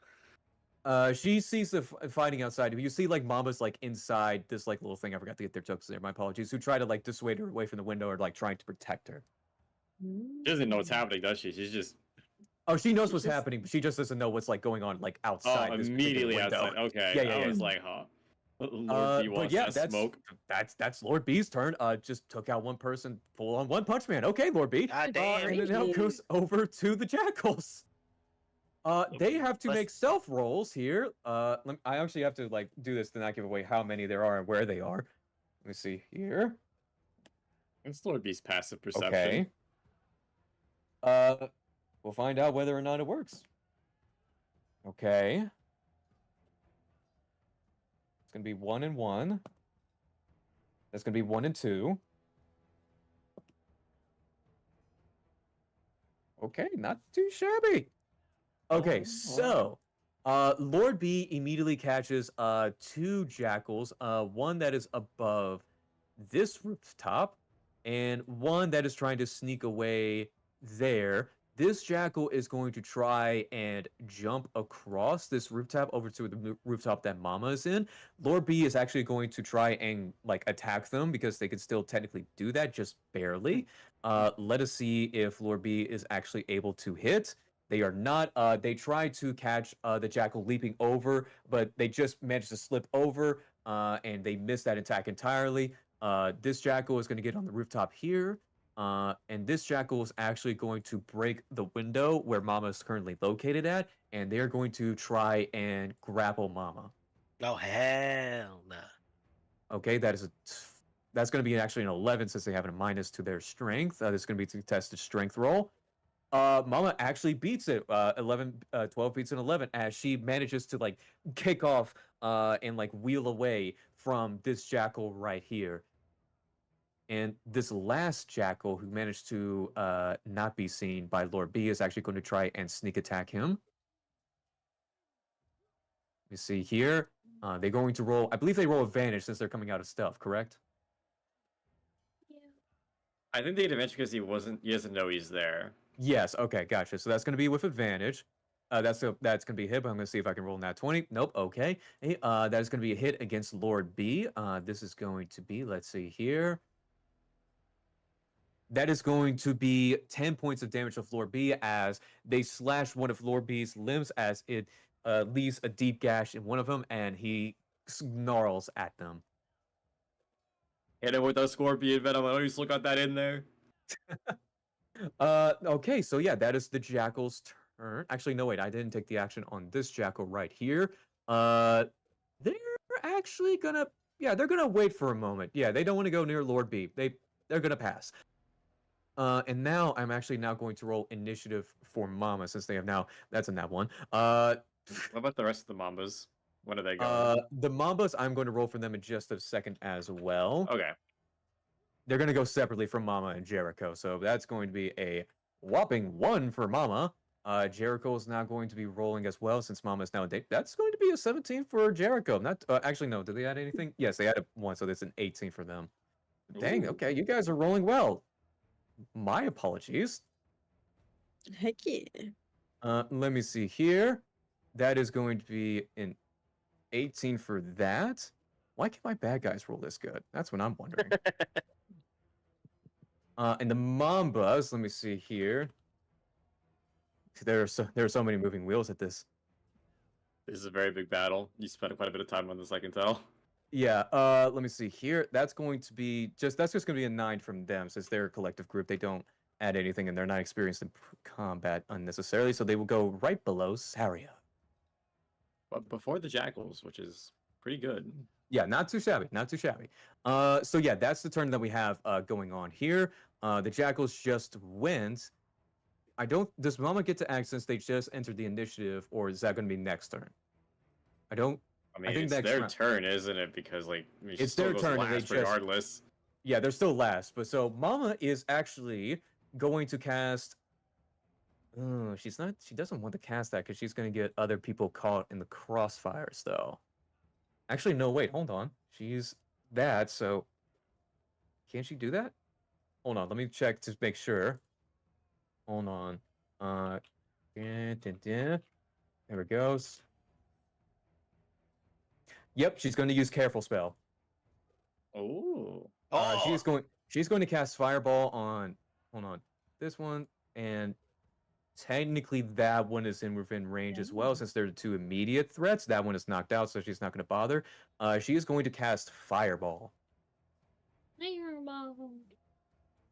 She sees the fighting outside. You see like Mama's like inside this like little thing. I forgot to get their jokes there. My apologies. Who try to like dissuade her away from the window or like trying to protect her.
She doesn't know what's happening, does she? She's just
Oh, she knows what's
Just-
happening, but she just doesn't know what's like going on like outside this particular
immediately
window.
outside. Okay.
Yeah, yeah,
I
yeah.
was like, huh. Lord B
But
wants
yeah,
that smoke.
that's Lord B's turn. Just took out one person full on One Punch Man. Okay, Lord B.
God damn.
And then now goes over to the Jackals. They have to
Let's-
make stealth rolls here. I actually have to like do this to not give away how many there are and where they are. Let me see here.
It's Lord B's passive perception.
Okay. We'll find out whether or not it works. Okay. It's gonna be 1 and 1. That's gonna be 1 and 2. Okay, not too shabby. Okay, so Lord B immediately catches 2 jackals, one that is above this rooftop, and one that is trying to sneak away there. This jackal is going to try and jump across this rooftop over to the rooftop that Mama is in. Lord B is actually going to try and like attack them because they could still technically do that, just barely. Let us see if Lord B is actually able to hit. They are not. They try to catch the jackal leaping over, but they just managed to slip over, and they missed that attack entirely. This jackal is going to get on the rooftop here, and this jackal is actually going to break the window where Mama is currently located at, and they're going to try and grapple Mama.
Oh hell nah.
Okay, that's going to be actually an 11 since they have a minus to their strength. This is going to be a tested strength roll. Mama actually beats it. 12 beats an 11 as she manages to like kick off and like wheel away from this jackal right here. And this last jackal who managed to not be seen by Lord B is actually going to try and sneak attack him. You see here, they're going to roll. I believe they roll advantage since they're coming out of stealth, correct?
I think they get advantage because he doesn't know he's there.
Yes. Okay. Gotcha. So that's going to be with advantage. That's going to be a hit, but I'm going to see if I can roll nat 20. Nope. Okay. Hey, that is going to be a hit against Lord B. This is going to be, let's see here. That is going to be 10 points of damage to Lord B as they slash one of Lord B's limbs as it leaves a deep gash in one of them, and he snarls at them.
Hit him with a scorpion venom. I know you still got that in there.
Okay, so yeah, that is the jackal's turn. Actually, no, wait, I didn't take the action on this jackal right here. They're actually gonna, yeah, they're gonna wait for a moment. Yeah, they don't want to go near Lord B. They're gonna pass. And now I'm actually now going to roll initiative for Mama since they have now. That's a nat 1.
What about the rest of the Mambas? When are they going?
The Mambas, I'm going to roll for them in just a second as well.
Okay.
They're going to go separately from Mama and Jericho. So that's going to be a whopping 1 for Mama. Jericho is now going to be rolling as well since Mama is now a date. That's going to be a 17 for Jericho. Not actually, no. Did they add anything? Yes, they added 1, so that's an 18 for them. Dang,
Ooh.
okay, you guys are rolling well. My apologies.
Heck yeah.
Let me see here. That is going to be an 18 for that. Why can my bad guys roll this good? That's what I'm wondering. And the Mambas, let me see here. There are so many moving wheels at this.
This is a very big battle. You spent quite a bit of time on this, I can tell.
Yeah, let me see here. That's just going to be a 9 from them since they're a collective group. They don't add anything and they're not experienced in combat unnecessarily, so they will go right below Saria.
But before the jackals, which is pretty good.
Yeah, not too shabby, not too shabby. So yeah, that's the turn that we have going on here. The jackals just went. Does Mama get to act since they just entered the initiative, or is that going to be next turn? I think
it's their turn, isn't it? Because
it's their turn, and they
regardless.
Yeah, they're still last, but so Mama is actually going to cast. Oh, she doesn't want to cast that because she's going to get other people caught in the crossfires, though. Actually, no, wait, hold on. She's that, so can she do that? Hold on, let me check to make sure. Hold on. There it goes. Yep, she's going to use Careful Spell.
Oh.
She's going to cast Fireball on, hold on, this one, and technically that one is in within range as well, since they're the two immediate threats. That one is knocked out, so she's not going to bother. She is going to cast Fireball.
Fireball.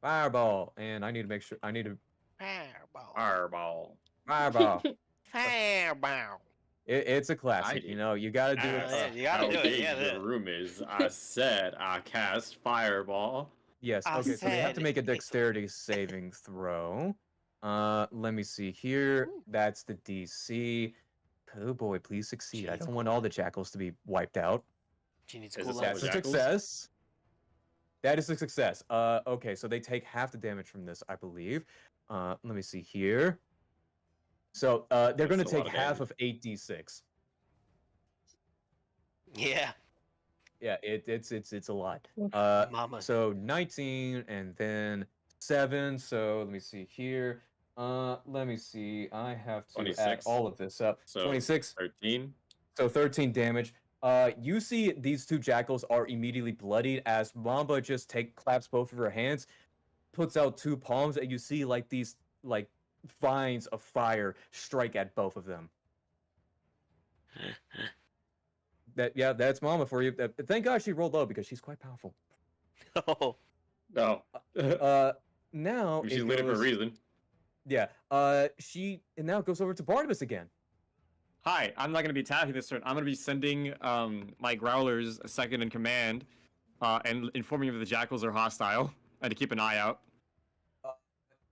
Fireball, and I need to make sure. I need to
Fireball.
Fireball.
Fireball.
Fireball.
It's a classic,
did.
you know. You got to do
Yeah,
it.
you gotta
How
do it.
big
Yeah,
your room is. I said I cast Fireball.
Yes.
I
Okay, so they have to
said
make a
it's-
dexterity saving throw. Let me see here.
Ooh.
That's the DC. Oh boy, please succeed. I
Jeez,
don't want all the jackals to be wiped out.
She needs
Is
cool
this all
That's
the
a
jackals?
success. That is a success. Okay, so they take half the damage from this, I believe. Let me see here. So they're
That's
going to
a lot
take
of
half
damage.
of 8d6.
Yeah.
Yeah, it's a lot.
Mama.
So 19 and then 7. So let me see here. Let me see. I have to add
26.
all of this up.
So
26.
13.
So 13 damage. You see these two jackals are immediately bloodied as Mamba just claps both of her hands, puts out two palms, and you see like these like vines of fire strike at both of them. That's Mama for you. Thank God she rolled low because she's quite powerful.
Oh.
No.
Now
She's
it
lit it for a
goes,
reason.
yeah. She now goes over to Barnabas again.
Hi, I'm not going to be attacking this turn. I'm going to be sending my growlers a second in command and informing if the jackals are hostile and to keep an eye out.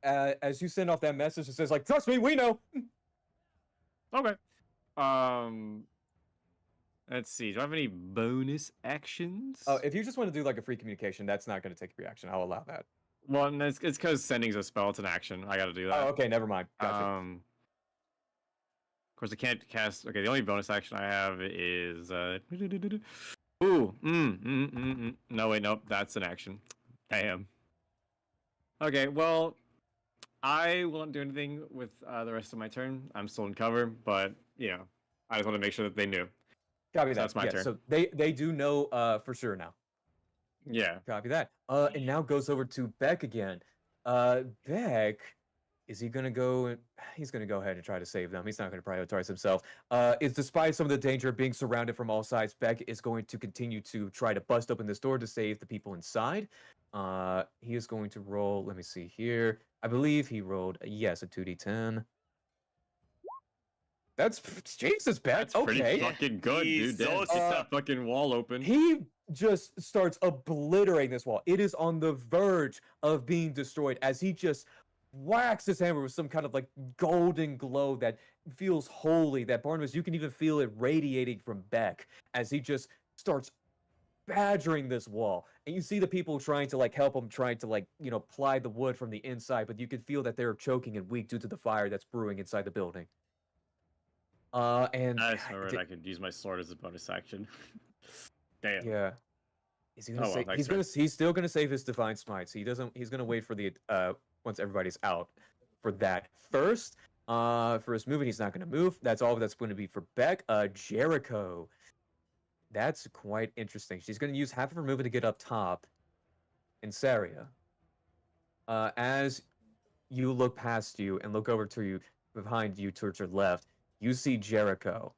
As you send off that message, it says like, "Trust me, we know."
Okay. Let's see. Do I have any bonus actions?
Oh, if you just want to do like a free communication, that's not going to take a reaction. I'll allow that.
Well, no, it's because sending's a spell. It's an action. I got to do that.
Oh, okay, never mind. Gotcha.
Of course, I can't cast. Okay, the only bonus action I have is. No, wait, nope. That's an action. Damn. Okay, well, I will not do anything with the rest of my turn. I'm still in cover, but you know, I just want to make sure that they knew.
Copy
so
that.
that's my
Yeah,
turn.
so they do know for sure now.
Yeah.
Copy that. And now goes over to Beck again. Beck, is he gonna go? He's gonna go ahead and try to save them. He's not gonna prioritize himself. It's despite some of the danger of being surrounded from all sides, Beck is going to continue to try to bust open this door to save the people inside. He is going to roll. Let me see here. I believe he rolled yes a 2d10. That's Jesus, Beck.
That's
Okay.
pretty fucking good, dude. Damn,
Jesus.
keep that fucking wall open.
He just starts obliterating this wall. It is on the verge of being destroyed as he just whacks his hammer with some kind of like golden glow that feels holy. That Barnabas, you can even feel it radiating from Beck as he just starts badgering this wall. And you see the people trying to like help him, trying to like, you know, ply the wood from the inside, but you can feel that they're choking and weak due to the fire that's brewing inside the building. And
That's alright. I could use my sword as a bonus action. Damn.
yeah. Is he gonna
Oh, well,
save?
thanks,
He's still gonna save his divine smite. So he's gonna wait for the once everybody's out for that first. For his movement, he's not gonna move. That's all that's going to be for Beck. Jericho. That's quite interesting. She's gonna use half of her movement to get up top. And Saria. As you look past you and look over to you behind you towards your left, you see Jericho.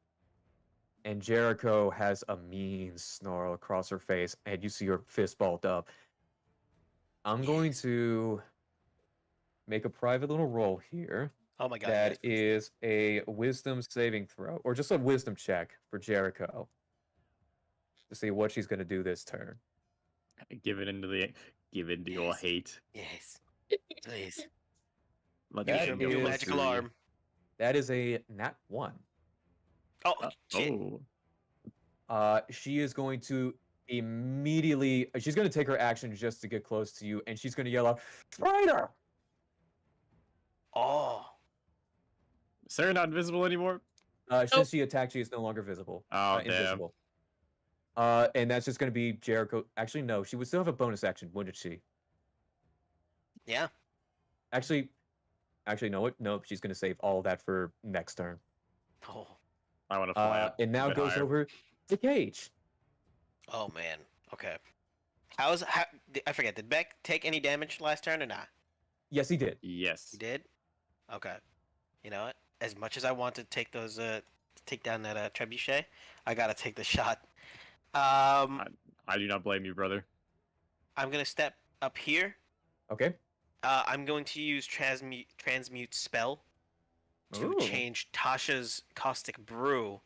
And Jericho has a mean snarl across her face, and you see her fist balled up. I'm going to make a private little roll here.
Oh my god.
That
yes, please.
is a wisdom saving throw, or just a wisdom check for Jericho to see what she's going to do this turn.
Give into your
Yes.
hate.
Yes. Please.
Let
That
Use
the
your
is-
anger
magical
consume you.
arm.
That is a nat 1.
Oh, shit.
She is going to immediately. She's going to take her action just to get close to you, and she's going to yell out, "Traitor!"
Oh.
Sarah not invisible anymore?
Since she attacked, she is no longer visible.
Oh, damn.
Invisible. And that's just going to be Jericho. Actually, no, she would still have a bonus action, wouldn't she?
Yeah.
Actually, no, nope. She's going to save all of that for next turn.
Oh.
I want to fly up.
And now
a bit
goes
higher.
over to Cage.
Oh man. Okay. How? I forget. Did Beck take any damage last turn or not?
Yes, he did.
Yes.
He did. Okay. You know what? As much as I want to take those, take down that trebuchet, I gotta take the shot.
I do not blame you, brother.
I'm gonna step up here.
Okay.
I'm going to use transmute spell to
Ooh.
change Tasha's caustic brew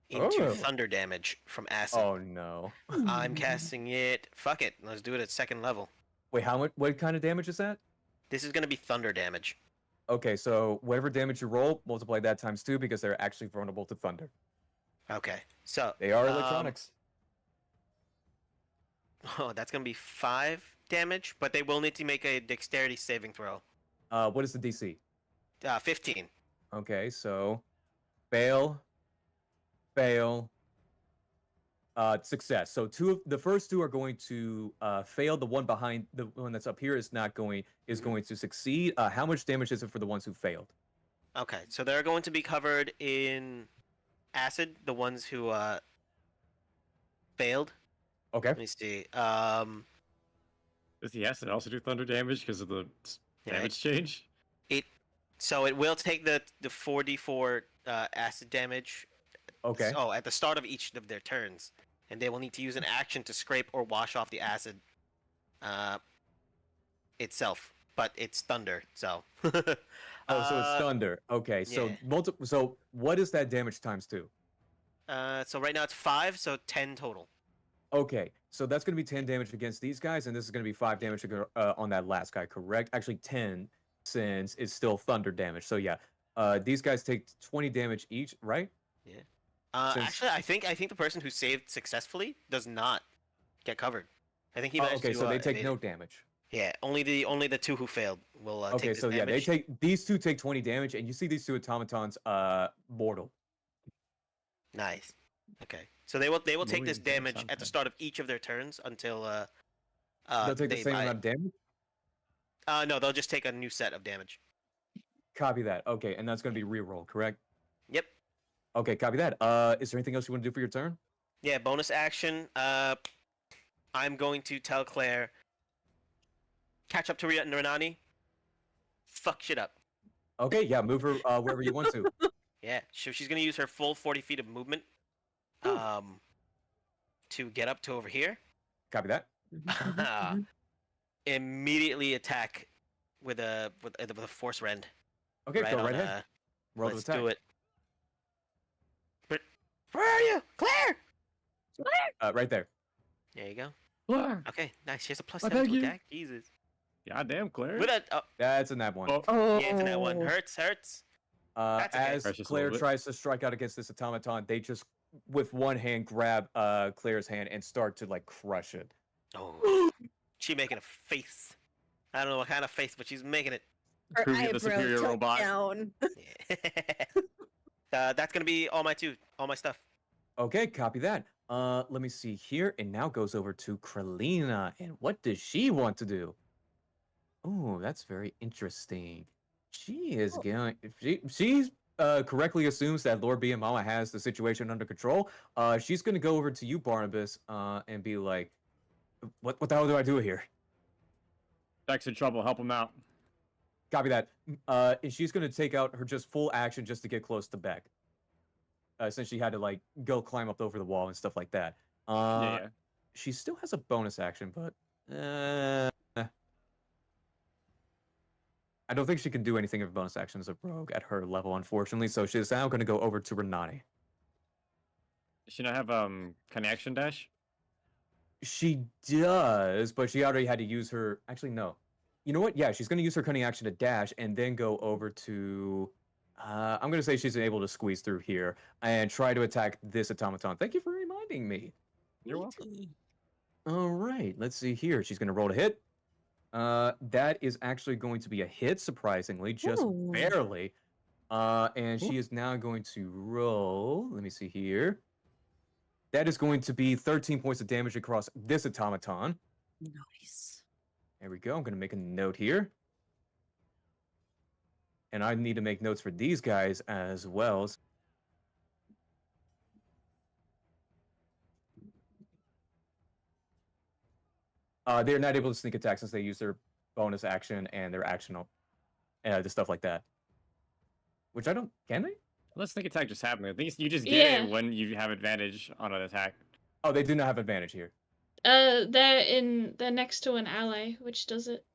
into
Oh.
thunder damage from acid.
Oh no.
I'm casting it. Fuck it. Let's do it at second level.
Wait, how much? What kind of damage is that?
This is gonna be thunder damage.
Okay, so whatever damage you roll, multiply that times 2 because they're actually vulnerable to thunder.
Okay. So
They are electronics.
Oh, that's gonna be 5 damage, but they will need to make a dexterity saving throw.
What is the DC?
15.
Okay, so fail, fail, success. So the first two are going to fail. The one behind the one that's up here is going to succeed. How much damage is it for the ones who failed?
Okay, so they're going to be covered in acid. The ones who failed.
Okay.
Let me see.
Does the acid also do thunder damage because of the damage change?
So it will take the 4d4 acid damage.
Okay.
Oh, at the start of each of their turns, and they will need to use an action to scrape or wash off the acid itself. But it's thunder, so.
Oh, so it's thunder. Okay, so
yeah.
So what is that damage times 2?
So right now it's 5, so 10 total.
Okay, so that's going to be 10 damage against these guys, and this is going to be 5 damage on that last guy, correct? Actually, 10, since it's still thunder damage. So yeah, these guys take 20 damage each, right?
Yeah. Actually, I think the person who saved successfully does not get covered. I think he managed
okay,
to,
so they take
evade
no
it.
damage.
Yeah, only the 2 who failed will take
Okay,
this
so yeah,
damage.
these two take 20 damage, and you see these 2 automatons mortal.
Nice. Okay, so they will take this
Moving to
damage at the
something.
start of each of their turns until
They'll take the same amount of damage?
no, they'll just take a new set of damage.
Copy that. Okay, and that's going to be reroll, correct?
Yep.
Okay, copy that. Is there anything else you want to do for your turn?
Yeah, bonus action. I'm going to tell Claire, catch up to Renani. Fuck shit up.
Okay, yeah, move her wherever you want to.
Yeah, so she's gonna use her full 40 feet of movement, to get up to over here.
Copy that.
Immediately attack with a force rend.
Okay, go right ahead. Roll to
Let's
attack.
do it. But where are you, Claire?
Right there.
There you go.
Claire!
Okay, nice. She has a plus
Oh,
7
thank
to
you.
attack. Jesus.
Goddamn, Claire.
With a
That's in that one.
Oh,
yeah, it's in that one. Hurts. That's okay.
As
Precious
Claire
little bit.
tries to strike out against this automaton, they just, with one hand, grab Claire's hand and start to like crush it.
Oh, she making a face. I don't know what kind of face, but she's making it.
Her
Proving you're the
eyebrows
superior
tilt
robot.
down.
That's gonna be all my stuff.
Okay, copy that. Let me see here, and now goes over to Kralina, and what does she want to do? Oh, that's very interesting. She is going. She's correctly assumes that Lord B and Mama has the situation under control. She's gonna go over to you, Barnabas, and be like, "What the hell do I do here?"
Jack's in trouble. Help him out.
Copy that. And she's gonna take out her just full action just to get close to Beck. Since she had to like go climb up over the wall and stuff like that.
Yeah.
She still has a bonus action, but I don't think she can do anything of bonus action as a rogue at her level, unfortunately. So she's now going to go over to Renani.
Does she not have kind of action dash?
She does, but she already had to use her. Actually, no. You know what? Yeah, she's going to use her cunning action to dash and then go over to. I'm going to say she's able to squeeze through here and try to attack this automaton. Thank you for reminding me.
You're welcome.
All right, let's see here. She's going to roll to hit. That is actually going to be a hit, surprisingly, just
Ooh.
barely. And she is now going to roll. Let me see here. That is going to be 13 points of damage across this automaton.
Nice.
There we go. I'm going to make a note here. And I need to make notes for these guys as well. They're not able to sneak attack since they use their bonus action and their actional, the stuff like that. Which I don't. Can they?
Let's think attack just happened. I think you just get
Yeah.
it when you have advantage on an attack.
Oh, they do not have advantage here.
They're next to an ally, which does it.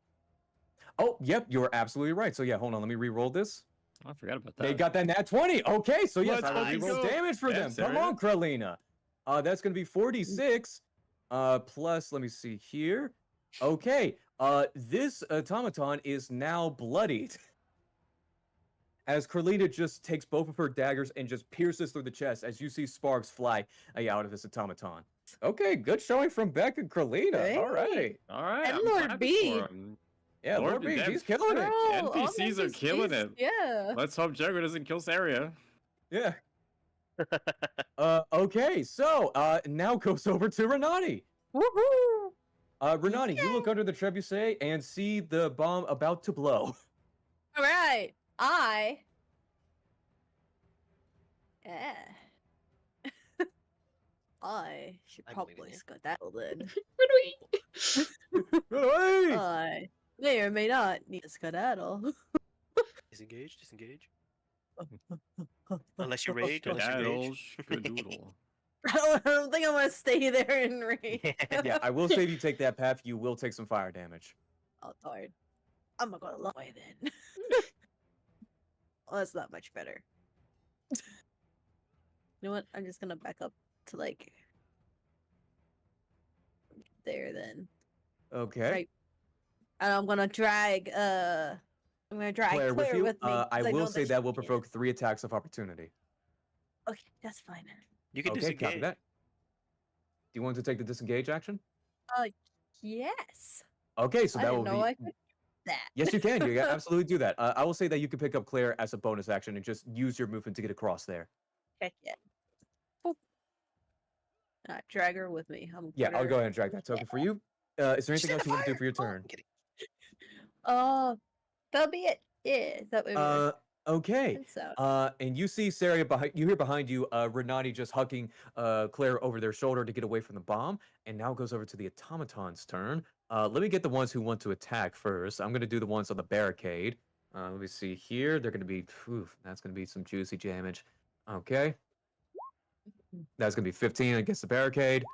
Oh, yep, you're absolutely right. So yeah, hold on, let me re-roll this.
Oh, I forgot about that.
They got that nat 20. Okay, so yes,
Let's
I will
fucking
re-roll
go.
damage for
Damn,
them. Come on, Kralina. That's gonna be 46. Plus, let me see here. Okay, this automaton is now bloodied. As Kralina just takes both of her daggers and just pierces through the chest as you see sparks fly out of this automaton. Okay, good showing from Beck and Kralina. All right.
All right,
And
I'm
Lord
clapping
B.
for him.
Yeah, Lord B,
damn,
he's killing it.
Bro, all
NPCs are killing it.
Yeah.
Let's hope Jagger doesn't kill Saria.
Yeah. Okay, so now goes over to Renani.
Woohoo!
Renani, you look under the trebuchet and see the bomb about to blow.
All right, yeah. I should
I believe in
probably
you.
skedaddle then.
Hey!
I may or may not need to skedaddle.
Disengage, disengage. Unless you rage, unless you
Skedaddle,
rage.
skadoodle.
I don't think I'm gonna stay there and rage.
Yeah, I will say if you take that path, you will take some fire damage.
Oh, darn. I'm gonna go a long way then. Well, that's not much better. You know what? I'm just gonna back up to like there then.
Okay.
Right. And I'm gonna drag
Claire with you.
me.
I
'cause know
will say that will
she can.
provoke 3 attacks of opportunity.
Okay, that's fine.
You can
Okay, copy
disengage.
that. Do you want to take the disengage action?
Yes.
Okay, so
I
that
didn't
will
know
be.
I could do that.
Yes, you can. You can absolutely do that. I will say that you can pick up Claire as a bonus action and just use your movement to get across there.
Heck yeah. Boop. Drag her with me.
Yeah, I'll go ahead and drag that token for you. Is there anything else you want to do for your turn?
I'm kidding.
That'll be it. Yeah, that way we're
Okay.
it's out.
And you see Saria behind you hear behind you, Renati just hugging Claire over their shoulder to get away from the bomb, and now goes over to the automaton's turn. Let me get the ones who want to attack first. I'm gonna do the ones on the barricade. Let me see here. They're gonna be that's gonna be some juicy damage. Okay. That's gonna be 15 against the barricade.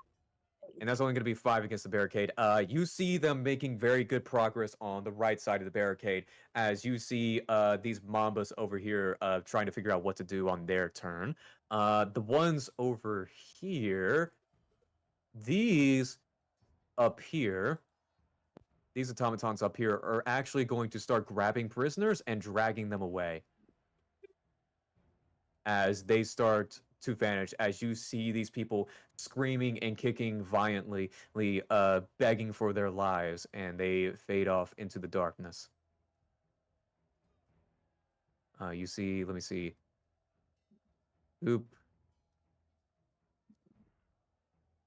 And that's only going to be 5 against the barricade. You see them making very good progress on the right side of the barricade as you see these Mambas over here trying to figure out what to do on their turn. The ones over here, these up here, these automatons up here are actually going to start grabbing prisoners and dragging them away as they start to vanish, as you see these people screaming and kicking violently, begging for their lives, and they fade off into the darkness. You see, let me see. Boop.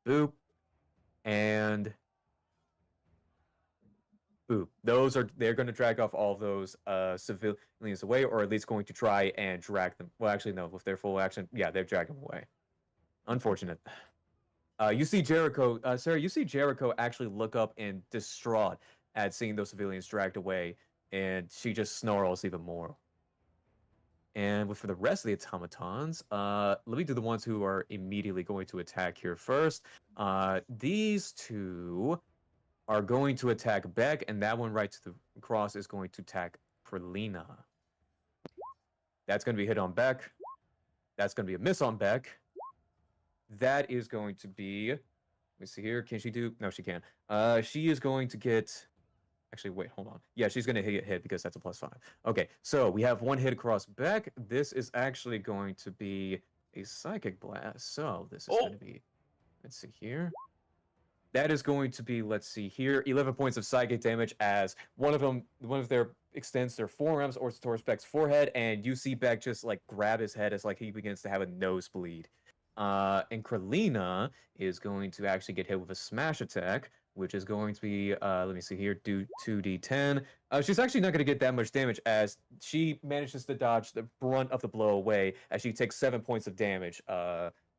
Boop. And boop. They're going to drag off all of those civilians away, or at least going to try and drag them. Well, actually, no, with their full action, yeah, they're dragging them away. Unfortunate. You see Jericho, Sarah, you see Jericho actually look up and distraught at seeing those civilians dragged away, and she just snarls even more. And for the rest of the automatons, let me do the ones who are immediately going to attack here first. These two are going to attack Beck, and that one right to the cross is going to attack Pralina. That's going to be hit on Beck. That's going to be a miss on Beck. That is going to be. Let me see here. Can she do? No, she can. She is going to get. Actually, wait, hold on. Yeah, she's going to get hit because that's a +5. Okay, so we have one hit across Beck. This is actually going to be a psychic blast. So this is going to be. Let's see here. That is going to be, let's see here, 11 points of psychic damage as one of their extends their forearms or towards Beck's forehead, and you see Beck just like grab his head as like he begins to have a nosebleed. And Kralina is going to actually get hit with a smash attack, which is going to be, let me see here, do 2d10. She's actually not going to get that much damage as she manages to dodge the brunt of the blow away as she takes 7 points of damage,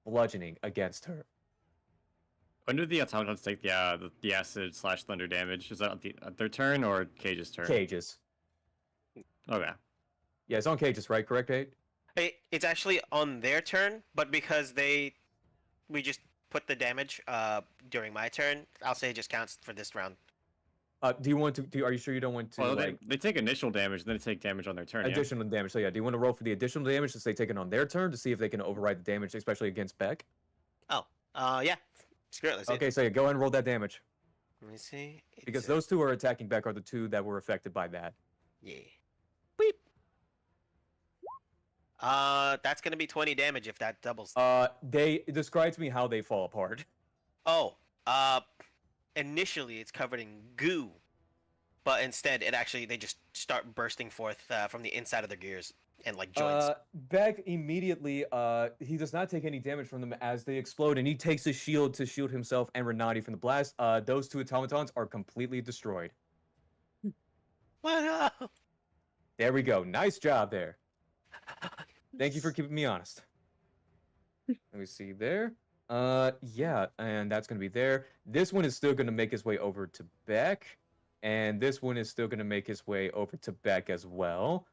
bludgeoning against her.
When do the automatons take the acid / thunder damage? Is that at their turn or Cage's turn?
Cage's.
Okay.
Yeah, it's on Cage's, right? Correct, 8?
It's actually on their turn, but because we just put the damage during my turn, I'll say it just counts for this round.
Do you want to? Are you sure you don't want to
Well,
like
they take initial damage, then they take damage on their turn. Yeah.
additional damage? So yeah, do you want to roll for the additional damage since they take it on their turn to see if they can override the damage, especially against Beck?
Oh, yeah. Screw it. Let's see.
Okay, so yeah, go ahead and roll that damage
Let me see.
because those two are attacking Beck are the two that were affected by that.
Yeah. Beep. That's gonna be 20 damage if that doubles.
They describe to me how they fall apart.
Oh, initially it's covered in goo, but instead they just start bursting forth from the inside of their gears and like joints.
Beck immediately, he does not take any damage from them as they explode, and he takes his shield to shield himself and Renati from the blast. Those two automatons are completely destroyed.
What?
There we go. Nice job there. Thank you for keeping me honest. Let me see there. Yeah, and that's gonna be there. This one is still gonna make his way over to Beck, and this one is still gonna make his way over to Beck as well.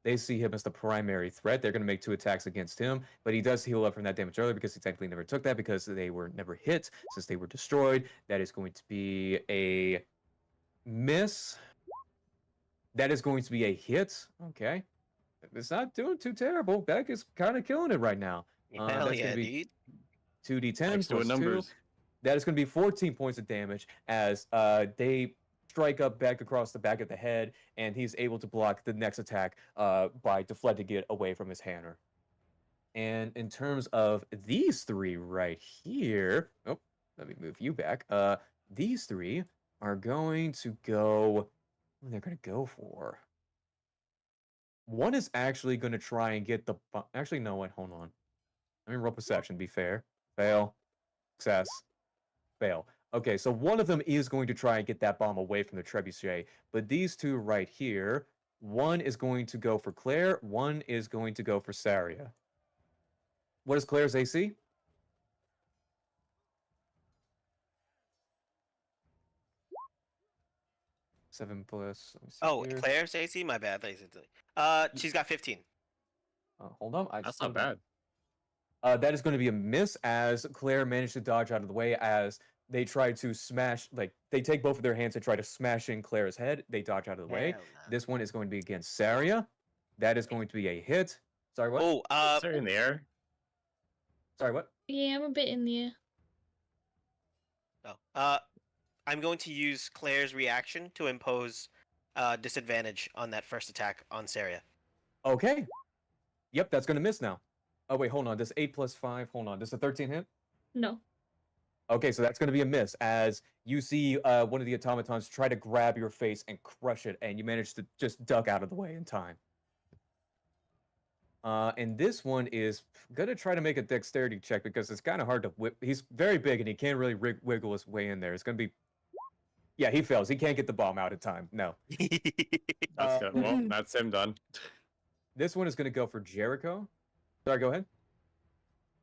They see him as the primary threat. They're gonna make 2 attacks against him, but he does heal up from that damage earlier because he technically never took that because they were never hit since they were destroyed. That is going to be a miss. That is going to be a hit. Okay. It's not doing too terrible. Beck is kind of killing it right now.
Hell
That's
yeah,
gonna be
dude.
2d10
Thanks to
plus 2.
numbers.
That is going to be 14 points of damage as they strike up Beck across the back of the head, and he's able to block the next attack by deflecting it away from his hammer. And in terms of these 3 right here, oh, let me move you back. These 3 are going to go. What are they going to go for? One is actually going to try and get the. Actually, no, wait, hold on. Let me roll perception. Be fair. Fail. Success. Fail. Okay, so one of them is going to try and get that bomb away from the trebuchet, but these 2 right here, one is going to go for Claire, one is going to go for Saria. What is Claire's AC? Seven plus. Let me see
Oh,
here.
Claire's AC. My bad. She's got 15.
Hold on.
That's not bad.
That is going to be a miss as Claire managed to dodge out of the way as they try to smash, like, they take both of their hands and try to smash in Claire's head. They dodge out of the way.
Hell no.
This one is going to be against Saria. That is going to be a hit. Sorry, what?
Oh,
Sorry, in the air.
Sorry, what?
Yeah, I'm a bit in the air.
I'm going to use Claire's reaction to impose disadvantage on that first attack on Saria.
Okay. Yep, that's going to miss now. Oh, wait, hold on. This 8 plus 5. Hold on. This a 13 hit?
No.
Okay, so that's going to be a miss as you see one of the automatons try to grab your face and crush it, and you manage to just duck out of the way in time. And this one is going to try to make a dexterity check because it's kind of hard to whip. He's very big, and he can't really wiggle his way in there. It's going to be... Yeah, he fails. He can't get the bomb out in time. No.
That's good. Well, that's him done.
This one is going to go for Jericho. Sorry, go ahead.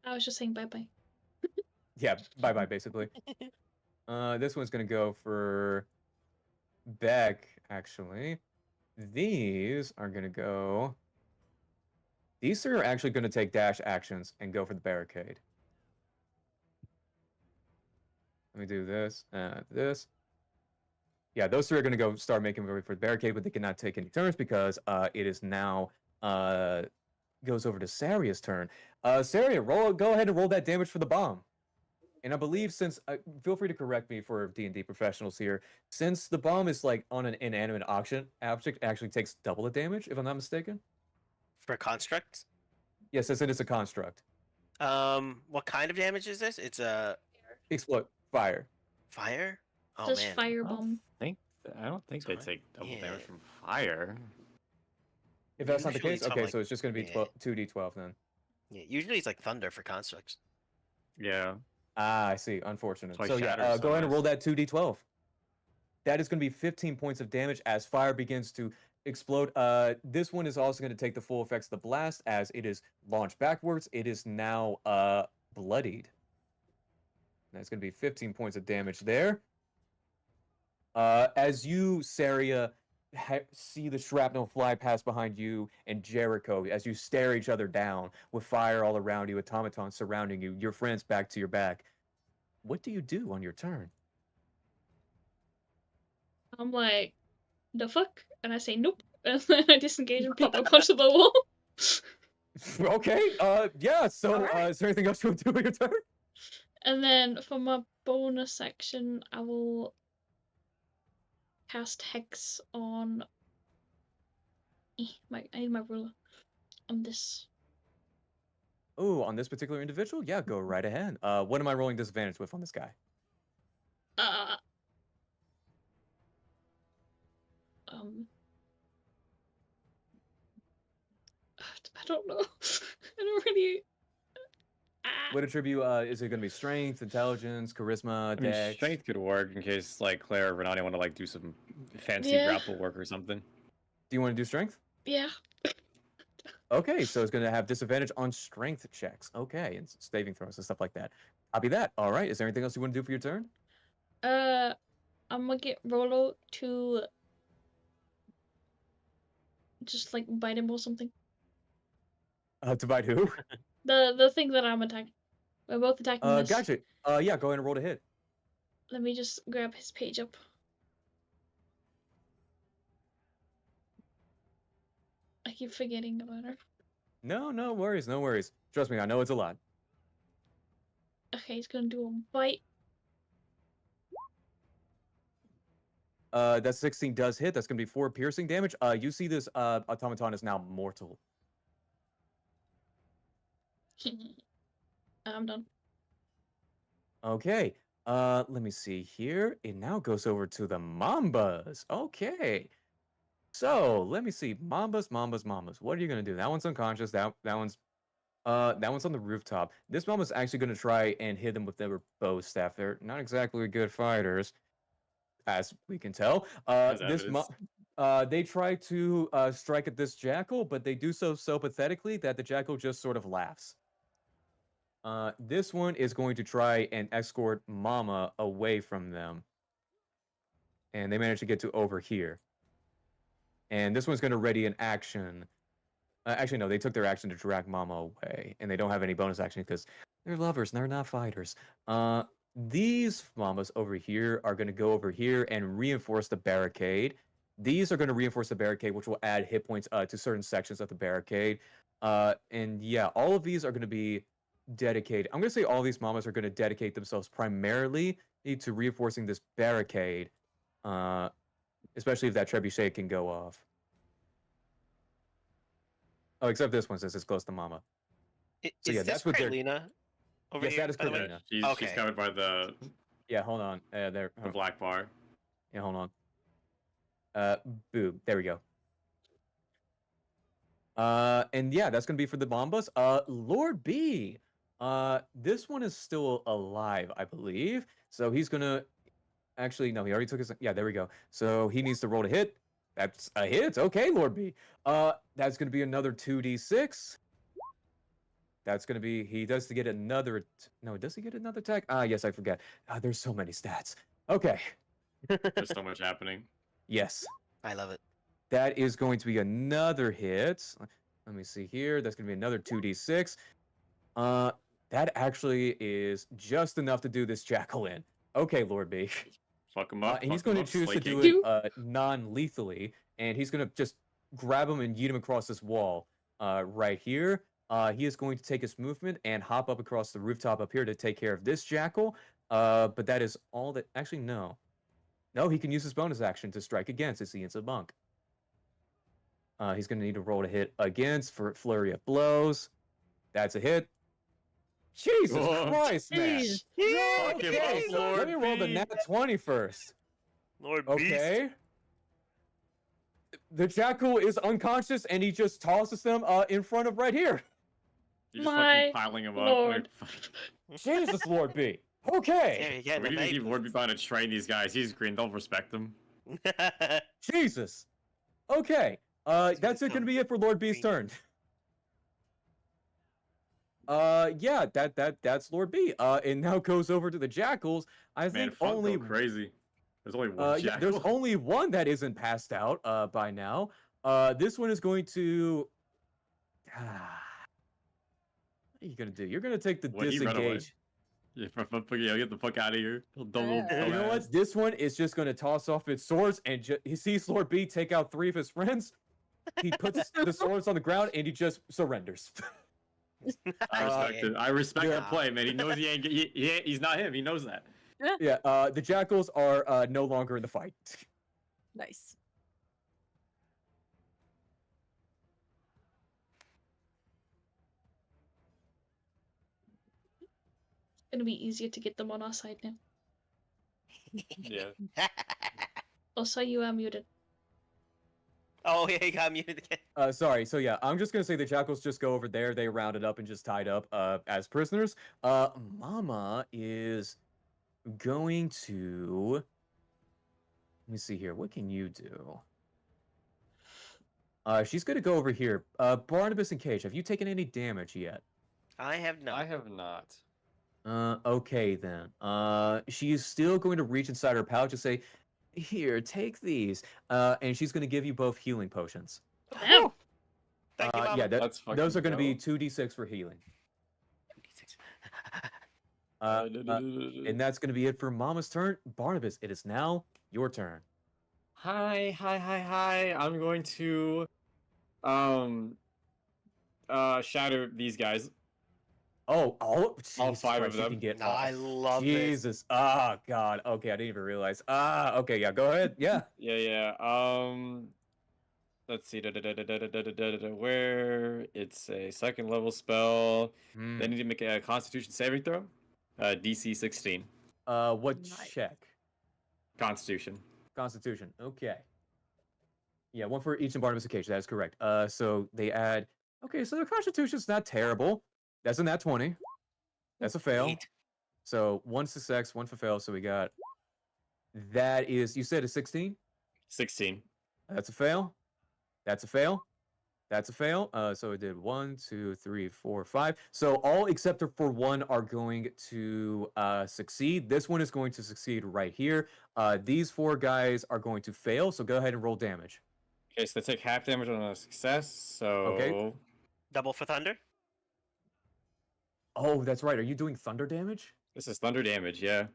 I was just saying bye-bye.
Yeah, bye-bye, basically. This one's going to go for Beck, actually. These are going to go... These 3 are actually going to take dash actions and go for the barricade. Let me do this, this. Yeah, those 3 are going to go start making way for the barricade, but they cannot take any turns because it is now... goes over to Saria's turn. Saria, go ahead and roll that damage for the bomb. And I believe since, feel free to correct me for D&D professionals here, since the bomb is like on an inanimate object actually takes double the damage, if I'm not mistaken.
For constructs?
Yes, since it is a construct.
What kind of damage is this? It's a
Explode. Fire.
fire? Oh
Just
man.
firebomb.
I don't think they
Sorry?
take double
Yeah.
damage from fire.
If that's not the
Usually
case,
it's
okay,
like-
so it's just going to be
yeah.
2d12 then.
Yeah, usually it's like thunder for constructs.
Yeah.
Ah, I see. Unfortunate.
That's why
So yeah,
Shatter's so
go ahead and
nice.
roll that 2d12. That is going to be 15 points of damage as fire begins to explode. This one is also going to take the full effects of the blast as it is launched backwards. It is now bloodied. That's going to be 15 points of damage there. As you, Saria, see the shrapnel fly past behind you and Jericho as you stare each other down with fire all around you, automatons surrounding you, your friends back to your back. What do you do on your turn?
I'm like, the fuck? And I say nope. And then I disengage and pop up onto the wall.
Okay, yeah, so,
Alright.
is there anything else you want to do on your turn?
And then for my bonus action, I will cast Hex on. I need my ruler. On this.
Oh, on this particular individual? Yeah, go right ahead. What am I rolling disadvantage with on this guy?
Uh. I don't know. I don't really.
What attribute, is it gonna be strength, intelligence, charisma,
I mean,
dex?
strength could work in case like Claire or Renati want to like do some fancy
Yeah.
grapple work or something.
Do you want to do strength?
Yeah.
Okay, so it's gonna have disadvantage on strength checks. Okay, and saving throws and stuff like that. Copy that. All right. Is there anything else you want to do for your turn?
I'm gonna get Rolo to just like bite him or something.
To bite who?
The thing that I'm attacking. We're both attacking this.
Gotcha. Yeah, go ahead and roll to hit.
Let me just grab his page up. I keep forgetting about her.
No, no worries, no worries. Trust me, I know it's a lot.
Okay, he's gonna do a bite.
That 16 does hit. That's gonna be 4 piercing damage. You see this automaton is now mortal.
I'm done.
Okay. Let me see here. It now goes over to the Mambas. Okay. So let me see. Mambas. What are you gonna do? That one's unconscious. That one's on the rooftop. This Mamba's actually gonna try and hit them with their bow staff. They're not exactly good fighters, as we can tell.
As evidence.
They try to strike at this jackal, but they do so pathetically that the jackal just sort of laughs. This one is going to try and escort Mama away from them. And they manage to get to over here. And this one's going to ready an action. Actually, no, they took their action to drag Mama away. And they don't have any bonus action because they're lovers and they're not fighters. These Mamas over here are going to go over here and reinforce the barricade. These are going to reinforce the barricade, which will add hit points to certain sections of the barricade. And yeah, all of these are going to be dedicated. I'm going to say all these Mamas are going to dedicate themselves primarily to reinforcing this barricade, especially if that trebuchet can go off. Oh, except this one says it's close to Mama.
So
So
is
yeah,
this
that's what they're.
Karlina over
Yes,
here?
that is
by the way?
Karlina.
She's
Okay.
covered by the
Yeah, hold on. There.
the black bar.
Yeah, hold on. Boom. There we go. And yeah, that's gonna be for the Bombas. Lord B. This one is still alive, I believe. So he's gonna. Actually, no, he already took his. Yeah, there we go. So he needs to roll to hit. That's a hit. Okay, Lord B. That's gonna be another 2d6. That's gonna be. He does to get another. No, does he get another attack? Yes, I forget. There's so many stats. Okay.
There's so much happening.
Yes.
I love it.
That is going to be another hit. Let me see here. That's going to be another 2d6. That actually is just enough to do this jackal in. Okay, Lord B.
Fuck him up.
And he's
fuck 'em
going to
up,
choose to
slay
do
king.
it non-lethally, and he's going to just grab him and yeet him across this wall right here. He is going to take his movement and hop up across the rooftop up here to take care of this jackal. But that is all that. Actually, no. No, he can use his bonus action to strike again since he is a monk. He's going to need to roll to hit against for flurry of blows. That's a hit. Jesus
Whoa.
Christ, man.
Jeez.
Fuck him
Okay,
up, Lord
let me roll the
B.
nat 20 first.
Lord Beast.
Okay. The jackal is unconscious and he just tosses them in front of right here.
You're just
My
fucking piling him
lord.
up.
Jesus, Lord B.
There
Okay.
you get
We
the
need to keep
bait.
Lord B trying to train these guys. He's green. They'll respect him.
Jesus. Okay. That's it. Gonna be it for Lord B's turn. Yeah, that's Lord B. It now goes over to the jackals. I
Man,
think
fuck
only
go crazy. There's only one
Yeah, there's
jackal.
only one that isn't passed out by now. This one is going to. What are you gonna do? You're gonna take the
When he run away.
disengage.
Yeah, get the fuck out of here. Dumb little
Yeah.
You know
dumbass.
what? This one is just gonna toss off its swords and he sees Lord B take out 3 of his friends. He puts the swords on the ground and he just surrenders.
I respect it. I respect
yeah.
the play, man. He knows he's not him. He knows that.
Yeah, the jackals are no longer in the fight.
Nice.
It's gonna be easier to get them on our side now.
Yeah.
Also, you are muted.
Oh, yeah, he got muted again.
Sorry. So yeah, I'm just gonna say the jackals just go over there. They rounded up and just tied up as prisoners. Mama is going to. Let me see here. What can you do? She's gonna go over here. Barnabas and Cage, have you taken any damage yet?
I have not.
I have not.
Okay then. She's still going to reach inside her pouch and say, "Here, take these." And she's going to give you both healing potions.
Damn.
Thank you, Mama.
Yeah,
Let's
those are
fucking
going to be
go.
2d6 for healing.
2d6.
And that's going to be it for Mama's turn. Barnabas, it is now your turn.
Hi. I'm going to shatter these guys.
Oh, all
All 5 of
Christ, you
them.
can get
No,
all-
I love this.
Jesus. Ah, God. Okay, I didn't even realize. Okay, yeah, go ahead. Yeah.
Yeah. Let's see. Where it's a 2nd level spell.
Hmm.
They need to make a Constitution saving throw. DC 16.
What
Nice.
check?
Constitution.
Constitution. Okay. Yeah, one for each in Barnabas occasion. That is correct. So they add. Okay, so the Constitution's not terrible. That's a nat 20. That's a fail.
Neat.
So 1 success, 1 for fail. So we got. That is. You said a 16.
16.
That's a fail. That's a fail. That's a fail. So it did 1, 2, 3, 4, 5. So all except for 1 are going to succeed. This one is going to succeed right here. These 4 guys are going to fail. So go ahead and roll damage.
Okay, so they take half damage on a success. So
Okay.
Double for thunder?
Oh, that's right. Are you doing thunder damage?
this is thunder damage. Yeah.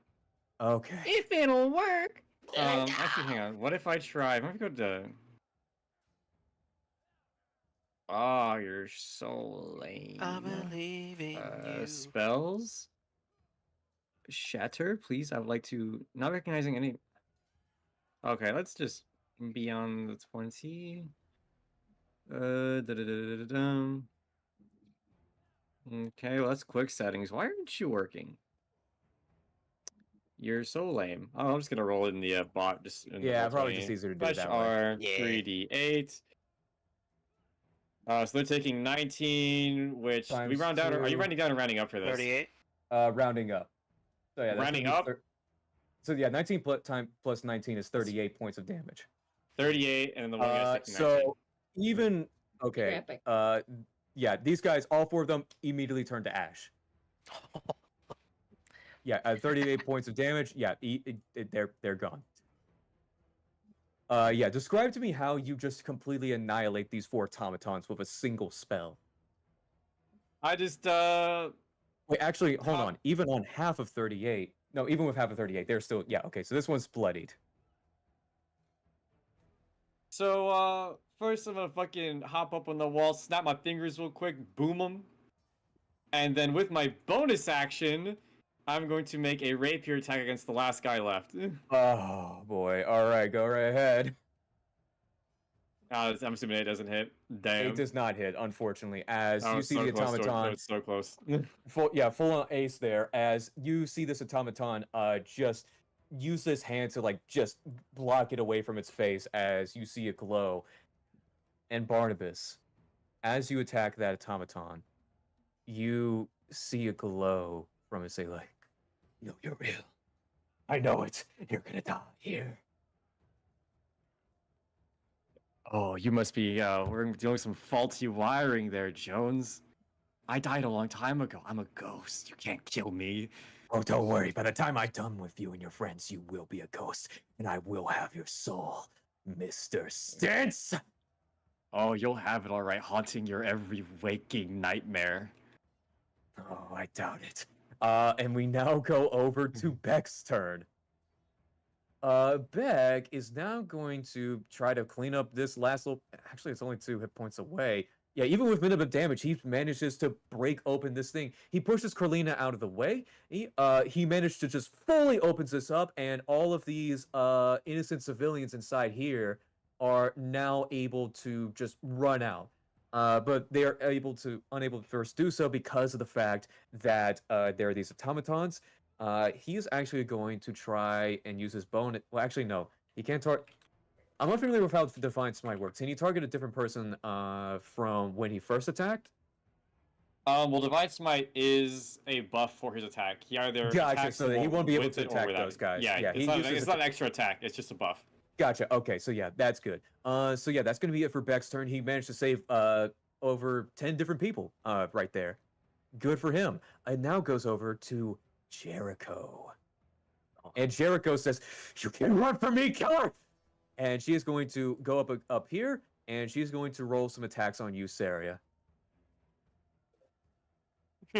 Okay.
If it'll work. Actually, hang on. What if I try? I'm gonna go to. Oh, you're so lame.
I believe in you.
Spells. Shatter, please. I would like to. Not recognizing any. Okay, let's just be on the 20. Da-da-da-da-da-dum. Okay, well, that's quick settings. Why aren't you working? You're so lame. Oh, I'm just gonna roll it in the bot. Just in
Yeah,
the
probably just easier to do it
Fetch
that way.
our
Yeah.
3d8. So they're taking 19, which we
Times
round down. Are you
2.
rounding down or rounding up for this?
38.
Rounding up. So yeah, that's
Rounding
gonna be
up?
So yeah, 19 plus 19 is 38 points of damage.
38, and then the one guy's taking 19.
So even okay.
Epic.
Yeah, these guys, all 4 of them, immediately turn to ash. Yeah, 38 points of damage. Yeah, they're gone. Yeah, describe to me how you just completely annihilate these 4 automatons with a single spell.
I just
Wait, actually, hold
How-
on. Even on half of 38, no, even with half of 38, they're still yeah. Okay, so this one's bloodied.
So, first I'm gonna fucking hop up on the wall, snap my fingers real quick, boom them. And then with my bonus action, I'm going to make a rapier attack against the last guy left.
Oh boy! All right, go right ahead.
I'm assuming it doesn't hit. Damn.
It does not hit, unfortunately, as
Oh,
you
it's
see
so
the
close,
automaton.
it's so close.
Full on ace there. As you see this automaton, just use this hand to like just block it away from its face as you see it glow. And Barnabas, as you attack that automaton, you see a glow from it say like, "No, you're real. I know it. You're gonna die here."
Oh, you must be we're doing some faulty wiring there, Jones. I died a long time ago. I'm a ghost. You can't kill me.
Oh, don't worry. By the time I'm done with you and your friends, you will be a ghost, and I will have your soul, Mr. Stance.
Oh, you'll have it all right, haunting your every waking nightmare.
Oh, I doubt it. And we now go over to Beck's turn. Beck is now going to try to clean up this last little. Actually, it's only 2 hit points away. Yeah, even with minimum damage, he manages to break open this thing. He pushes Carlina out of the way. He managed to just fully opens this up, and all of these innocent civilians inside here are now able to just run out. But they are unable to first do so because of the fact that there are these automatons. He's actually going to try and use his bonus. Well, actually, no. He can't target. I'm not familiar with how Divine Smite works. Can he target a different person from when he first attacked?
Well, Divine Smite is a buff for his attack. He either
Gotcha,
attacks
so
them
he won't be able
with
to
it or
attack
without
those
it.
guys.
Yeah,
Yeah,
it's not an extra attack. It's just a buff.
Gotcha. Okay, so yeah, that's good. So yeah, that's gonna be it for Beck's turn. He managed to save over 10 different people right there. Good for him. It now goes over to Jericho. And Jericho says, "You can run from me, killer!" And she is going to go up here, and she's going to roll some attacks on you, Saria.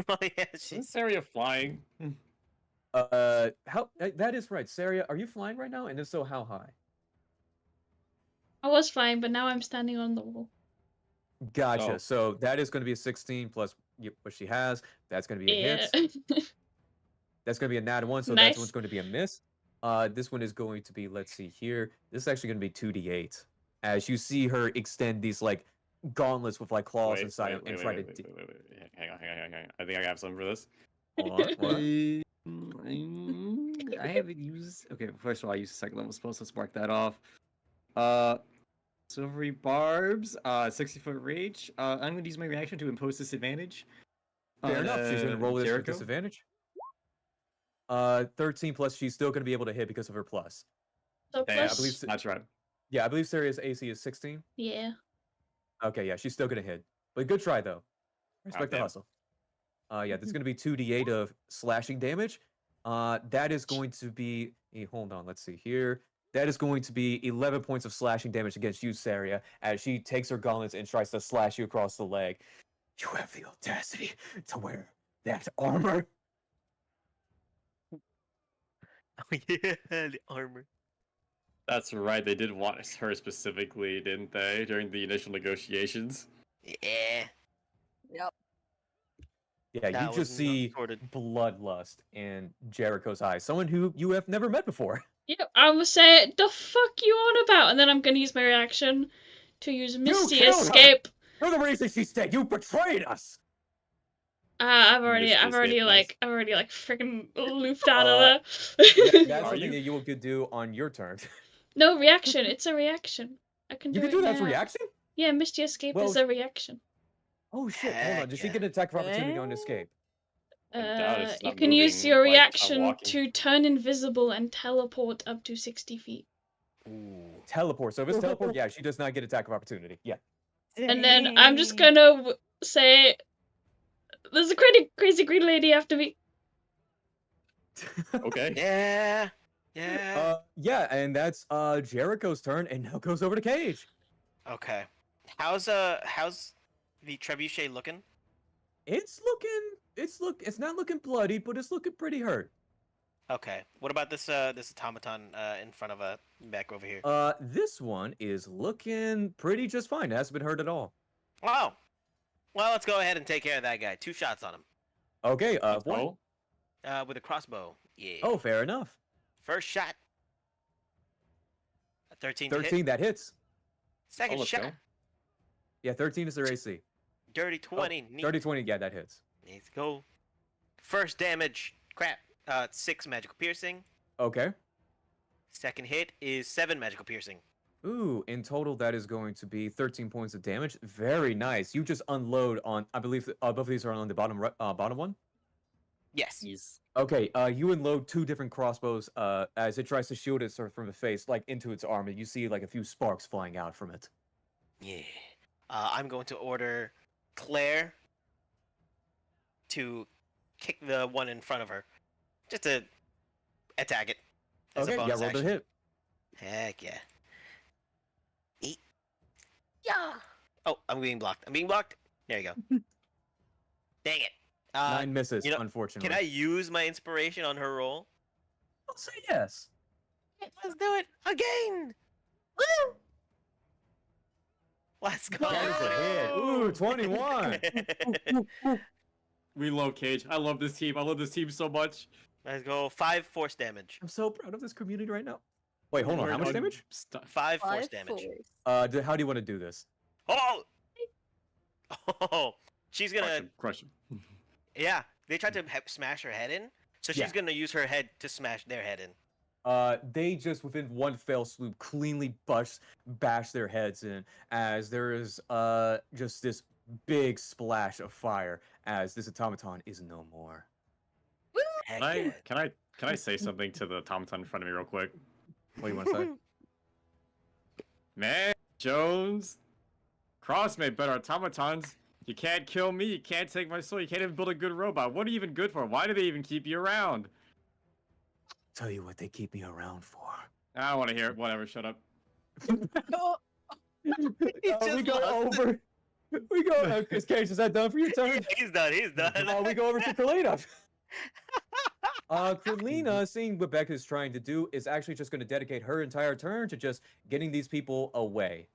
Oh yeah,
Isn't this area flying?
How that is right, Saria. Are you flying right now? And if so, how high?
I was flying, but now I'm standing on the wall.
Gotcha.
Oh.
So that is going to be a 16 plus what she has. That's going to be a
Yeah.
hit. That's going to be a nat 1, so
Nice.
that's one's going to be a miss. This one is going to be, let's see here. This is actually going to be 2d8. As you see her extend these like gauntlets with like claws inside and try to.
Wait. Hang on. I think I have something for this.
Hold on. What?
I haven't used. Okay, first of all, I used a second level spell, so let's mark that off. Silvery Barbs, 60-foot reach. I'm going to use my reaction to impose disadvantage.
Fair enough. She's going to roll this
Jericho.
with disadvantage. 13 plus, she's still going to be able to hit because of her plus.
So
Yeah, I
plus,
believe that's right.
Yeah, I believe Saria's AC is 16.
yeah.
Okay, yeah, she's still going to hit. But good try, though. Respect the
damn.
hustle. Yeah, there's going to be 2d8 of slashing damage. That is going to be... hold on, let's see here. That is going to be 11 points of slashing damage against you, Saria, as she takes her gauntlets and tries to slash you across the leg. You have the audacity to wear that armor?
Oh yeah, the armor.
That's right. They did want her specifically, didn't they, during the initial negotiations?
Yeah.
Yep.
Yeah, you
That was
just
not
see
sorted.
bloodlust in Jericho's eyes. Someone who you have never met before.
Yep, I will say, the fuck you on about? And then I'm gonna use my reaction to use Misty
killed her!
Escape.
You're the reason she's dead. You betrayed us.
I've already freaking looped out of there.
That's
Are
something
you?
that you could do on your turn.
No, reaction. It's a reaction. I can do
You
it
can do that as
now.
reaction?
Yeah, Misty Escape
Well,
is a reaction.
Oh shit! Hold on.
Heck
Does she
yeah.
get an attack of opportunity on escape?
I doubt it's
You
not
can use
moving,
your
like, it's not
reaction
walking.
to turn invisible and teleport up to 60 feet.
Ooh.
Teleport. So if it's teleport, yeah, she does not get attack of opportunity. Yeah.
And then I'm just gonna say, there's a crazy green lady after me.
Okay.
Yeah. Yeah.
Yeah, and that's Jericho's turn, and now goes over to Cage.
Okay. How's the trebuchet looking?
It's not looking bloody, but it's looking pretty hurt.
Okay. What about this automaton in front of back over here?
This one is looking pretty just fine. It hasn't been hurt at all.
Oh. Well, let's go ahead and take care of that guy. 2 shots on him.
Okay,
Let's
what?
go.
With a crossbow. Yeah.
Oh, fair enough.
First shot. A 13 to hit.
13, that hits.
Second
let's
shot.
go.
Yeah, 13 is their AC.
Dirty 20. Neat.
30, 20, yeah, that hits.
Let's go. First damage. Crap. 6 magical piercing.
Okay.
Second hit is 7 magical piercing.
Ooh, in total, that is going to be 13 points of damage. Very nice. You just unload on, I believe, both of these are on the bottom one?
Yes.
Okay, you unload 2 different crossbows as it tries to shield it sort of from the face, like into its arm, and you see like a few sparks flying out from it.
Yeah. I'm going to order Claire to kick the one in front of her. Just to attack it as a
Okay, yeah,
bonus
roll the
action.
hit.
Heck yeah. Eat. Yeah. Oh, I'm being blocked. I'm being blocked. There you go. Dang it.
9 misses,
you know,
unfortunately.
Can I use my inspiration on her roll?
I'll say yes.
Let's do it again. Woo! Let's go.
That is a hit. Ooh, 21.
We love Cage. I love this team. I love this team so much.
Let's go. 5 force damage.
I'm so proud of this community right now. Wait, hold on. How
We're
much damage?
5 force
5
damage.
force.
How do you want to do this?
Oh! Oh! She's
Crush
gonna.
him. Crush him.
Yeah, they tried to smash her head in, so she's
Yeah.
gonna use her head to smash their head in.
They just within one fell swoop cleanly bash their heads in as there is just this big splash of fire as this automaton is no more.
Heck
Can I,
yeah.
can I can I say something to the automaton in front of me real quick?
What do you want to say?
Man, Jones, Cross made better automatons. You can't kill me. You can't take my soul. You can't even build a good robot. What are you even good for? Why do they even keep you around?
Tell you what they keep me around for.
I don't want to hear it. Whatever. Shut up.
Oh,
We
just
go
lost.
over. We go. Cage, is that done for your turn?
He's done. He's done.
We go over to Kalina. Kalina, seeing what Becca is trying to do, is actually just going to dedicate her entire turn to just getting these people away.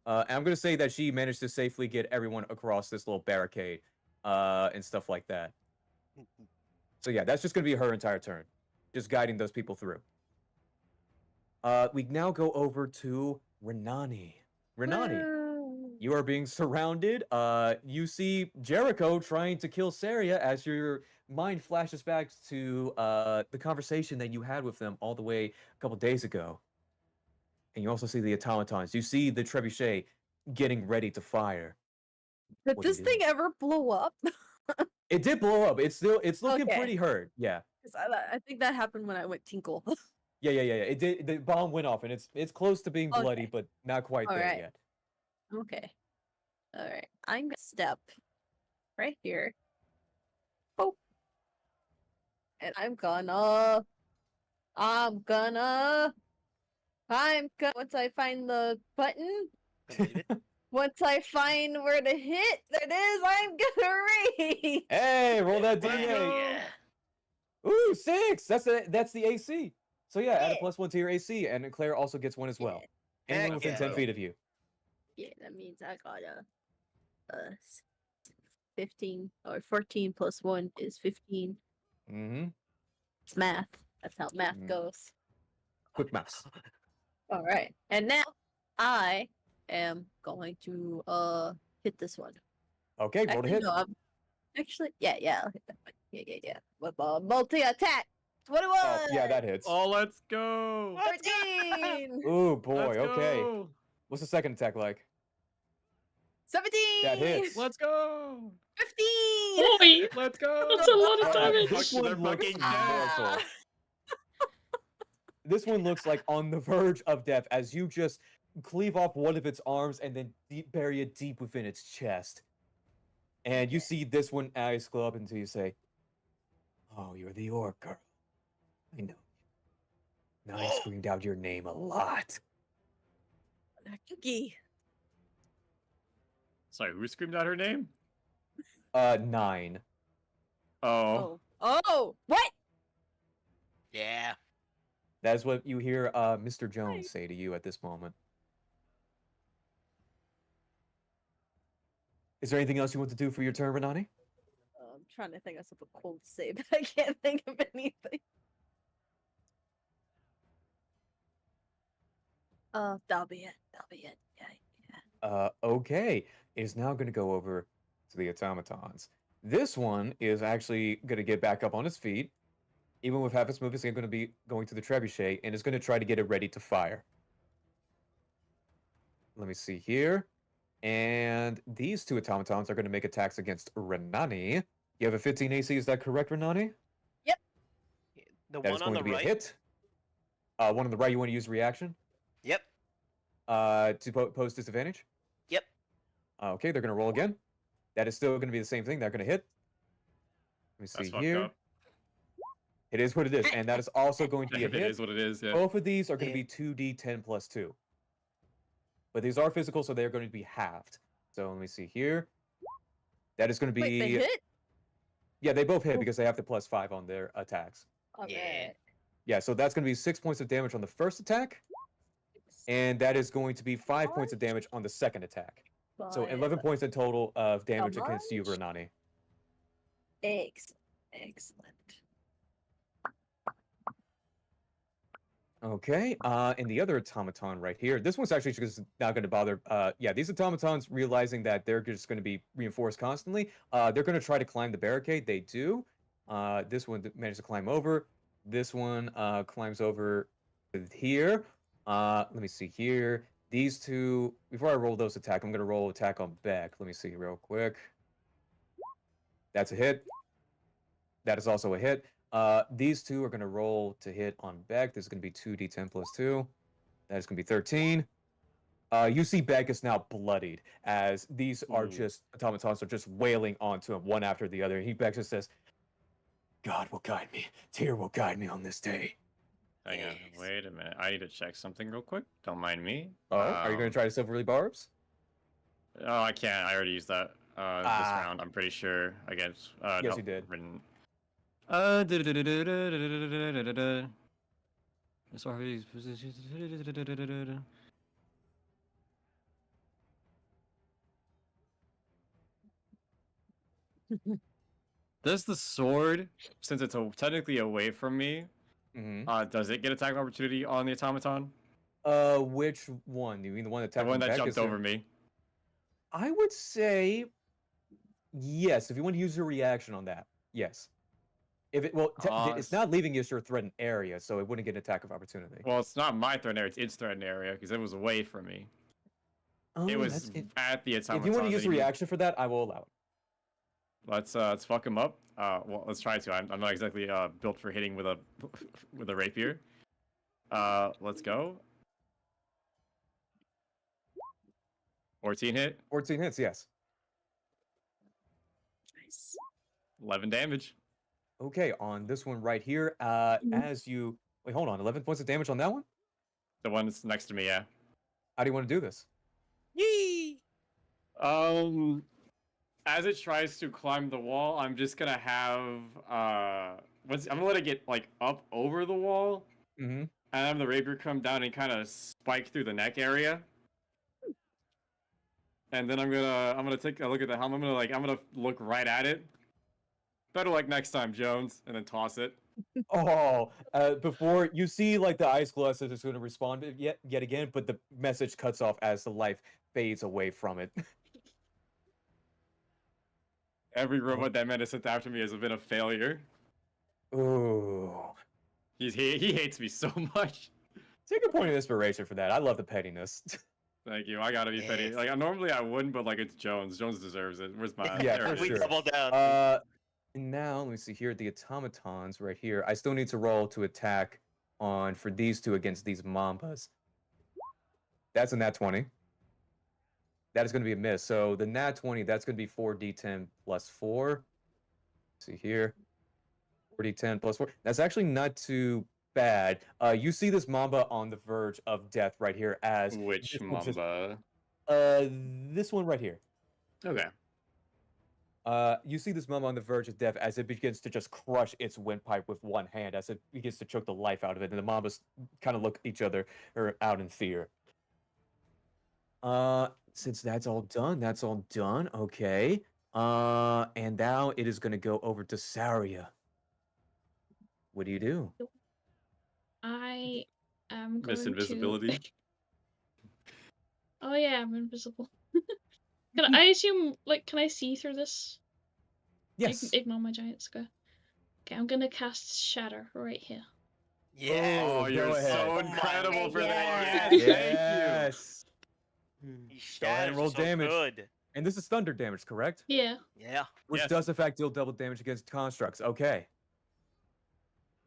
And I'm going to say that she managed to safely get everyone across this little barricade and stuff like that. So yeah, that's just going to be her entire turn. Just guiding those people through. We now go over to Renani. Renani, you are being surrounded. You see Jericho trying to kill Saria as your mind flashes back to the conversation that you had with them all the way a couple days ago. And you also see the automatons. You see the trebuchet getting ready to fire.
did
What do you
this
do?
thing ever blow up?
It did blow up. It's looking
Okay.
pretty hurt. Yeah.
'Cause I think that happened when I went tinkle.
Yeah. It did. The bomb went off, and it's close to being bloody,
Okay.
but not quite there
Alright.
yet.
Okay. Alright. I'm gonna step right here. Oh. And I'm gonna once I find the button, once I find where to hit, there it is, I'm gonna reach.
Hey, roll that
Heck
D8.
yeah.
Ooh, 6. That's the AC. So yeah, add a
Yeah.
+1 to your AC, and Claire also gets one as well.
Yeah.
Anyone
Heck
within
yeah.
10 feet of you.
Yeah, that means I got a 15 or 14 plus 1 is 15.
Mm-hmm.
It's math. That's how math
Mm.
goes.
Quick mouse.
All right. And now I am going to hit this one.
Okay, roll to hit.
No, actually, yeah, I'll hit that one. Yeah. With multi attack. 21.
Oh, yeah, that hits.
Oh, let's go.
13.
Ooh, boy.
Let's
Okay.
go.
What's the second attack like?
17.
That hits.
Let's go.
15.
Boy,
Let's go.
that's a lot of damage.
This
They're
one looks
fucking
mortal. This one looks like on the verge of death as you just cleave off one of its arms and then bury it deep within its chest. And you see this one eyes glow up until you say, "Oh, you're the orc girl. I know. Now I screamed out your name a lot."
Cookie.
Sorry, who screamed out her name?
9.
Oh.
Oh, what?
Yeah.
That's what you hear Mr. Jones say to you at this moment. Is there anything else you want to do for your turn, Renani?
I'm trying to think of something cool to say, but I can't think of anything. That'll be it. Yeah.
Okay. It is now going to go over to the automatons. This one is actually going to get back up on its feet. Even with half its movement, it's going to be going to the trebuchet, and it's going to try to get it ready to fire. Let me see here. And these two automatons are going to make attacks against Renani. You have a 15 AC, is that correct, Renani?
The
That
one
is
on
going
the
to be
right.
a hit. One on the right, you want to use reaction?
Yep.
To post disadvantage?
Yep.
Okay, they're going to roll again. That is still going to be the same thing. They're going to hit. Let me
That's
see
fucked
here.
up.
It is what it is, and that is also going to be a
It
hit.
is what it is. Yeah.
Both of these are going to
Yeah.
be 2d10 plus 2. But these are physical, so they're going to be halved. So let me see here. That is going to
Wait, they
be...
hit?
Yeah, they both hit
Ooh.
because they have the +5 on their attacks.
Yeah.
Alright.
Yeah, so that's going to be 6 points of damage on the first attack, and that is going to be 5 points of damage on the second attack. So 11 points in total of damage against you, Renani.
Excellent.
Okay, and the other automaton right here. This one's actually just not going to bother. Yeah, these automatons realizing that they're just going to be reinforced constantly. They're going to try to climb the barricade. They do. This one manages to climb over. This one climbs over here. Let me see here. These two. Before I roll those attack, I'm going to roll attack on Beck. Let me see real quick. That's a hit. That is also a hit. These two are going to roll to hit on Beck. This is going to be 2d10 plus 2. That is going to be 13. You see Beck is now bloodied as these are just automatons are just wailing onto him one after the other. Beck just says, "God will guide me. Tyr will guide me on this day."
Hang on. Wait a minute. I need to check something real quick. Don't mind me.
Oh, are you going to try to Silvery Barbs?
Oh, I can't. I already used that this round. I'm pretty sure. I guess.
Yes,
no,
you did.
Written. Does the sword, since it's technically away from me, does it get attack opportunity on the automaton?
Which one? You mean the one that
The
attacked
one that
Beck?
jumped over me.
I would say yes. If you want to use your reaction on that, yes. If it it's not leaving your threatened area, so it wouldn't get an attack of opportunity.
Well, it's not my threatened area; it's its threatened area because it was away from me.
Oh,
it was at the automaton.
If you want to use a reaction for that, I will allow it.
Let's fuck him up. Well, let's try to. I'm not exactly built for hitting with a with a rapier. Let's go. 14 hit.
14 hits, yes.
Nice.
11 damage.
Okay, on this one right here, as you wait, hold on, 11 points of damage on that one.
The one that's next to me, yeah.
How do you want to do this?
Yee!
As it tries to climb the wall, I'm just gonna have I'm gonna let it get like up over the wall, and have the rapier come down and kind of spike through the neck area. And then I'm gonna take a look at the helmet. I'm gonna look right at it. Better luck next time, Jones, and then toss it.
Oh, before you see like the ice glow says it's going to respond yet again, but the message cuts off as the life fades away from it.
Every robot that man has sent after me has been a failure.
Ooh.
He hates me so much.
Take a point of inspiration for that. I love the pettiness.
Thank you. I gotta be petty. Like normally I wouldn't, but like it's Jones. Jones deserves it. Where's my?
Yeah,
there
for
it
We
is.
sure.
double down.
Now let me see here. The automatons right here. I still need to roll to attack on for these two against these mambas. That's a nat 20. That is going to be a miss. So the nat 20, that's going to be 4d10 plus 4. Let's see here. 4d10 plus 4. That's actually not too bad. You see this mamba on the verge of death right here as
Which mamba?
This one right here.
Okay.
You see this mamba on the verge of death as it begins to just crush its windpipe with one hand, as it begins to choke the life out of it, and the mambas kind of look at each other out in fear. Since that's all done, okay. And now it is gonna go over to Saria. What do you do?
I am going
Miss invisibility.
to. Oh yeah, I'm invisible. I assume, like, can I see through this?
Yes.
Ignore my giant square. Okay, I'm gonna cast Shatter right here.
Yeah.
Oh,
go
you're
ahead.
so
Oh my
incredible for that.
God.
Yes,
Yes.
Go
ahead and roll damage.
Good.
And this is thunder damage, correct?
Yeah.
Yeah.
Which
Yes.
does in fact deal double damage against constructs. Okay.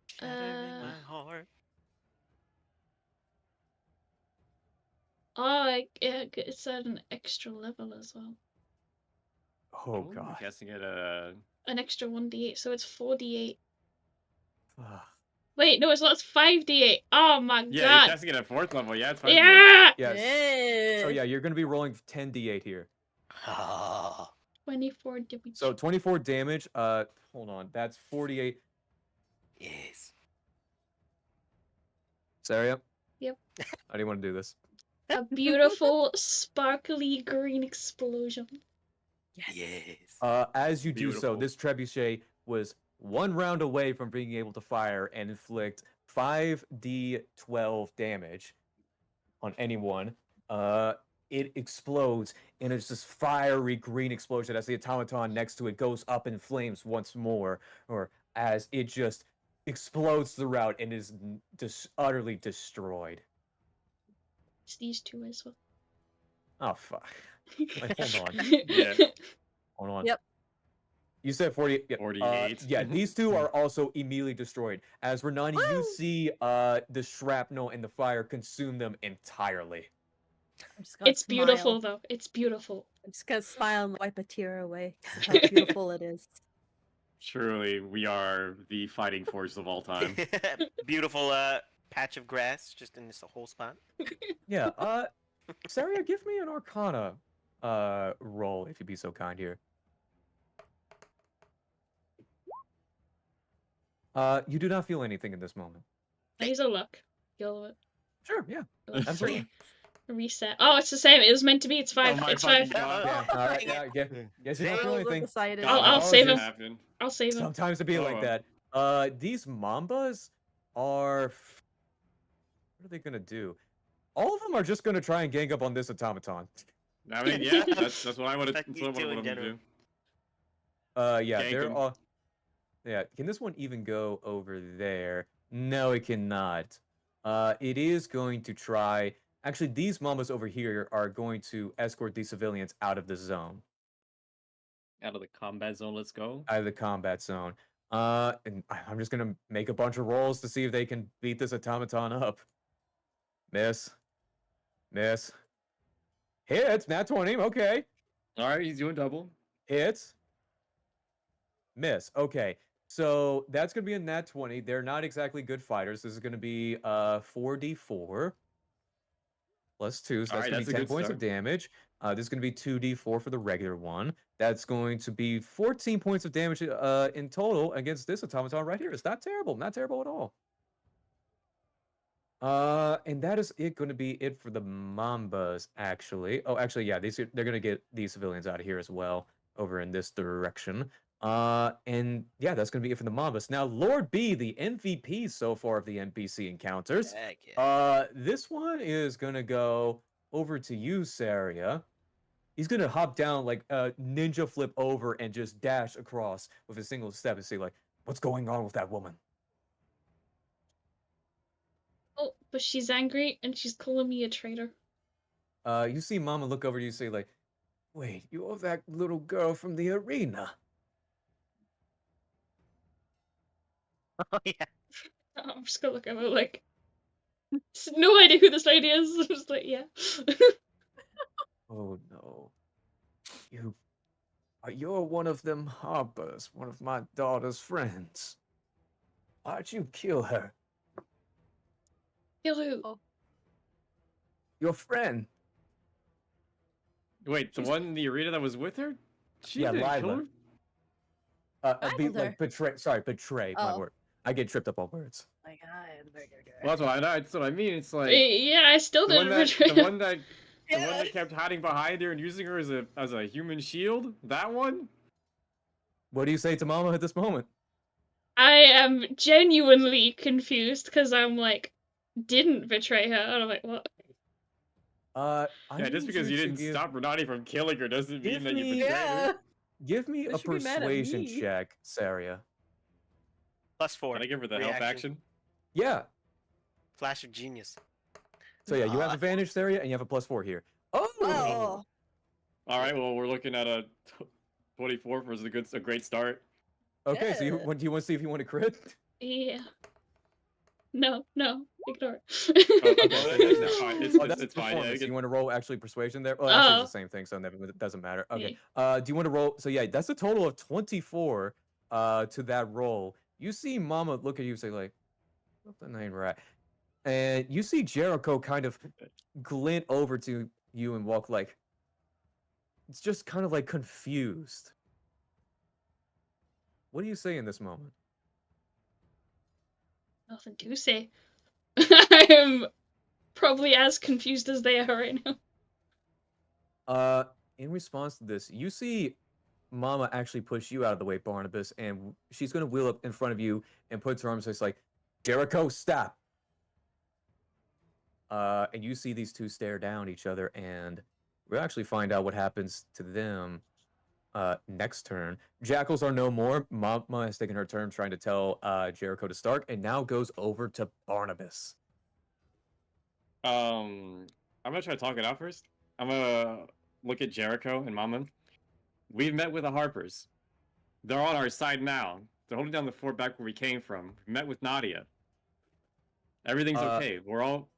Shattering my heart.
Oh, it's at an extra level as well.
Oh god.
Guessing it
An extra 1d8, so it's 4d8. Wait, no, it's not. It's 5d8. Oh my
Yeah, you're
god.
testing it at 4th level. Yeah, it's fine.
Yeah.
Yes. So yeah, you're gonna be rolling 10d8 here.
24 damage.
So 24 damage. Hold on. That's 48.
Yes.
Saria?
Yep.
How do you want to do this?
A beautiful, sparkly green explosion.
Yes.
As you do so,
Beautiful.
this trebuchet was 1 round away from being able to fire and inflict 5d12 damage on anyone. It explodes, and it's this fiery green explosion as the automaton next to it goes up in flames once more, or as it just explodes throughout and is just utterly destroyed.
It's these two as well.
Oh, fuck. Wait, hold on.
Yeah.
Hold on.
Yep.
You said 40. Yeah,
48.
yeah, these two are also immediately destroyed. As Renani, you see the shrapnel and the fire consume them entirely.
I'm just gonna
It's beautiful,
smile.
though. It's beautiful.
I'm just gonna smile and wipe a tear away. 'Cause of how beautiful it is.
Truly, we are the fighting force of all time.
Beautiful patch of grass just in this whole spot.
Yeah, Saria, give me an Arcana roll, if you'd be so kind here. You do not feel anything in this moment.
He's a luck. You'll
Sure, yeah, absolutely.
reset. Oh, it's the same. It was meant to be. It's 5.
my
It's
fucking
5.
God.
Yeah, all right, yeah, guess you don't feel
Oh,
anything.
decided.
God,
I'll
how
save
does
him.
it happen?
I'll save him.
Sometimes it be like
Oh.
that. These Mambas are... What are they gonna do? All of them are just gonna try and gang up on this automaton.
I mean, yeah, that's what I would have.
Like
That's
you
what I
do in
would have
general.
do.
Yeah,
Gank
they're
'em.
all... Yeah, can this one even go over there? No, it cannot. It is going to try... Actually, these Mambas over here are going to escort these civilians out of the zone.
Out of the combat zone, let's go.
Out of the combat zone. And I'm just gonna make a bunch of rolls to see if they can beat this automaton up. Miss. Miss. Hits. Nat 20. Okay.
All right, he's doing double.
Hits. Miss. Okay. So that's gonna be a nat 20. They're not exactly good fighters. This is gonna be 4d4 plus 2. So
All
that's
right,
gonna
that's
be
a
10
good
points of
start.
damage. This is gonna be 2d4 for the regular one. That's going to be 14 points of damage in total against this automaton right here. It's not terrible. Not terrible at all. And that is going to be it for the Mambas, actually. Oh, actually, yeah, they're gonna get these civilians out of here as well, over in this direction. And yeah, that's gonna be it for the Mambas. Now, Lord B, the MVP so far of the NPC encounters.
Heck yeah.
This one is gonna go over to you, Saria. He's gonna hop down like a ninja flip over and just dash across with a single step and say like, "What's going on with that woman?"
Oh, but she's angry and she's calling me a traitor.
You see Mama look over to you and say like, "Wait, you're that little girl from the arena."
Oh yeah.
I'm just gonna look at her like, no idea who this lady is. I'm just like, yeah.
Oh no. You're one of them Harpers, one of my daughter's friends. Why'd you kill her?
Kill who?
Your friend.
Wait, the one in the arena that was with her? She
Yeah,
didn't kill
Lila.
her?
Like betray, my
Oh.
word. I get tripped up on words.
My God.
Well, that's what I mean. It's like
Yeah, I still
the one
didn't
that
betray
the
her.
one that the one that kept hiding behind her and using her as a human shield. That one.
What do you say to Mama at this moment?
I am genuinely confused because I'm like, didn't betray her. And I'm like, what?
I
Yeah, just
need
because you
to
didn't
give-
stop Renati from killing her doesn't mean
Give
that you
me-
betrayed
Yeah.
her.
Give me
They
a
should be mad at
persuasion
me.
check, Saria.
+4.
Can I give her the help
Reaction.
action?
Yeah.
Flash of genius.
So yeah, you have advantage, Saria, and you have a +4 here. Oh!
Oh.
All right. Well, we're looking at a 24 for a great start.
Okay, so
Yeah.
do you want to see if you want to crit?
Yeah. No, ignore it.
Oh, okay,
so
it's fine.
Oh, that's
It's fine. Yeah,
performance.
you
You want to roll actually persuasion there? Well, actually,
Oh.
it's the same thing, so it doesn't matter. Okay.
Yeah.
Do you want to roll? So yeah, that's a total of 24 to that roll. You see Mama look at you and say like, something ain't right. And you see Jericho kind of glint over to you and walk like, it's just kind of like confused. What do you say in this moment?
Nothing to say. I am probably as confused as they are right now.
In response to this, you see Mama actually push you out of the way, Barnabas, and she's gonna wheel up in front of you and puts her arms. It's like, Jericho, stop. And you see these two stare down at each other, and we'll actually find out what happens to them next turn. Jackals are no more. Mama has taken her turn trying to tell Jericho to start, and now goes over to Barnabas.
I'm gonna try to talk it out first. I'm gonna look at Jericho and Mama. We've met with the Harpers. They're on our side now. They're holding down the fort back where we came from. We met with Nadia. Everything's okay. We're all.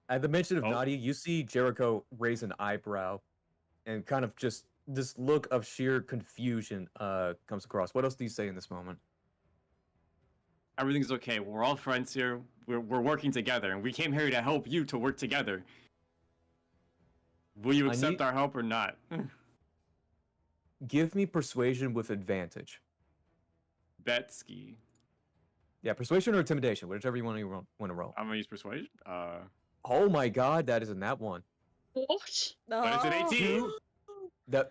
At the mention of
Oh.
Nadia, you see Jericho raise an eyebrow, and kind of just this look of sheer confusion comes across. What else do you say in this moment?
Everything's okay. We're all friends here. We're working together, and we came here to help you to work together. Will you accept our help or not?
Give me persuasion with advantage.
Betsky.
Yeah, persuasion or intimidation, whichever you want to roll.
I'm gonna use persuasion.
Oh my god, that isn't that one.
What?
But it's an 18.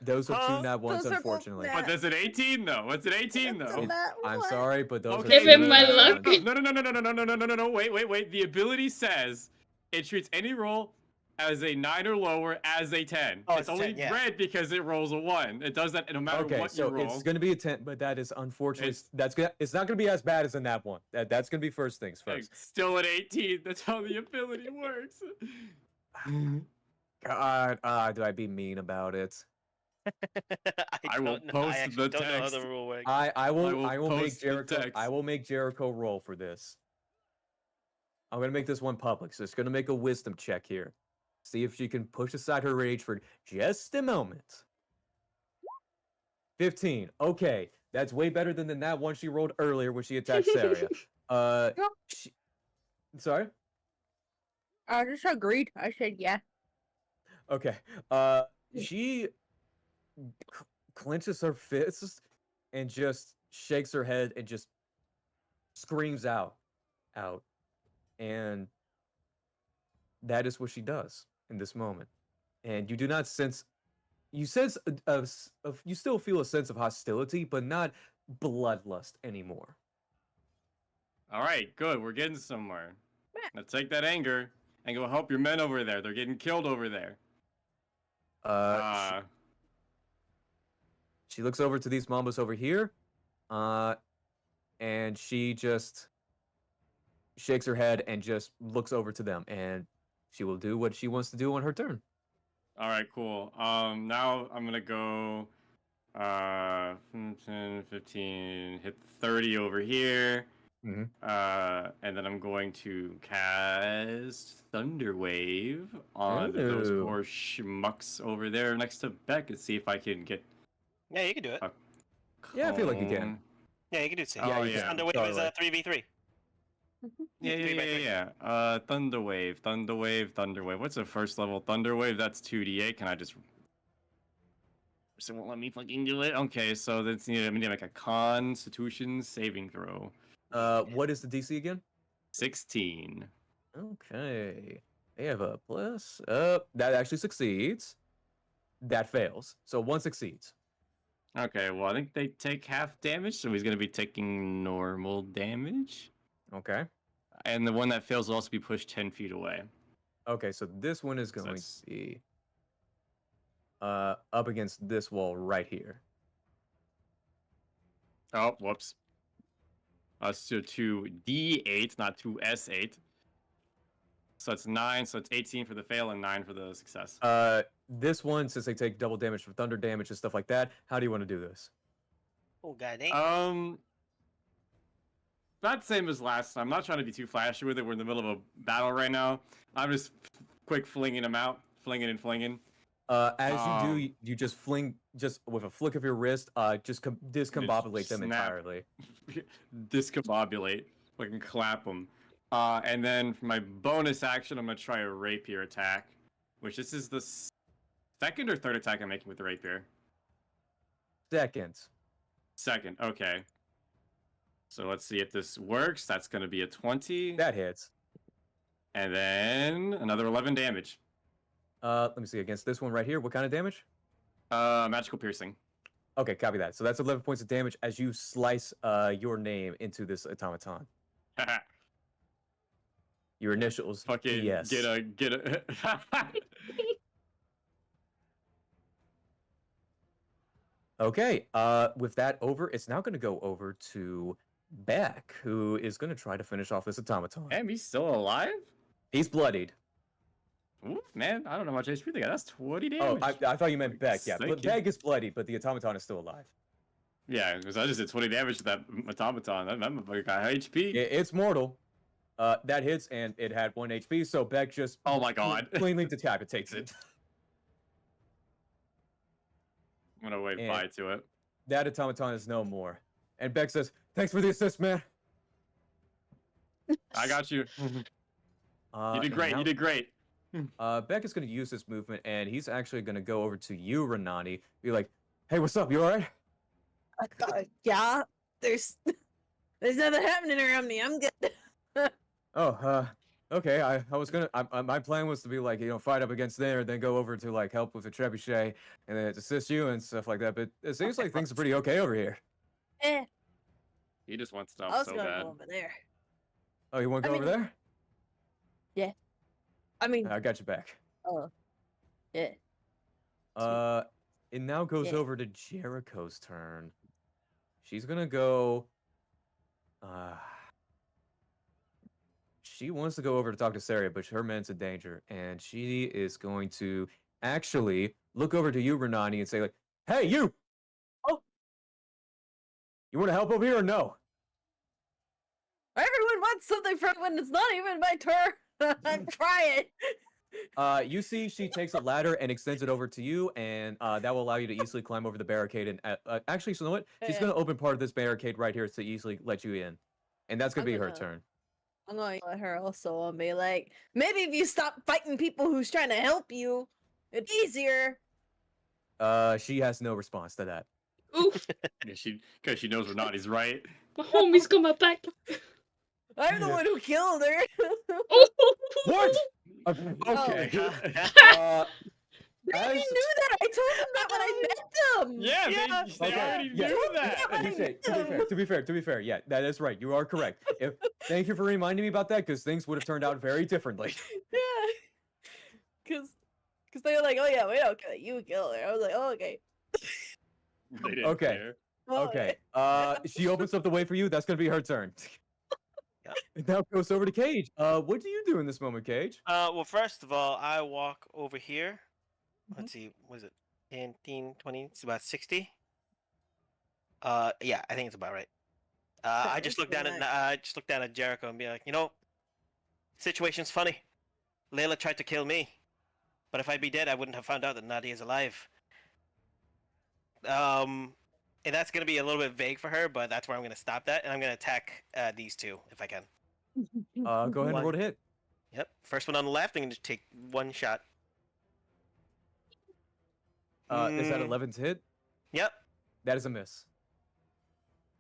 Those are two
Huh?
nat ones,
Those are both
unfortunately.
nat.
But that's an 18 though. What's an 18
That's a
though?
nat
I'm
one.
sorry, but those
Okay,
are
Give him
two
my
nat
luck.
ones.
No. Wait. The ability says it treats any roll as a 9 or lower as a 10.
Oh,
it's
it's a
only
10, yeah.
red because it rolls a 1. It does that no matter
Okay,
what
so
you roll.
it's gonna be a 10, but that is unfortunately
It's-
it's not gonna be as bad as in that one. That's gonna be first things first.
It's still an 18. That's how the ability works.
God, do I be mean about it?
I will
don't know.
post
I actually
the
don't know how the
text.
rule works.
I will make
post the
Jericho
text.
roll for this. I'm gonna make this one public, so it's gonna make a wisdom check here. See if she can push aside her rage for just a moment. 15. Okay, that's way better than that one she rolled earlier when she attacked Saria. Sorry.
I just agreed. I said yeah.
Okay. She clenches her fists and just shakes her head and just screams out. And that is what she does in this moment. And you do not sense. You sense you still feel a sense of hostility, but not bloodlust anymore.
All right, good. We're getting somewhere. Now take that anger and go help your men over there. They're getting killed over there.
She looks over to these mambas over here, and she just shakes her head and just looks over to them, and she will do what she wants to do on her turn.
All right, cool. Now I'm gonna go 10, 15, hit 30 over here.
Mhm.
And then I'm going to cast Thunder Wave on those
Ooh.
poor schmucks over there next to Beck and see if I can get.
Yeah, you can do it.
Yeah, I feel like you can.
cone.
Yeah, you can do it.
Oh,
you
yeah.
Underwave is
totally.
3v3.
Yeah.
3x3.
Thunder Wave. What's the first level Thunder Wave? That's 2d8. Can I just? So it won't let me fucking do it. Okay, so that's need to make a Constitution saving throw.
What is the DC again?
16.
Okay. They have a plus. That actually succeeds. That fails. So one succeeds.
Okay, well I think they take half damage, so he's gonna be taking normal damage.
Okay.
And the one that fails will also be pushed 10 feet away.
Okay, so this one is
So
going
that's-
to be up against this wall right here.
Oh, whoops. So 2d8, not 2s8. So it's 9, so it's 18 for the fail and 9 for the success.
This one, since they take double damage for thunder damage and stuff like that, how do you want to do this?
Oh god dang.
Not the same as last time. I'm not trying to be too flashy with it. We're in the middle of a battle right now. I'm just quick flinging them out. Flinging.
As you do, you just fling, just with a flick of your wrist, just discombobulate them
snap.
entirely.
Discombobulate. I can clap them. And then for my bonus action, I'm gonna try a rapier attack, which this is the second or third attack I'm making with the rapier.
Second.
Second, okay. So let's see if this works. That's gonna be a 20.
That hits.
And then another 11 damage.
Let me see, against this one right here, what kind of damage?
Magical piercing.
Okay, copy that. So that's 11 points of damage as you slice your name into this automaton. Your initials.
Fucking
yes.
get a.
Okay, with that over, it's now going to go over to Beck, who is going to try to finish off this automaton.
Damn, he's still alive?
He's bloodied.
Ooh, man, I don't know how much HP they got. That's 20
Oh,
damage.
I thought you meant Beck. Yeah,
Thank
but
you.
Beck is bloodied, but the automaton is still alive.
Yeah, because I just did 20 damage to that automaton. That motherfucker got HP.
It's mortal. That hits, and it had 1 HP, so Beck just
Oh my god.
cleanly decapitates it.
I'm gonna wave
And-
bye to it.
That automaton is no more. And Beck says, "Thanks for the assist, man."
I got you. You did
and
great.
now-
You did great.
Beck is going to use this movement, and he's actually going to go over to you, Renani. Be like, "Hey, what's up? You all right?"
Yeah, there's nothing happening around me. I'm good.
Oh, okay. I was gonna. My plan was to be like, fight up against there, then go over to like help with the trebuchet, and then assist you and stuff like that. But it seems like things are pretty okay over here.
Eh,
He just wants to
I
help
was
so
gonna
bad.
go over there.
Oh, you want to
I
go over
mean-
there?
I mean,
I got you back.
oh, yeah.
It now goes
Yeah.
over to Jericho's turn. She's gonna go. She wants to go over to talk to Saria, but her man's in danger, and she is going to actually look over to you, Renani, and say like, "Hey, you!
Oh.
You want to help over here or no?"
Everyone wants something from when it's not even my turn. Try it.
You see, she takes a ladder and extends it over to you, and that will allow you to easily climb over the barricade. And actually, so you know what? She's
Yeah.
going to open part of this barricade right here to easily let you in, and that's going
I'm
to be her
gonna-
turn.
I'm going to let her also and be like, maybe if you stop fighting people who's trying to help you, it's easier.
She has no response to that.
Oof,
Because she knows Renati's right.
my homie's got my back.
I'm the
Yeah.
one who killed her.
What?
Oh.
Okay.
They
As-
already knew that. I told them that when I met them.
Yeah,
Yeah,
they
okay,
already
yeah.
knew that.
Yeah,
You say, to be fair, yeah, that is right. You are correct. Thank you for reminding me about that, because things would have turned out very differently.
Yeah. Cause they were like, oh yeah, we don't kill you, kill her. I was like, oh okay.
They didn't
Okay.
care.
Oh,
Okay. She opens up the way for you. That's gonna be her turn.
Yeah.
It now goes over to Cage. What do you do in this moment, Cage?
Well, first of all, I walk over here. Let's see, what is it? 10, 20, it's about 60. Yeah, I think it's about right. I just look down at Jericho and be like, situation's funny. Layla tried to kill me, but if I'd be dead, I wouldn't have found out that Nadia's alive. And that's gonna be a little bit vague for her, but that's where I'm gonna stop that, and I'm gonna attack these two if I can.
Go ahead and
One.
roll to hit.
Yep, first one on the left. I'm gonna just take one shot.
Is that
Mm.
11 to hit?
Yep.
That is a miss.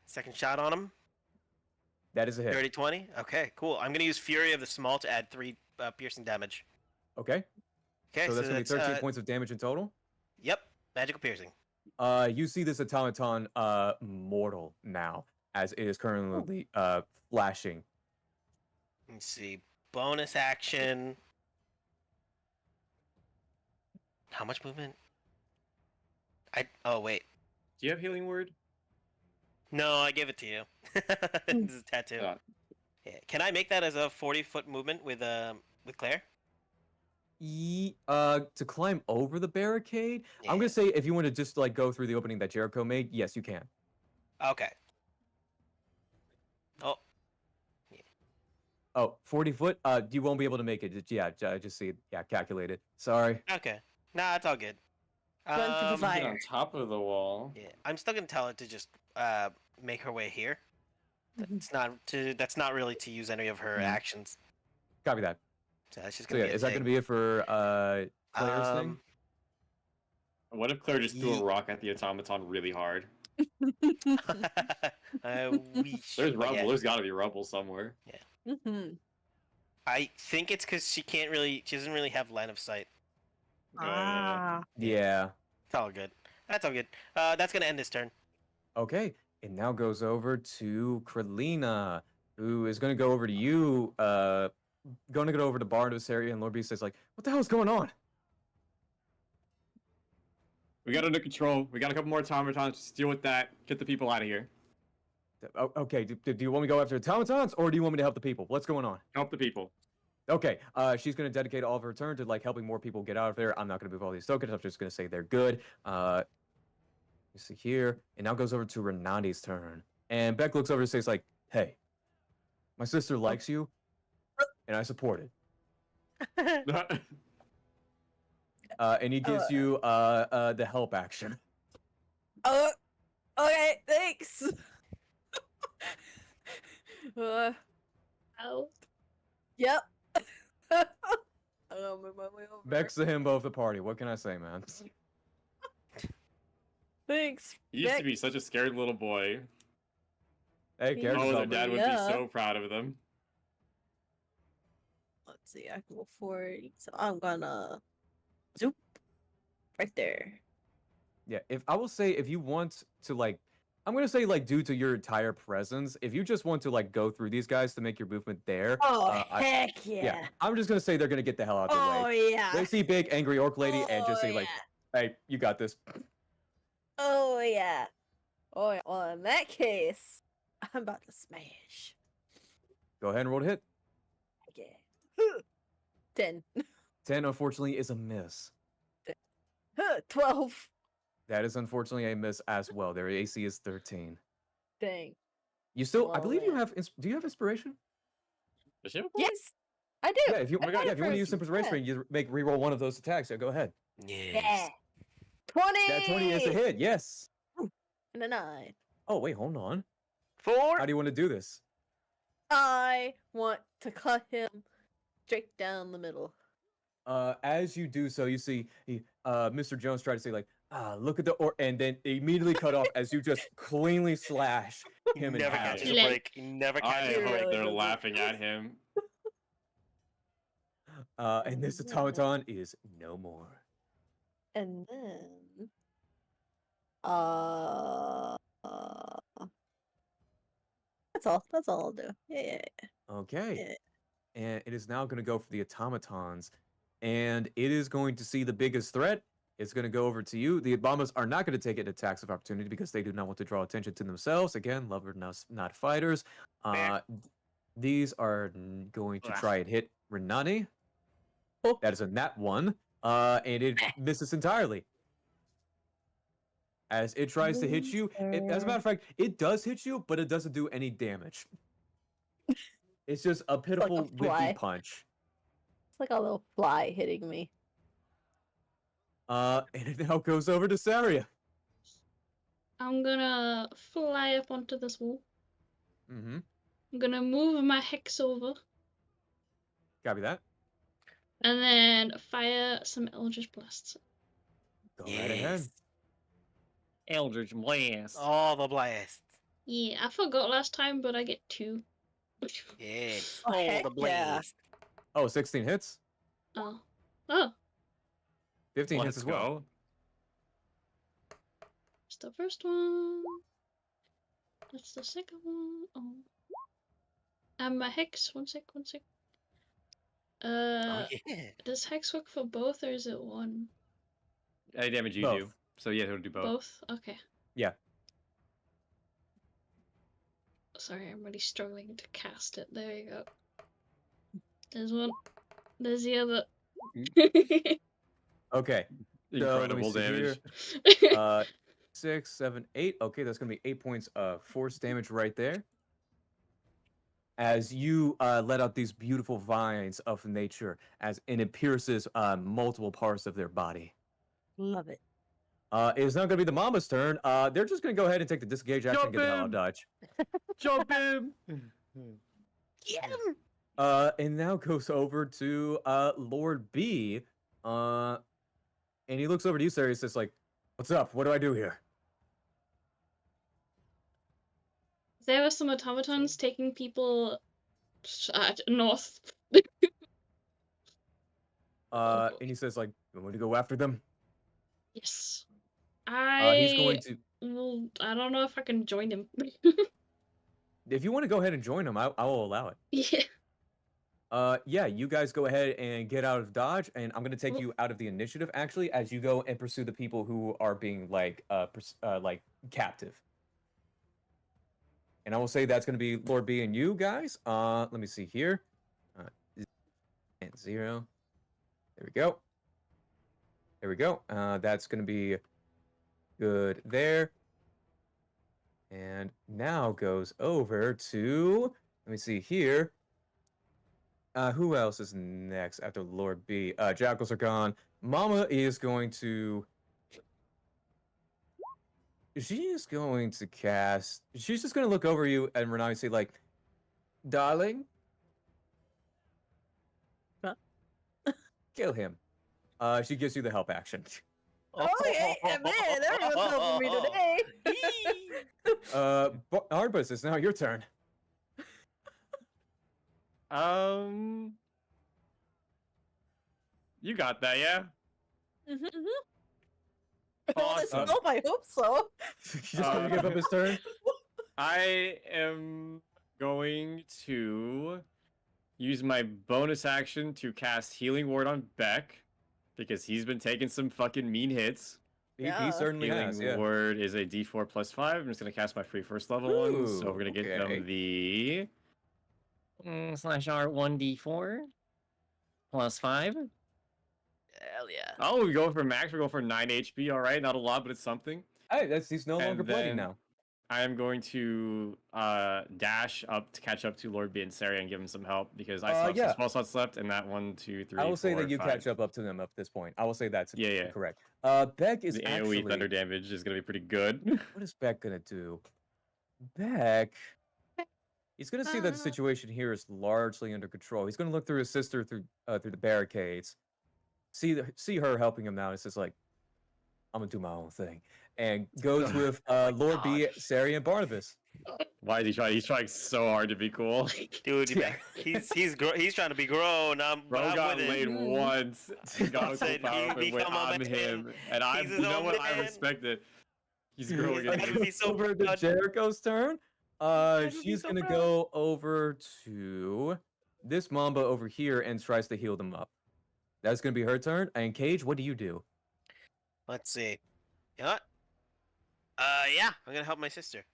Second shot on him.
That is a hit.
30-20. Okay, cool. I'm gonna use Fury of the Small to add 3 piercing damage.
Okay.
Okay,
So that's gonna be 13 points of damage in total.
Yep, magical piercing.
You see this automaton mortal now, as it is currently flashing.
Let's see. Bonus action. How much movement? Oh wait.
Do you have healing word?
No, I give it to you. This is a tattoo.
Oh.
Yeah. Can I make that as a 40-foot movement with Claire?
To climb over the barricade. I'm
Yeah.
gonna say if you want to just like go through the opening that Jericho made, yes, you can.
Okay. Oh,
Oh, 40 foot. You won't be able to make it. Yeah, just see it. Yeah, calculate it. Sorry.
okay. Nah, it's all good.
Run to the
Get
fire.
on top of the wall.
Yeah, I'm still gonna tell her to just make her way here.
Mhm.
That's not really to use any of her
Mhm.
actions.
Copy that.
So that's just
So
gonna
yeah,
be a
is that
thing.
gonna be it for Claire's thing?
What if Claire just threw a
Ye-
rock at the automaton really hard?
Weesh.
There's
But
rubble.
yeah,
There's got to be rubble somewhere.
Mhm.
I think it's because she doesn't really have line of sight.
Ah.
Yeah.
It's all good. That's all good. That's gonna end this turn.
Okay. It now goes over to Kralina, who is gonna go over to you, gonna go over to Barnabas area, and Lord Beast says, like, what the hell is going on?
We got it under control. We got a couple more automatons. Just deal with that. Get the people out of here.
Okay, do you want me to go after automatons, or do you want me to help the people? What's going on?
Help the people.
Okay, she's gonna dedicate all of her turn to like helping more people get out of there. I'm not gonna move all these tokens. I'm just gonna say they're good. You see here, and now goes over to Renandi's turn, and Beck looks over and says like, "Hey, my sister likes you, and I support it." And he gives you the help action.
Oh, okay, thanks.
Ow.
Yep. I'm gonna move my way over.
Beck's the himbo of the party. What can I say, man?
Thanks.
He used to
Beck.
be such a scared little boy.
Hey,
Yeah.
character
Oh, their
development.
dad would
Yeah.
be so proud of them.
Let's see, I can go 40. So I'm gonna zoop right there.
Yeah, if I will say if you want to like I'm gonna say like due to your entire presence, if you just want to like go through these guys to make your movement there,
Oh
I,
heck yeah.
I'm just gonna say they're gonna get the hell out of the
Oh
way.
yeah.
They see big angry orc lady and just say like,
yeah.
"Hey, you got this."
Oh yeah. Oh yeah. Well, in that case, I'm about to smash.
Go ahead and roll to hit.
Yeah. 10.
10 unfortunately is a miss.
12.
That is unfortunately a miss as well. Their AC is 13.
Dang.
You still, I
Well,
believe you
then.
have. Do you have inspiration?
Does she have a point?
Yes, I do.
Yeah, if you,
Oh my God,
yeah, if you want to use
some
inspiration, you make reroll one of those attacks. So go ahead.
Yes.
Yeah. 20.
That 20 is a hit. Yes.
And a 9.
Oh wait, hold on.
4.
How do you want to do this?
I want to cut him straight down the middle.
As you do so, you see Mr. Jones try to say like, look at the and then immediately cut off as you just cleanly slash
He
him in
never
half.
catches a
Leg.
break. He never
I
catches a
hope
break.
they're
doesn't.
laughing at him.
And this automaton is no more.
And then uh that's all. That's all I'll do. Yeah.
Okay.
Yeah.
And it is now going to go for the automatons, and it is going to see the biggest threat. It's going to go over to you. The Obamas are not going to take it attacks of opportunity because they do not want to draw attention to themselves. Again, lovers, not fighters.
Fair.
These are going to try and hit Renani.
Oh.
That is a nat 1, and it misses entirely. As it tries to hit you, as a matter of fact, it does hit you, but it doesn't do any damage. It's just a pitiful,
fly.
wimpy punch.
It's like a little fly hitting me.
And it now goes over to Saria.
I'm gonna fly up onto this wall.
Mm-hmm.
I'm gonna move my hex over
Copy that.
and then fire some Eldritch Blasts.
Go right ahead.
Eldritch Blast.
All the blasts.
Yeah, I forgot last time, but I get 2.
Yes.
Oh,
All
heck
the
yeah.
blast.
Oh, 16 hits.
Oh. Oh,
15 hits
Let's
as well.
go.
it's the first one. That's the second one. Oh. And my hex. One sec.
Oh yeah.
Does hex work for both or is it one?
Any damage you
Both.
do. So yeah, it'll do both.
Both? Okay.
Yeah.
Sorry, I'm really struggling to cast it. There you go. There's one. There's the other.
Okay. So, let me
Incredible
see
damage.
here. 6, 7, 8. Okay, that's going to be 8 points of force damage right there. As you let out these beautiful vines of nature, and it pierces multiple parts of their body.
Love it.
It's not going to be the Mama's turn. They're just going to go ahead and take the disengage action and get the hell out of Dodge.
Jump in!
Get him!
And now goes over to Lord B. And he looks over to you, Sarah. He says, like, "What's up? What do I do here?"
There were some automatons taking people north.
And he says, like, "You want me to go after them?"
Yes.
He's going to.
Well, I don't know if I can join him.
If you want to go ahead and join him, I will allow it.
Yeah.
Yeah, you guys go ahead and get out of Dodge, and I'm gonna take you out of the initiative actually, as you go and pursue the people who are being like captive. And I will say that's gonna be Lord B and you guys. Let me see here. And 0. There we go. There we go. That's gonna be good there. And now goes over to, let me see here. Who else is next after Lord B? Jackals are gone. Mama is going to. She is going to cast. She's just going to look over you and Renai say, like, "Darling,
Huh?
Kill him." She gives you the help action.
Okay, man, everyone's helping me today.
Arbus, it's now your turn.
You got that, yeah? Awesome.
Nope, I hope so.
He's just going to give up his turn.
I am going to use my bonus action to cast Healing Ward on Beck, because he's been taking some fucking mean hits.
He certainly has, yeah.
Healing Word is a D4 plus 5. I'm just going to cast my free first level one, so we're going to get them the...
/R 1d4 plus 5.
Hell yeah.
Oh, we go for max. We go for 9 HP. All right, not a lot, but it's something.
Hey, he's no longer bloody now.
I am going to dash up to catch up to Lord B and Saria and give him some help because I still have some small slots left, and that 1, 2, 3.
I will say that you
5.
catch up to them at this point. I will say that's correct. Beck is
the
actually
AoE thunder damage is gonna be pretty good.
What is Beck gonna do? Beck, he's gonna see that the situation here is largely under control. He's gonna look through his sister through the barricades, see her helping him out. It's just like, I'm gonna do my own thing, and goes with Lord B, Sari, and Barnabas.
Why is he trying? He's trying so hard to be cool.
Dude, he's trying to be grown.
Bro got
with
laid
it.
once. God
Said he
went
become a
on
man.
him, and
He's his
you know
own
what? I
man.
respect it. He's growing
Like,
into
he's so
Over to
proud.
Jericho's turn. She's
so
gonna
proud.
go over to this Mamba over here and tries to heal them up. That's gonna be her turn. And Cage, what do you do?
Let's see. You know what? Yeah, I'm gonna help my sister.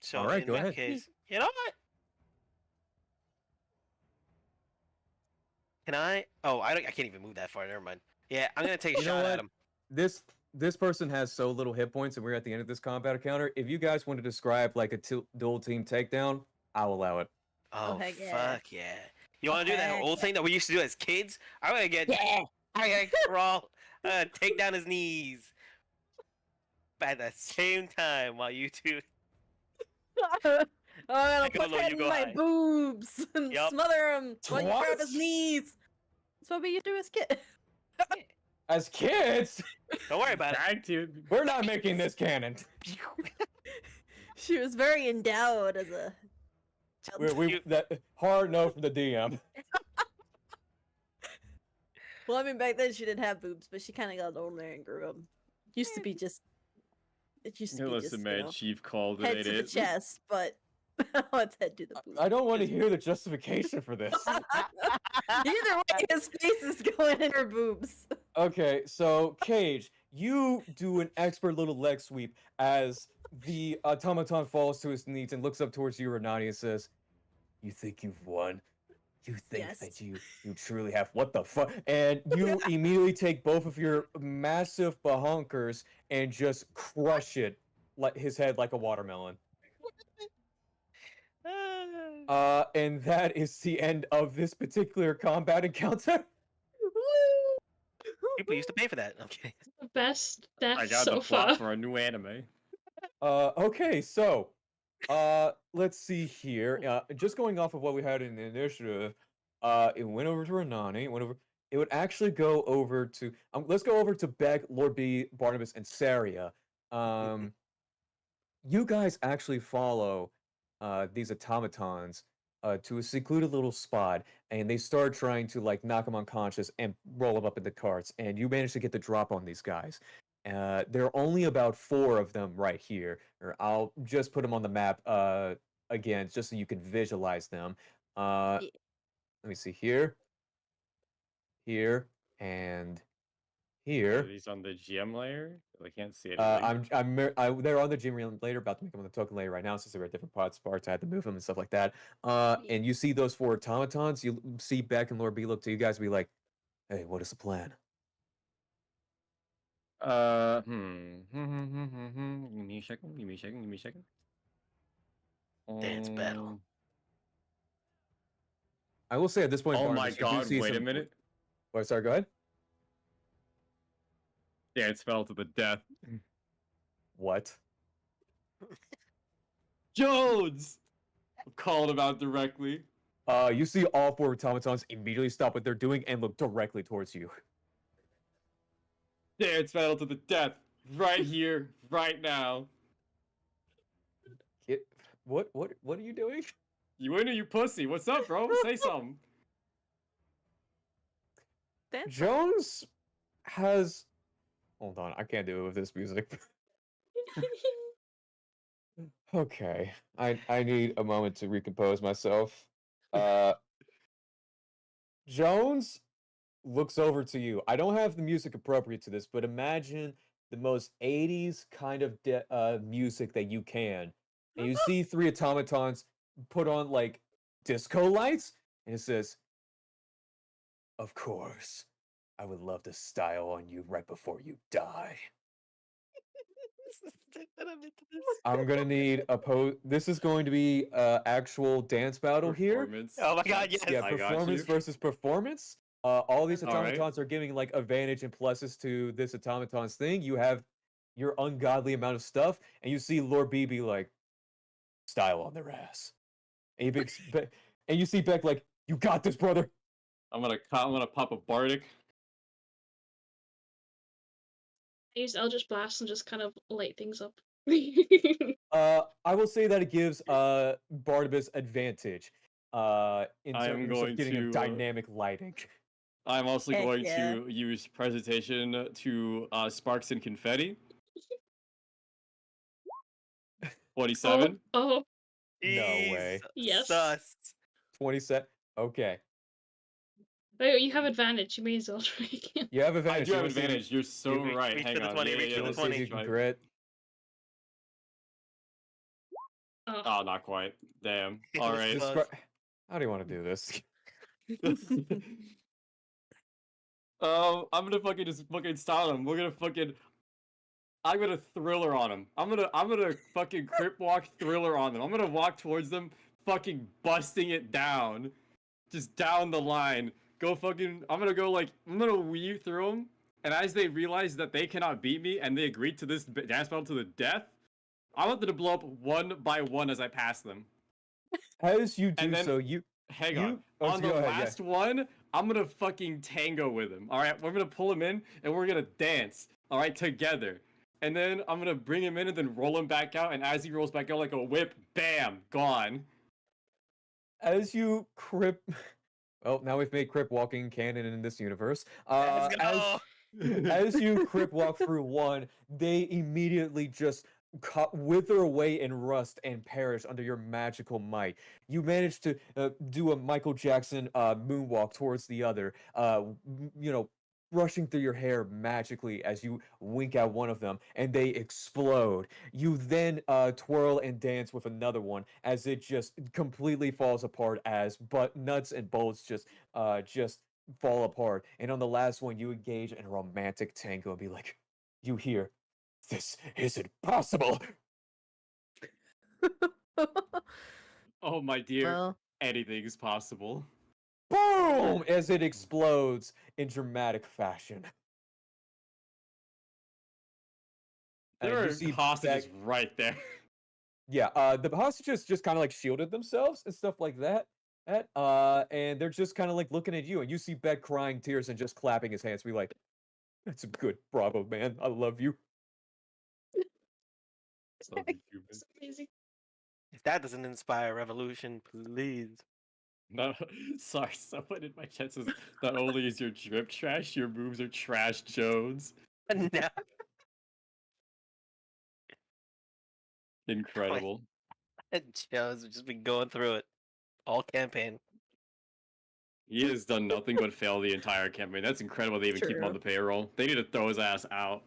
So
All right,
in
go
that
ahead.
case, you know what? Can I? Oh, I can't even move that far. Never mind. Yeah, I'm gonna take a
You know
shot
what?
at him.
This person has so little hit points, and we're at the end of this combat encounter. If you guys want to describe like a dual team takedown, I'll allow it.
Oh,
heck yeah.
fuck yeah! You want to do that old thing that we used to do as kids? I'm gonna get.
Yeah.
I'm gonna crawl, take down his knees. But at the same time, while you two.
I'm gonna
go
put
low,
head
you
in
go
my
high.
boobs and
Yup.
smother him while you grab
What?
his knees. That's what we used to do as kids.
As kids,
Don't worry about it.
Tag team.
we're not making this canon.
She was very endowed as a child.
That hard no from the DM.
Well, I mean, back then she didn't have boobs, but she kind of got older and grew them. Used to be just. It used to be
Listen,
just,
man, Chief called it.
head
Ain't
to the
it?
chest, but now it's head to the boobs.
I don't want to hear the justification for this.
Either way, his face is going in her boobs.
Okay, so Cage, you do an expert little leg sweep as the automaton falls to his knees and looks up towards you, Renani, and says, "You think you've won? You think
Yes.
that you truly have? What the fuck?" And you immediately take both of your massive bahonkers and just crush it, like his head like a watermelon. And that is the end of this particular combat encounter.
Woo!
People used to pay for that. I'm kidding.
The best death
I got
so
the plot
far.
for a new anime.
Okay, so let's see here. Just going off of what we had in the initiative, it went over to Renani. It went over. It would actually go over to. Let's go over to Beck, Lord B, Barnabas, and Saria. You guys actually follow these automatons to a secluded little spot, and they start trying to like knock them unconscious and roll them up in the carts. And you manage to get the drop on these guys. There are only about 4 of them right here. Or I'll just put them on the map again, just so you can visualize them.
Yeah.
Let me see here, here, and
Are
here.
these on the GM layer? I can't see anything.
They're on the gym reel later, about to make them on the token layer right now, since they're at different parts. I had to move them and stuff like that. And you see those 4 automatons. You see Beck and Lord B look to you guys and be like, "Hey, what is the plan?"
Give me a second. Give me a second. Give me a second.
Dance battle.
I will say at this point,
Oh my
Barnabas, you do
god!
see
Wait a
some.
minute.
Wait, sorry. Go ahead.
Dance fell to the death.
What?
Jones. I'm calling him out directly.
You see all 4 automatons immediately stop what they're doing and look directly towards you.
Dance battle to the death. Right here. Right now.
What are you doing?
You win or you pussy? What's up, bro? Say something.
That's
Jones has. Hold on, I can't do it with this music. Okay, I need a moment to recompose myself. Jones looks over to you. I don't have the music appropriate to this, but imagine the most 80s kind of music that you can. And you see 3 automatons put on like disco lights, and it says, "Of course, I would love to style on you right before you die." I'm gonna need a This is going to be actual dance battle here.
Performance.
Oh my god,
checks.
yes.
Yeah,
I got
performance
you.
versus performance. All these
All right.
automatons are giving like advantage and pluses to this automaton's thing. You have your ungodly amount of stuff, and you see Lord B be like, "Style on their ass," and and you see Beck like, "You got this, brother."
I'm gonna pop a Bardic.
I use Eldritch Blast and just kind of light things up.
I will say that it gives Barnabas advantage in
I am
terms
going
of getting a
to,
dynamic lighting.
I'm also
Heck
going
yeah.
to use presentation to sparks and confetti. 27.
Oh,
No way.
yes.
Sus.
27. Okay.
Wait, you have advantage. You may as well try.
You have
I
advantage.
do
You
have
wanna see if you-
advantage. You're so
Reach-
right.
reach
Hang
for the
on.
20,
Yeah,
reach
yeah,
for the
let's
see if
20.
you can
try.
grit.
Oh.
Oh, not quite. Damn. All
was
right.
close.
How do you want to do this?
I'm gonna fucking just fucking style him. I'm gonna thriller on him. I'm gonna fucking crip walk thriller on them. I'm gonna walk towards them, fucking busting it down, just down the line. I'm gonna weave through them, and as they realize that they cannot beat me and they agreed to this dance battle to the death, I want them to blow up one by one as I pass them.
As you do
And then
so,
hang on.
Oh,
On the
go ahead,
last one, I'm gonna fucking tango with him. All right, we're gonna pull him in and we're gonna dance. All right, together. And then I'm gonna bring him in and then roll him back out. And as he rolls back out like a whip, bam, gone.
As you crip. Well, now we've made crip walking canon in this universe.
Let's go.
As you crip walk through one, they immediately just wither away in rust and perish under your magical might. You manage to do a Michael Jackson moonwalk towards the other, rushing through your hair magically as you wink at one of them, and they explode. You then twirl and dance with another one as it just completely falls apart as nuts and bolts just fall apart. And on the last one, you engage in a romantic tango and be like, "You hear? This isn't possible."
Oh my dear,
Well,
anything's possible.
Boom! As it explodes in dramatic fashion.
There
you
are
see
hostages
that
right there.
yeah, the hostages just kind of like shielded themselves and stuff like that. And they're just kind of like looking at you, and you see Beck crying tears and just clapping his hands, be like, "That's good, bravo, man. I love you."
Love you, human.
It's amazing.
If that doesn't inspire revolution, please.
No, sorry, someone in my chat says not only is your drip trash, your moves are trash, Jones.
No.
Incredible.
Joe's just been going through it all campaign.
He has done nothing but fail the entire campaign. That's incredible they even keep him on
True.
the payroll. They need to throw his ass out.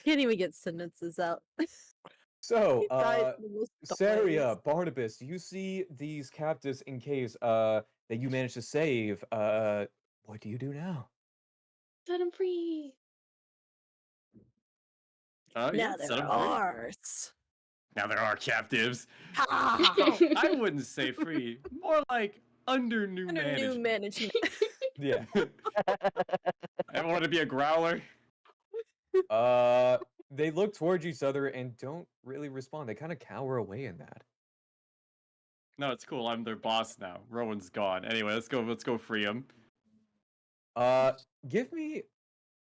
Can't even get sentences out.
So,
He died in the most
Saria,
ways.
Barnabas, you see these captives in caves that you managed to save. What do you do now?
Set him free.
Yeah,
Now
set
they're
him free.
ours.
Now there are captives.
Ha!
Oh, I wouldn't say free. More like under new
Under
management.
new management.
Yeah.
I want to be a growler.
They look towards each other and don't really respond. They kind of cower away in that.
No, it's cool. I'm their boss now. Rowan's gone. Anyway, let's go. Let's go free him.
Give me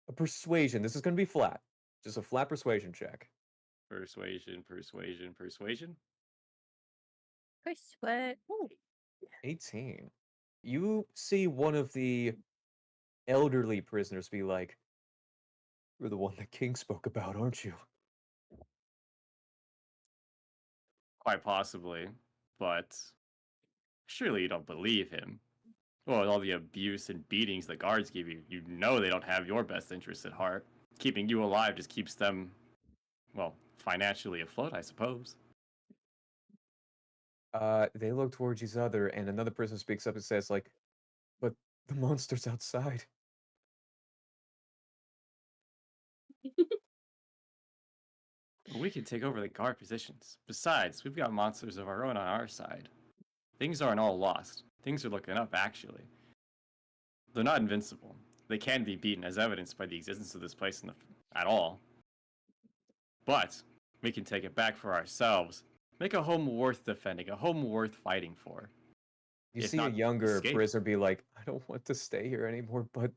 a persuasion. This is going to be flat. Just a flat persuasion check.
Persuasion, persuasion, persuasion.
Persuade. Ooh.
18. You see one of the elderly prisoners be like, "You're the one the king spoke about, aren't you?"
Quite possibly, but surely you don't believe him. Well, with all the abuse and beatings the guards give you, you know they don't have your best interests at heart. Keeping you alive just keeps them, well, financially afloat, I suppose.
They look towards each other, and another person speaks up and says, like, "But the monster's outside."
We can take over the guard positions. Besides, we've got monsters of our own on our side. Things aren't all lost. Things are looking up, actually. They're not invincible. They can be beaten, as evidenced by the existence of this place at all. But we can take it back for ourselves. Make a home worth defending, a home worth fighting for.
You
If
see a
not,
younger
escape.
prisoner be like, "I don't want to stay here anymore, but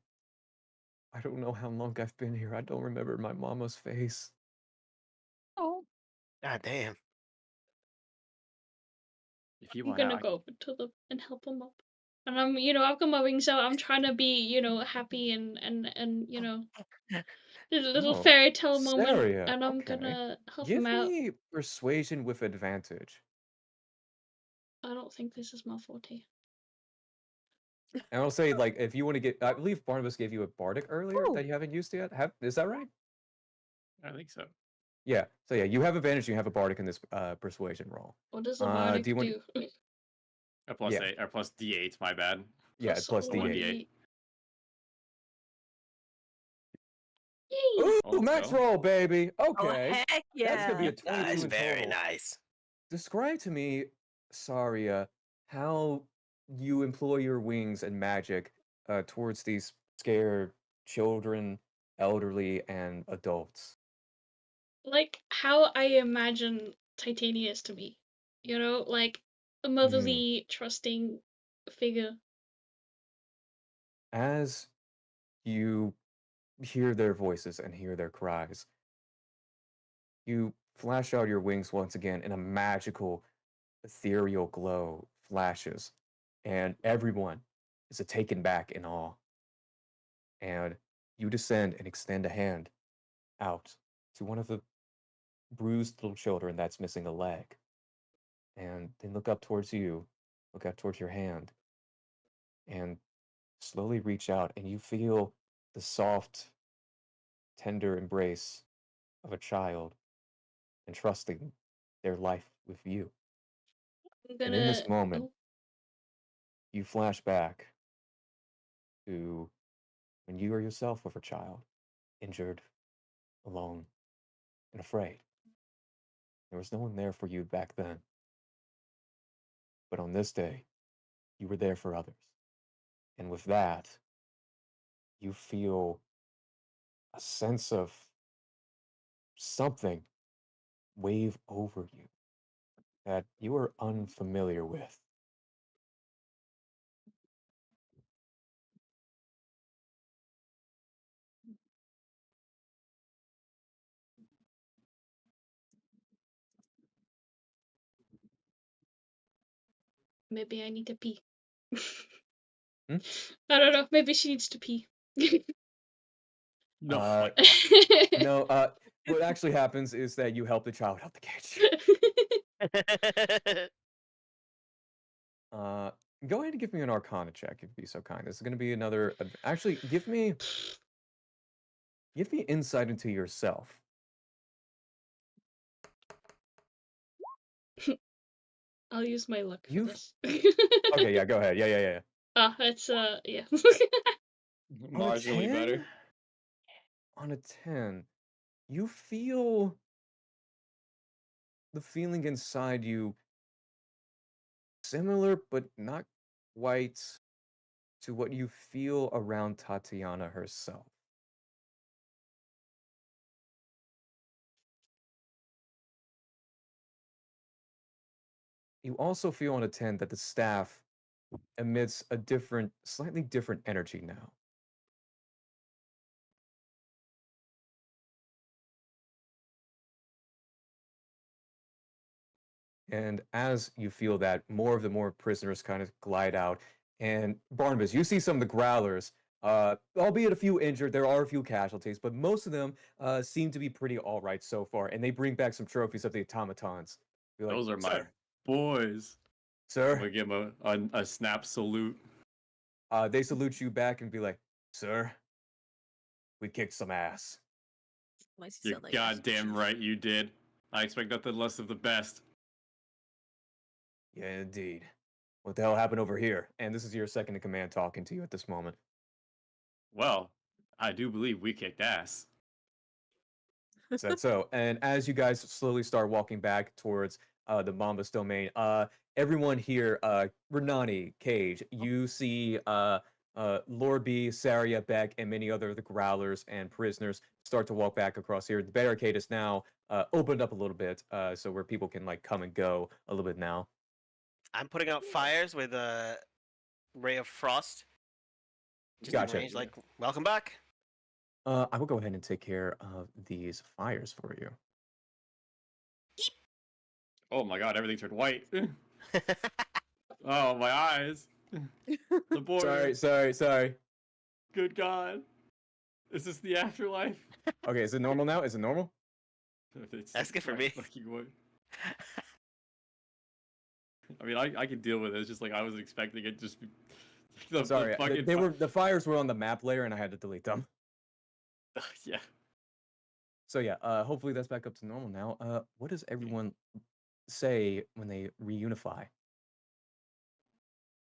I don't know how long I've been here. I don't remember my mama's face."
Oh,
God damn.
If you
I'm
want
gonna
out,
go over to them and help him up. And I've got my wings out. I'm trying to be, happy and there's a little
Oh,
fairy tale moment,
Saria,
and I'm
okay.
gonna help him
Give
out.
me persuasion with advantage.
I don't think this is my forte.
And I'll say, like, if you want to get, I believe Barnabas gave you a bardic earlier
Oh.
that you haven't used yet. Is that right?
I think so.
Yeah. So yeah, you have advantage. You have a bardic in this persuasion roll.
What does a
Do
bardic
you want?
do?
A plus
Yeah.
8 or plus D8, my bad.
Yeah, plus
one
D8.
D8.
Yay!
Ooh,
Let's
max
go.
roll, baby.
Oh,
Okay.
heck
That's gonna be
yeah.
a 22
Nice,
in
very
total.
nice.
Describe to me, Saria, how you employ your wings and magic towards these scared children, elderly, and adults.
Like how I imagine Titania is to me. Like a motherly, trusting figure.
As you hear their voices and hear their cries, you flash out your wings once again, and a magical, ethereal glow flashes, and everyone is taken back in awe. And you descend and extend a hand out to one of the bruised little children that's missing a leg. And they look up towards you, look up towards your hand, and slowly reach out, and you feel the soft, tender embrace of a child entrusting their life with you.
I'm
And in
gonna.
this moment,
Oh,
you flash back to when you were yourself with a child, injured, alone, and afraid. There was no one there for you back then. But on this day, you were there for others. And with that, you feel a sense of something wave over you that you are unfamiliar with.
Maybe I need to pee.
Hmm?
I don't know. Maybe she needs to pee.
No,
Uh,
my God.
No, what actually happens is that you help the child out the cage. Uh, Go ahead and give me an Arcana check, if you'd be so kind. This is going to be another. Actually, give me insight into yourself.
I'll use my luck for
You've
this.
okay, yeah, go ahead. Yeah.
Ah, it's yeah.
On a
Marginally
10?
better.
On a 10, you feel the feeling inside you similar, but not quite to what you feel around Tatiana herself. You also feel on a 10 that the staff emits a different, slightly different energy now. And as you feel that, more of the more prisoners kind of glide out. And Barnabas, you see some of the growlers, albeit a few injured. There are a few casualties, but most of them seem to be pretty all right so far. And they bring back some trophies of the automatons. You're like,
Those are my
sir,
boys. I'm
sir.
gonna give him a snap salute.
They salute you back and be like, sir, we kicked some ass.
Why does he
You're
sound like
goddamn
Chief?
right, you did. I expect nothing less of the best.
Yeah, indeed. What the hell happened over here? And this is your second in command talking to you at this moment.
Well, I do believe we kicked ass.
Is that so? And as you guys slowly start walking back towards the Mambas domain, everyone here, Renani, Cage, you see Lord B, Saria, Beck, and many other of the growlers and prisoners start to walk back across here. The barricade is now opened up a little bit, so where people can like come and go a little bit now.
I'm putting out fires with a ray of frost. Just
Gotcha.
in range, like, welcome back.
I will go ahead and take care of these fires for you.
Oh my god, everything turned white. Oh, my eyes. Laborious.
Sorry.
Good god. Is this the afterlife?
Okay, is it normal now? Is it normal?
It's
That's good for
bright
me.
fucking white. I mean, I can deal with it. It's just like I was expecting it just be the
Sorry,
fucking
the fires were on the map layer and I had to delete them.
yeah.
So yeah, hopefully that's back up to normal now. What does everyone say when they reunify?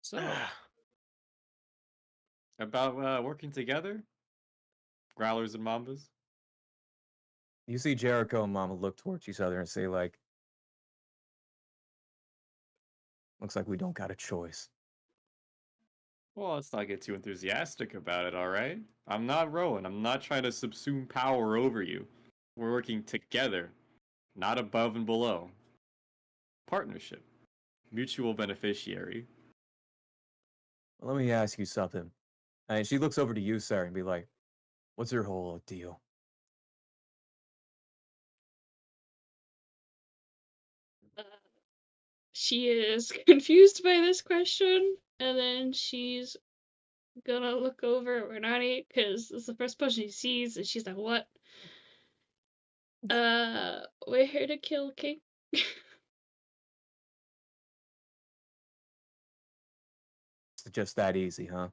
So about working together, growlers and mambas.
You see Jericho and Mama look towards each other and say like, looks like we don't got a choice.
Well, let's not get too enthusiastic about it, all right? I'm not Rowan. I'm not trying to subsume power over you. We're working together, not above and below. Partnership, mutual beneficiary.
Well, let me ask you something. And she looks over to you, Sarah, and be like, what's your whole deal?
Uh, she is confused by this question, and then she's gonna look over at Renani because it's the first person she sees, and she's like, "What? We're here to kill King."
It's just that easy, huh?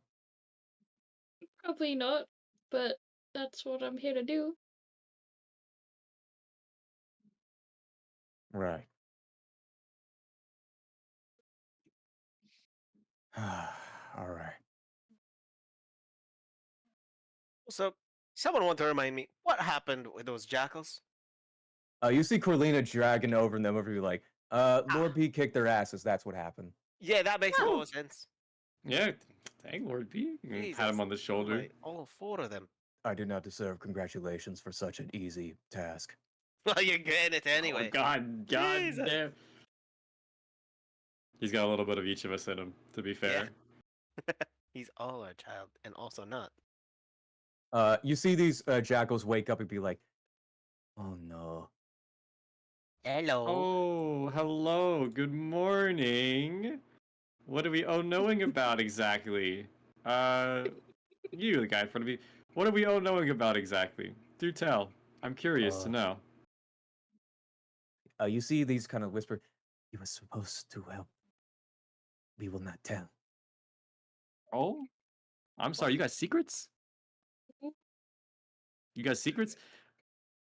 Probably not, but that's what I'm here to do.
Right. All right.
So, someone want to remind me what happened with those jackals?
You see Corlina dragging over them over you like, Lord
Ah,
B kicked their asses, that's what happened.
yeah, that makes
Oh.
more sense.
Yeah, thank Lord P. Pat him on the shoulder.
All four of them.
I do not deserve congratulations for such an easy task.
Well, you're getting it anyway.
Oh, God
Jesus.
damn. He's got a little bit of each of us in him, to be fair.
He's all our child, and also not.
You see these jackals wake up and be like, "Oh no."
Hello.
Oh, hello. Good morning. What are we knowing about exactly? You, the guy in front of me. What are we knowing about exactly? Do tell. I'm curious to know.
You see these kind of whisper, "You were supposed to help. We will not tell."
Oh? I'm sorry, you got secrets? You got secrets?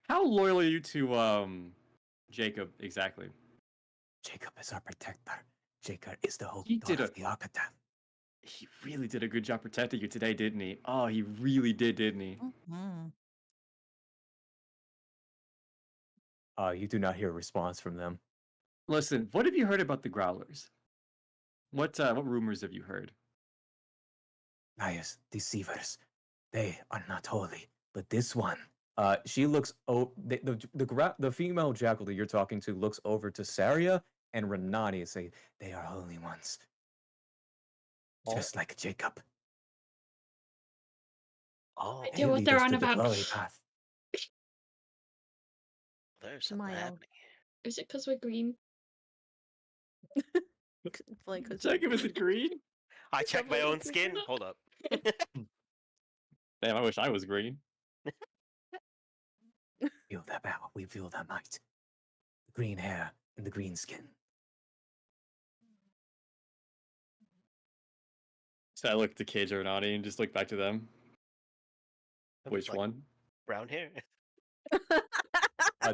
How loyal are you to, Jacob, exactly?
Jacob is our protector. Jacob is the whole
He
god
did
of the Architect.
He really did a good job protecting you today, didn't he? Oh, he really did, didn't he?
Mhm.
You do not hear a response from them.
Listen, what have you heard about the Growlers? What rumors have you heard?
Liars, deceivers. They are not holy, but this one. She looks. The female jackal that you're talking to looks over to Saria and Renani and say, "They are holy ones, just like Jacob.
Oh,
Idea what
lead
they're
us
on
to the
about.
glory path."
there's something
Smile.
happening.
Is it because we're green?
Like, 'cause
Jacob, is it green?
I checked my own skin. Hold up.
Damn, I wish I was green.
Feel their power. We feel their might. The green hair and the green skin.
So I looked to Cage or Nani and just looked back to them. Which
Like
one?
brown hair.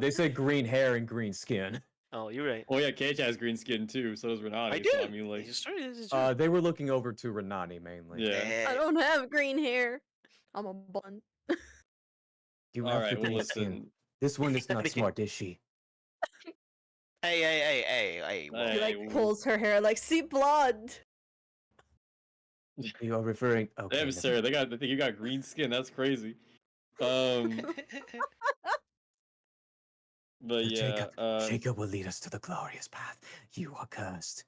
They say green hair and green skin.
Oh, you're right.
Oh yeah, Cage has green skin too, so does Renani.
I do.
So I mean, like,
This is true. This is true.
They were looking over to Renani mainly.
yeah.
I don't have green hair. I'm a blonde.
You
All
have
right,
the
well,
green skin.
listen.
This one is not
Okay.
smart, is she?
Hey. Whoa.
He
Hey,
like
w-
pulls her hair like, see blood.
You are referring. Okay.
Damn,
never
Sarah, they think you got green skin. That's crazy. But
So
yeah,
Jacob will lead us to the glorious path. You are cursed.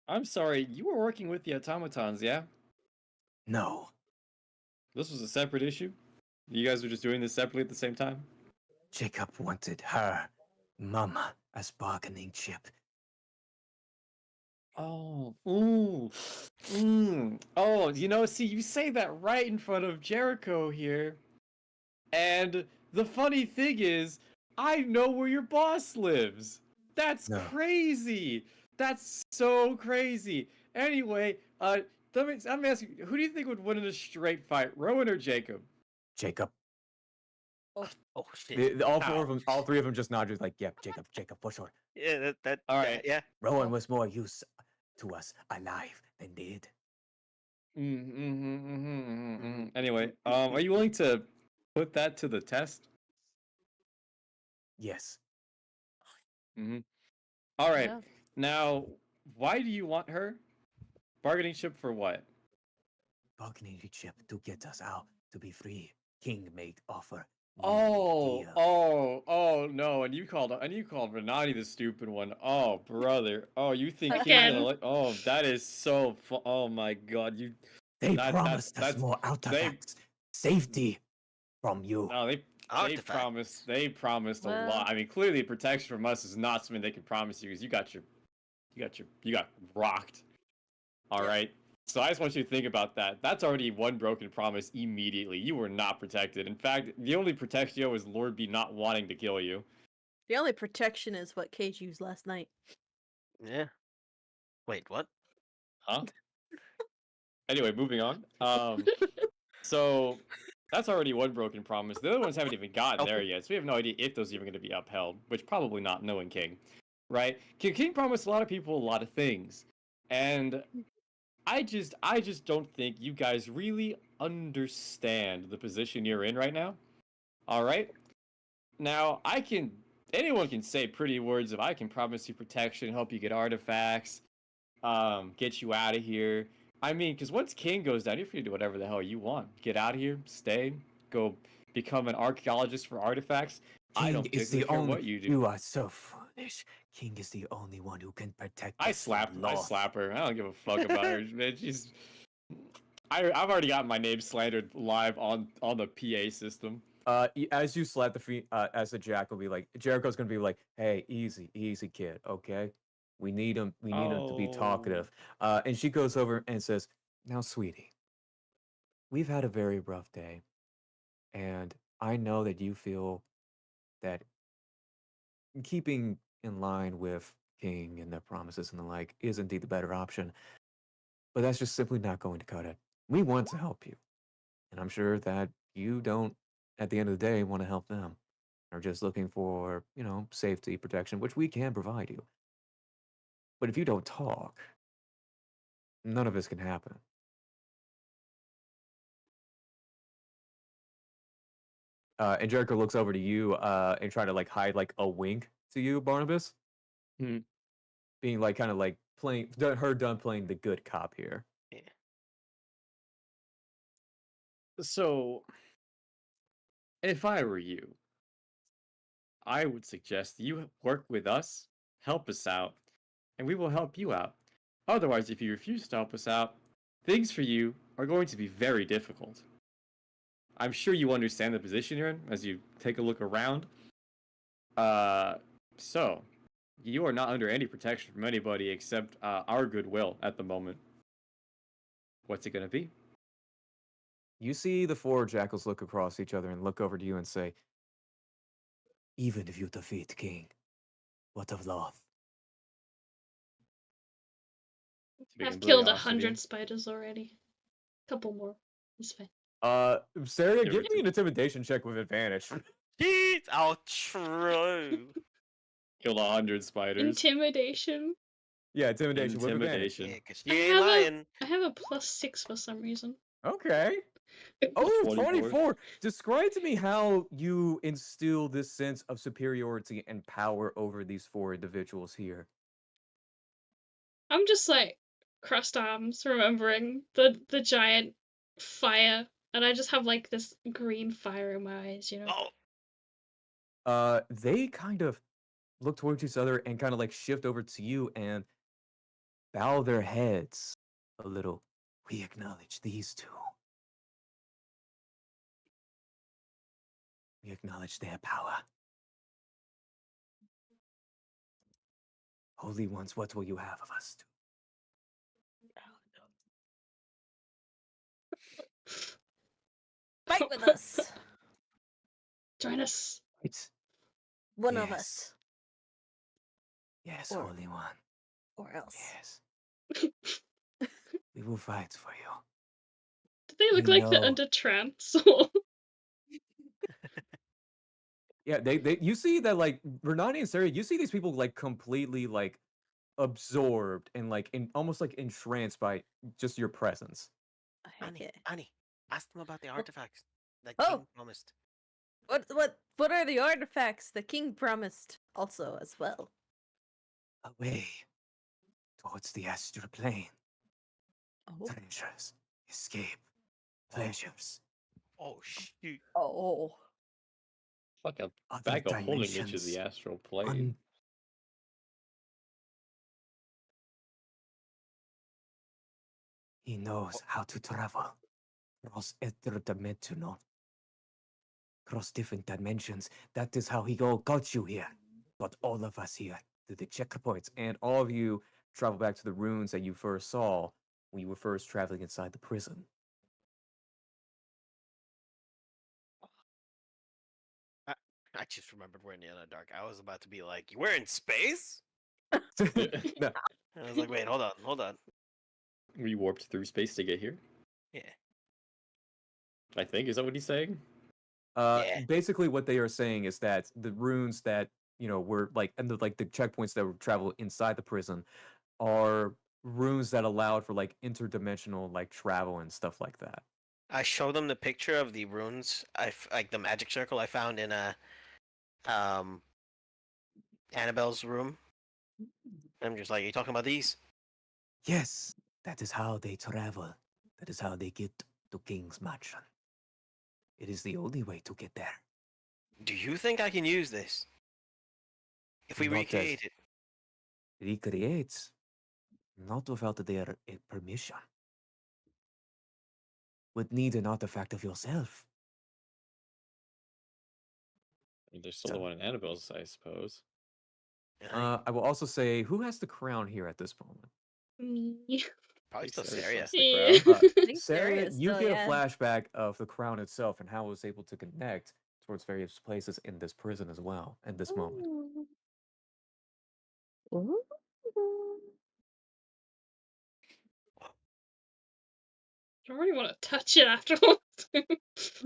I'm sorry. You were working with the automatons, yeah?
No,
This was a separate issue. You guys were just doing this separately at the same time.
Jacob wanted her, Mama, as bargaining chip.
Oh, Oh, see, you say that right in front of Jericho here. And the funny thing is, I know where your boss lives. That's
No.
crazy. That's so crazy. Anyway, I'm asking, who do you think would win in a straight fight, Rowan or Jacob?
Jacob.
Oh shit.
All four of them, all three of them just nodded like, "Yep, Jacob, for sure."
Yeah.
All right.
Yeah.
Rowan was more use to us alive than dead.
Anyway, are you willing to put that to the test?
Yes.
All right.
Yeah.
Now, why do you want her? Bargaining chip for what?
Bargaining chip to get us out to be free. King made offer. We
Oh,
made deal.
no! And you called Renati the stupid one. Oh, brother. Oh, you think King's
Again.
gonna let? Oh, that is so. Oh my God, you.
They
that-
promised us
that's-
more artifacts, safety from you.
No, they
Artifacts.
promised a
Well-
lot. I mean, clearly protection from us is not something they can promise you because you got rocked. All right. So I just want you to think about that. That's already one broken promise immediately. You were not protected. In fact, the only protection was Lord B not wanting to kill you.
The only protection is what Cage used last night.
Yeah. Wait, what?
Huh? Anyway, moving on. So that's already one broken promise. The other ones haven't even gotten there yet, so we have no idea if those are even going to be upheld, which probably not, knowing King, right? King promised a lot of people a lot of things, and I just don't think you guys really understand the position you're in right now. All right? Now, anyone can say pretty words of I can promise you protection, help you get artifacts, get you out of here. I mean, because once King goes down, you're free to do whatever the hell you want. Get out of here, stay, go become an archaeologist for artifacts. I
King
don't
is
particularly
the
care
only.
what you do.
You are so foolish. King is the only one who can protect
I
us from
I
loss.
slap her. I don't give a fuck about her, man. I've already got my name slandered live on the PA system.
As you slap the feet, as the Jack will be like, Jericho's gonna be like, "Hey, easy, easy, kid. Okay, we need him. We need him to be talkative." And she goes over and says, "Now, sweetie, we've had a very rough day, and I know that you feel that keeping in line with King and their promises and the like is indeed the better option, but that's just simply not going to cut it. We want to help you, and I'm sure that you don't, at the end of the day, want to help them. Are just looking for, safety, protection, which we can provide you. But if you don't talk, none of this can happen." And Jericho looks over to you and try to like hide like a wink to you, Barnabas,
Hmm.
being like kind of like playing her done playing the good cop here.
Yeah.
So, if I were you, I would suggest you work with us, help us out, and we will help you out. Otherwise, if you refuse to help us out, things for you are going to be very difficult. I'm sure you understand the position you're in as you take a look around. So you are not under any protection from anybody except our goodwill at the moment. What's it gonna be?
You see the four jackals look across each other and look over to you and say, "Even if you defeat King, what of Loth?"
To be
I've
completely
killed
honest with you.
100 spiders already. Couple more. It's fine.
Sarah,
Give
give
it
me
to
an intimidation check with advantage.
Jeez, I'll try.
Killed 100 spiders.
Intimidation.
Yeah, intimidation with advantage.
Yeah,
Intimidation.
because you ain't lying.
I have a +6 for some reason.
Okay. Oh,
24.
24. Describe to me how you instill this sense of superiority and power over these four individuals here.
I'm just like crossed arms, remembering the giant fire, and I just have like this green fire in my eyes, you know.
They kind of look towards each other and kind of like shift over to you and bow their heads a little. "We acknowledge these two. We acknowledge their power. Holy ones, what will you have of us two?"
Fight with us.
Join us.
It's
One of
Yes.
us.
yes,
Or-
Holy One.
Or else.
Yes. We will fight for you.
Do they look
You
like they're
know-
under trance?
Yeah, they you see that like Renani and Sarah, you see these people like completely like absorbed and like almost like entranced by just your presence.
Annie, Annie, ask them about the artifacts that
Oh.
King promised.
What are the artifacts the king promised also as well?
Away towards the astral plane.
Oh.
Treasures, escape, pleasures,
Oh shoot!
Oh.
Fuck a
other
bag of holding into
dimensions.
the astral plane.
He knows how to travel cross interdimensional, cross different dimensions. That is how he got you here. Got all of us here to the checkpoints, and all of you travel back to the ruins that you first saw when you were first traveling inside the prison.
I just remembered we're in the Underdark. I was about to be like, "We're in space."
No,
And I was like, "Wait, hold on."
We warped through space to get here.
Yeah.
I think is that what he's saying?
Yeah.
Basically, what they are saying is that the runes that were like, and the checkpoints that were travel inside the prison are runes that allowed for like interdimensional like travel and stuff like that.
I showed them the picture of the runes. Like the magic circle I found in Annabelle's room. I'm just like, "Are you talking about these?"
Yes, that is how they travel. That is how they get to King's Mansion. It is the only way to get there.
Do you think I can use this? If we
Not as
recreate it?
recreates, not without their permission. Would need an artifact of yourself.
There's still the
So,
one in Annabelle's, I suppose.
Aye.
I will also say, who has the crown here at this moment?
Me.
Probably still
Sarah
Saria.
wants the
Yeah.
crown.
I think
Saria,
Sarah is
you
still,
get
yeah.
a flashback of the crown itself and how it was able to connect towards various places in this prison as well at this moment.
Ooh.
I don't really want to touch it afterwards.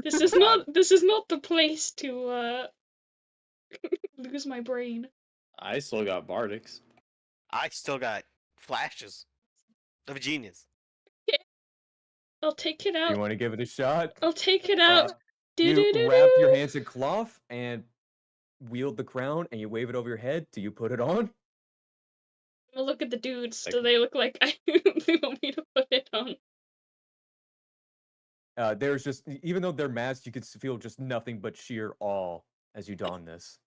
This is not the place to lose my brain.
I still got Bardix.
I still got flashes of genius.
I'll take it
You
out.
want to give it a shot?
I'll take it out.
You wrap your
Do-do-do-do.
hands in cloth and wield the crown and you wave it over your head. Do you put it on?
I'll look at the dudes.
Like-
Do they look like they want me to put it on?
There's just, even though they're masked, you can feel just nothing but sheer awe as you don this.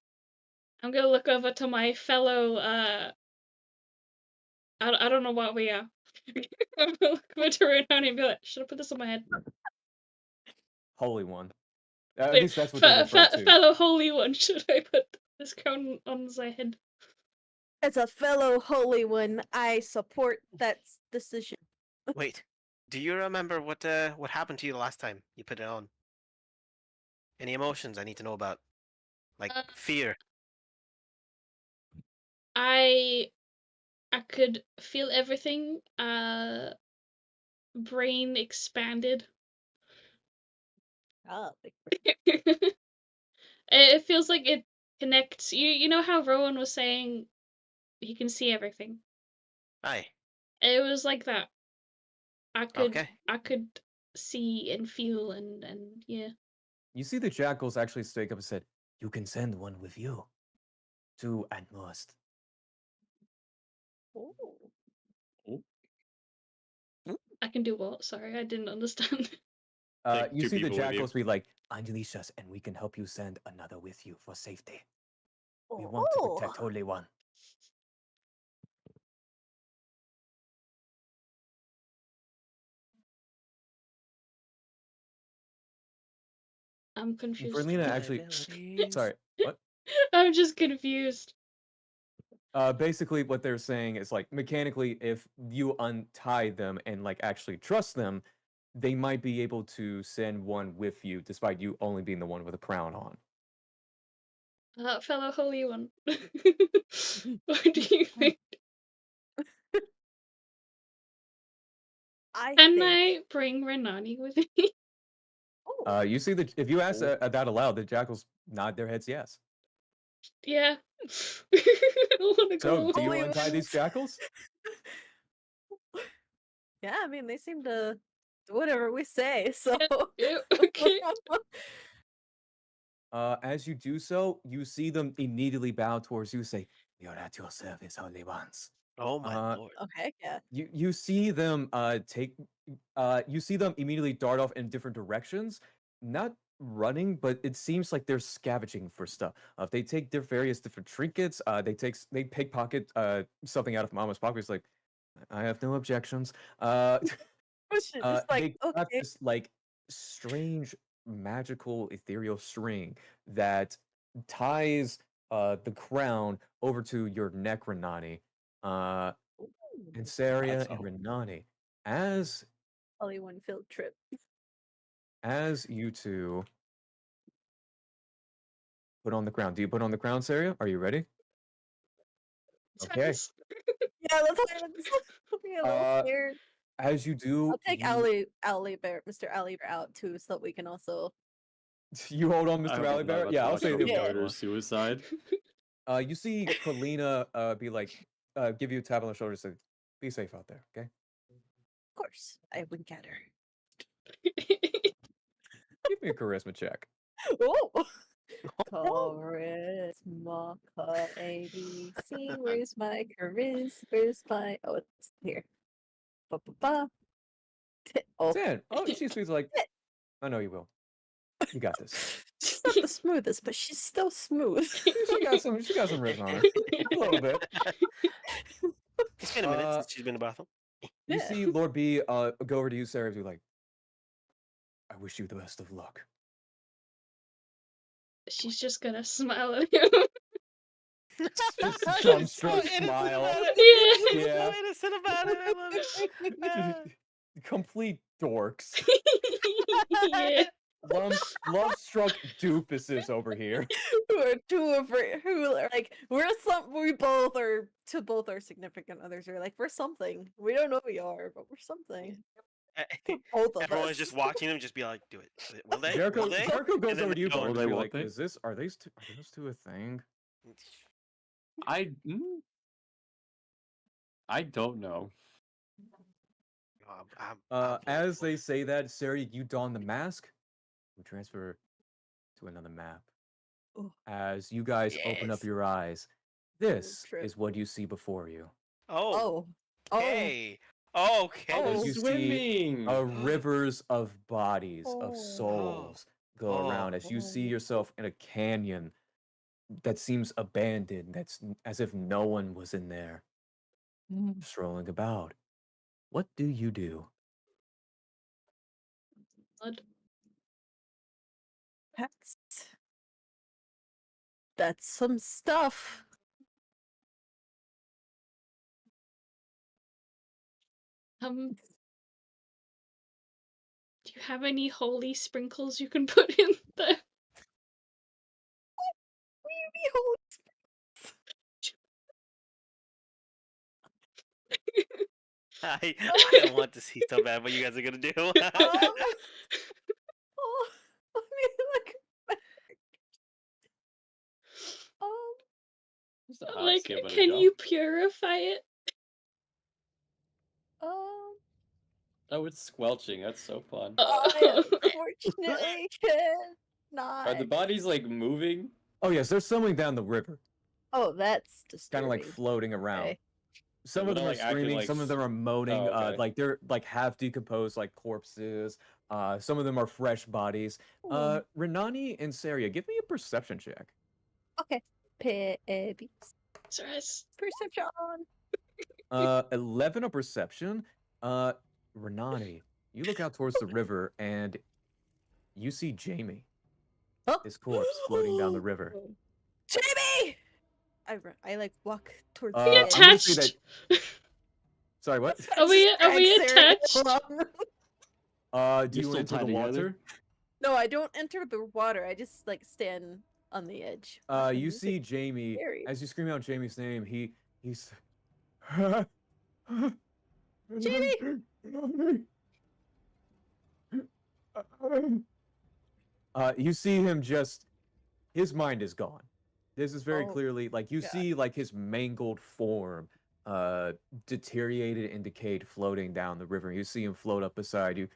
I'm gonna look over to my fellow. I don't know what we are. I'm gonna look over to Renani and be like, should I put this on my head?
Holy one. At
Wait,
least that's what they refer to.
fellow holy one, should I put this crown on my head?
As a fellow holy one, I support that decision.
Wait, do you remember what happened to you the last time you put it on? Any emotions I need to know about? Like
Uh,
fear.
I could feel everything. Brain expanded.
Ah, big
It feels like it connects. You know how Rowan was saying he can see everything.
Aye.
It was like that.
Okay.
I could see and feel and yeah.
You see the jackals actually stake up and said, you can send one with you. Two at most.
Ooh.
I can do what? Sorry, I didn't understand.
Take
You
two
see the
people with you.
jackals be like, unleash us and we can help you send another with you for safety. We want to protect Holy One.
I'm confused.
Verlina actually, sorry, what?
I'm just confused.
Basically what they're saying is like, mechanically, if you untie them and like actually trust them, they might be able to send one with you, despite you only being the one with a crown on.
Fellow holy one. What do you think? Can I bring Renani with me?
You see that if you ask that aloud, the jackals nod their heads yes.
Yeah. I wanna
So,
go.
do you
Holy
untie
one.
these jackals?
Yeah, I mean, they seem to do whatever we say, so.
Yeah, okay.
As you do so, you see them immediately bow towards you, say, "You're at your service, holy ones."
Oh my lord.
Okay, yeah.
You see them you see them immediately dart off in different directions, not running, but it seems like they're scavenging for stuff. They take their various different trinkets. They pickpocket something out of Mama's pocket. It's like, I have no objections.
It's like,
They got
okay.
this like strange magical ethereal string that ties the crown over to your neck, Renani. And Saria
That's
and
all.
Renani, as
Holy one field trip.
you two put on the crown. Do you put on the crown, Saria? Are you ready? Okay.
Yeah, let's be a little scared.
As you do,
I'll take Mr. Owlie Bear out too, so that we can also.
you hold on,
I
Mr.
hope I'm
Valley
not
Bear.
about
Yeah,
to
I'll
watch
say
some
him.
Yeah.
murder suicide.
You see Polina be like, give you a tap on the shoulder, say, "Be safe out there, okay?"
Of course, I wink at her.
Give me a charisma check.
Oh! Charisma, ABC. Where's my charisma? Where's my. Oh, it's here. Ba-ba-ba. Oh.
10. Oh, she speaks like, I know you will. You got this.
She's not the smoothest, but she's still smooth.
She got some ribs on her. A little bit.
It's been a minute
Uh,
since she's been in the bathroom.
You
Yeah.
see Lord B go over to you, Sarah, and be like, I wish you the best of luck.
She's just gonna smile at him.
Just
She's
dumbstruck
innocent
smile.
about it.
Yeah.
She's
Yeah.
so innocent about it. I love it. Ah.
Complete dorks.
Yeah.
Love struck doofuses over here.
Who are two of who are like we both are to both our significant others. We're like we're something. We don't know who we are, but we're something. To both of
Everyone's
us.
just watching him, just be like, "Do it. Will they?
Jericho,
Will they?"
Jericho goes
And then
over to you,
they don't.
Barnes,
Will
and
they,
be
won't
like,
they?
are those two a thing?
I don't know.
I'm
As they say that, Sarah, you don the mask. We transfer to another map.
Ooh.
As you guys open up
Yes.
your eyes, this
trip.
is what you see before you.
Oh.
Oh.
Okay. Okay.
As
Oh.
you see
Swimming.
rivers of bodies, of
Oh.
souls go around. As you see yourself in a canyon that seems abandoned, that's as if no one was in there, strolling about. What do you do?
Blood.
That's some stuff.
Do you have any holy sprinkles you can put in there?
I want to see so bad what you guys are gonna do.
Oh, I mean, like,
Just a hop,
Like,
skip, and a
can
jump.
you purify it?
Oh, it's squelching. That's so fun.
I unfortunately cannot.
Are the bodies like moving?
Oh yes, they're swimming down the river,
Oh, that's
kind
disturbing.
of like floating around.
Okay.
Some
They're
of them
not,
are
like, acting
screaming,
like
some of
s-
them are moaning,
Oh, okay.
like they're like half decomposed, like corpses. Some of them are fresh bodies.
Oh.
Renani and Saria, give me a perception check.
Okay.
Stress.
Perception.
11 a perception. Renani, you look out towards the river and you see Jamie,
Oh.
his corpse floating down the river.
Jamie! I like walk towards
We
the edge.
I'm gonna say
attached.
that. Sorry, what?
Are we
Just drag Sarah
attached?
along.
Do
You're
you
still
enter the
tied together?
water?
No, I don't enter the water. I just like stand on the edge.
You see Jamie
Scary.
as you scream out Jamie's name. He's
Jamie!
You see him just his mind is gone. This is very
Oh,
clearly like you
God.
see like his mangled form, deteriorated and decayed floating down the river. You see him float up beside you.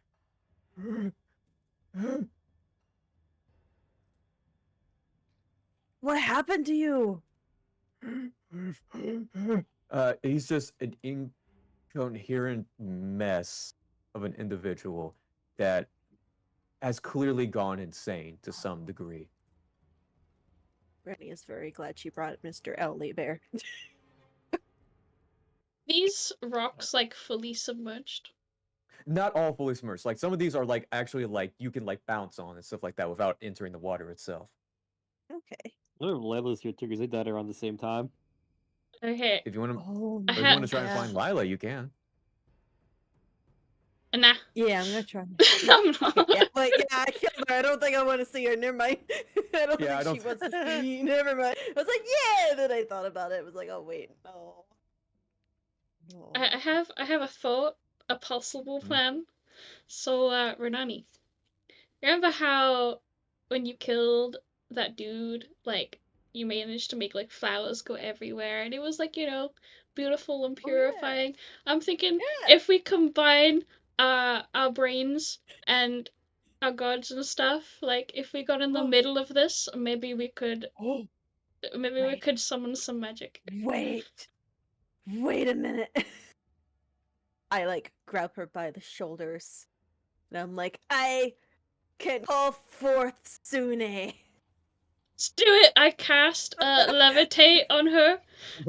What happened to you?
He's just an incoherent mess of an individual that has clearly gone insane to some degree.
Granny is very glad she brought Mr. Owly Bear.
These rocks like fully submerged.
Not all fully submerged. Like some of these are like actually like you can like bounce on and stuff like that without entering the water itself.
Okay.
What are Layla's here too? Because they died around the same time.
Okay.
If you want to,
Oh,
if you want to try and find Lila, you can.
Nah.
Yeah, I'm gonna try.
I'm not.
Yeah, but yeah, I killed her. I don't think I want to see her. Never mind. I don't
Yeah, I
think
don't
she wants to see. Never mind. I was like, yeah. And then I thought about it. I was like, oh wait, no. No.
I have a thought, a possible plan. So, Renani, remember how when you killed that dude, like you managed to make like flowers go everywhere, and it was like beautiful and
Oh, yeah.
purifying. I'm thinking
Yeah.
if we combine our brains and our gods and stuff, like if we got in the middle of this, maybe we could
Oh,
we could summon some magic.
wait a minute. I like grab her by the shoulders, and I'm like, I can call forth Sune.
Let's do it. I cast levitate on her,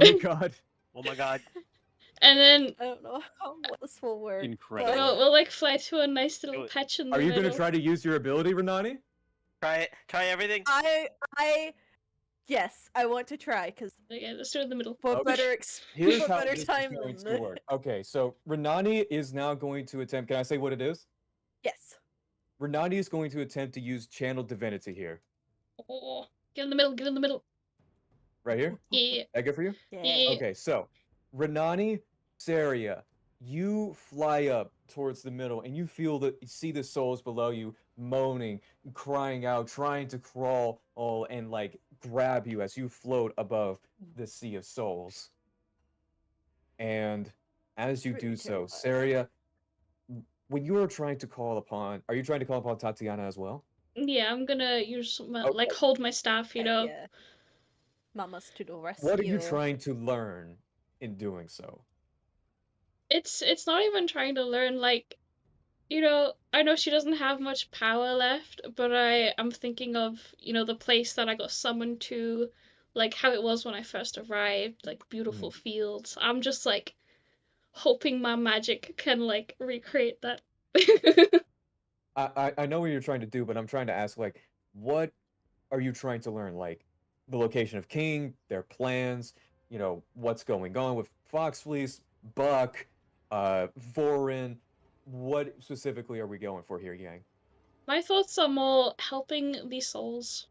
Oh god.
Oh my god.
and then
I don't know how this will work.
Incredible.
we'll like fly to a nice
Do
little
it.
patch in the
Are you
middle.
gonna try to use your ability, Renani?
Try it. Try everything.
Yes, I want to try because
Okay, let's do it in the middle.
what
Okay.
better
Here's
what
how
better
this is
time
going
than
to work. Okay, so Renani is now going to attempt. Can I say what it is?
Yes.
Renani is going to attempt to use Channel Divinity here.
Oh, get in the middle. Get in the middle.
Right here?
Yeah.
That good for you?
Yeah.
Okay, so Renani, Saria, you fly up towards the middle and you see the souls below you moaning, crying out, trying to crawl and like grab you as you float above the sea of souls. And as you
Pretty
do so,
terrifying.
Saria, when you are trying to call upon, are you trying to call upon Tatiana as well?
Yeah, I'm gonna use my,
Okay.
like hold my staff, you
Heck
know.
yeah. Mamas to the rescue.
What are you trying to learn in doing so?
It's not even trying to learn, like, you know, I know she doesn't have much power left, but I'm thinking of, you know, the place that I got summoned to, like how it was when I first arrived, like beautiful fields. I'm just like hoping my magic can like recreate that.
I know what you're trying to do, but I'm trying to ask, like, what are you trying to learn? Like, the location of King, their plans, what's going on with Foxfleece, Buck, Vorin. What specifically are we going for here, Yang?
My thoughts are more helping these souls.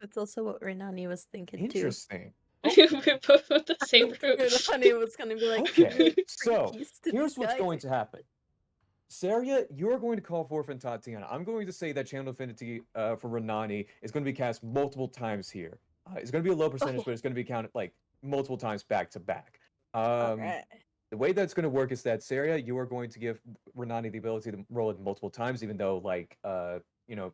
That's also what Renani was thinking too.
Interesting.
We're both on the same route.
Renani was gonna be like,
Okay, so
keys to
here's
the
what's
sky.
going to happen. Saria, you're going to call forth in Tatiana. I'm going to say that Channel Affinity for Renani is going to be cast multiple times here. It's going to be a low percentage, but it's going to be counted like multiple times back to back.
Alright.
The way that's going to work is that Saria, you are going to give Renani the ability to roll it multiple times, even though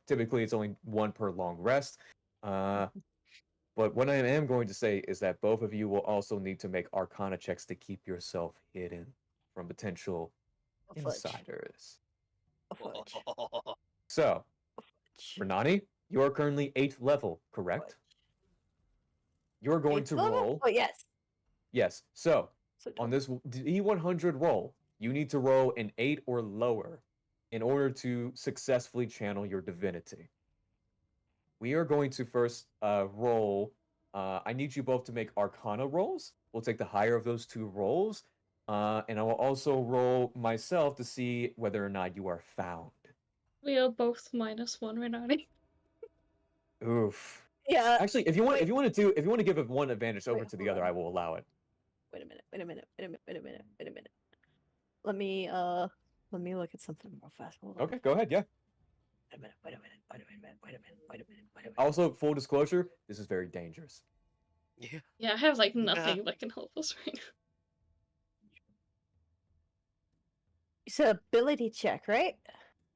typically it's only one per long rest. But what I am going to say is that both of you will also need to make Arcana checks to keep yourself hidden from potential insiders. So, Renani, you are currently 8th level, correct? You're going to roll.
Oh yes.
Yes. So, on this D100 roll, you need to roll an 8 or lower in order to successfully channel your divinity. We are going to first roll. I need you both to make Arcana rolls. We'll take the higher of those two rolls. And I will also roll myself to see whether or not you are found.
We are both -1, Renani.
Oof.
Yeah.
Actually, if you want to give it one advantage over
Wait,
to the
hold
other,
on.
I will allow it.
Wait a minute. Let me look at something real fast. Hold on.
Okay, go ahead. Yeah.
Wait a minute.
Also, full disclosure, this is very dangerous.
Yeah.
Yeah, I have like nothing that can help us right now.
It's an ability check, right?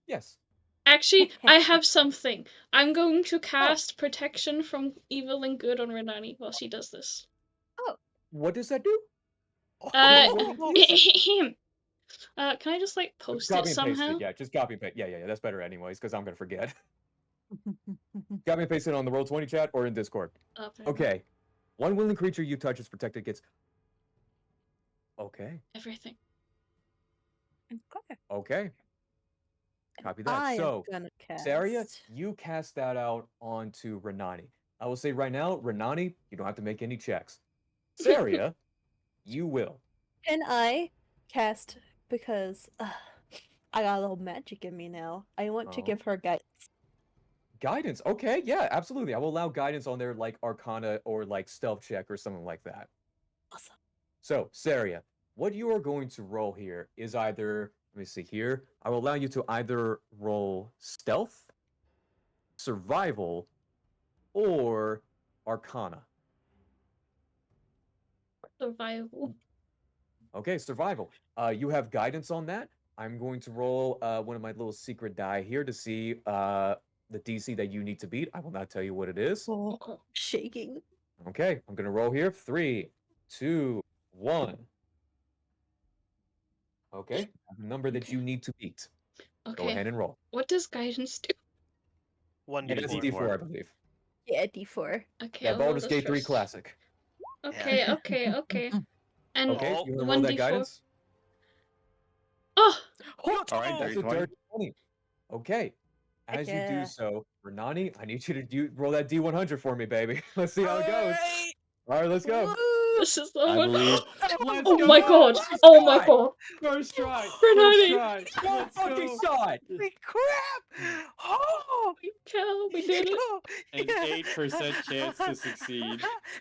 Yes.
Actually, I have something. I'm going to cast protection from evil and good on Renani while she does this.
What does that do?
Uh,
Can
can I just like post
copy
it
and
somehow?
paste it. Yeah, just copy and paste. Yeah. That's better anyways, because I'm gonna forget. Copy and paste it on the Roll20 chat or in Discord. Okay. One willing creature you touch is protected gets. Okay.
Everything.
Okay. Copy that.
I
So,
am gonna cast.
Saria, you cast that out onto Renani. I will say right now, Renani, you don't have to make any checks. Saria, you will.
Can I cast, because I got a little magic in me now. I want to give her guidance.
Guidance. Okay, yeah, absolutely. I will allow guidance on their like Arcana or like stealth check or something like that.
Awesome.
So, Saria, what you are going to roll here is either, let me see here, I will allow you to either roll stealth, survival, or Arcana.
Survival.
Okay, survival. You have guidance on that. I'm going to roll one of my little secret die here to see the DC that you need to beat. I will not tell you what it is.
Oh, shaking.
Okay, I'm going to roll here. 3, 2, 1. Okay, the number that you need to beat.
Okay.
Go ahead and roll.
What does guidance do?
1
It's
d4.
D4, I believe.
Yeah, D4.
Okay,
Yeah,
I'll roll
Baldur's
this
Gate 3
first.
Classic.
Okay,
Yeah.
okay. And
Okay,
Oh.
you wanna roll that
1d4.
guidance?
Oh!
Alright,
That's
dirty
a
20.
dirty 20. Okay.
Heck
As you do
yeah.
so, Renani, I need you to roll that D100 for me, baby. Let's see how it goes.
Alright.
Alright, let's go.
Woo!
This is the
I
one.
believe.
Let's
Oh
go!
my god!
First
Oh my
try!
god!
First try! First
Renani!
try!
One
Let's
fucking
go!
shot!
Holy crap! Oh!
Cal, we did it.
An 8% chance to succeed.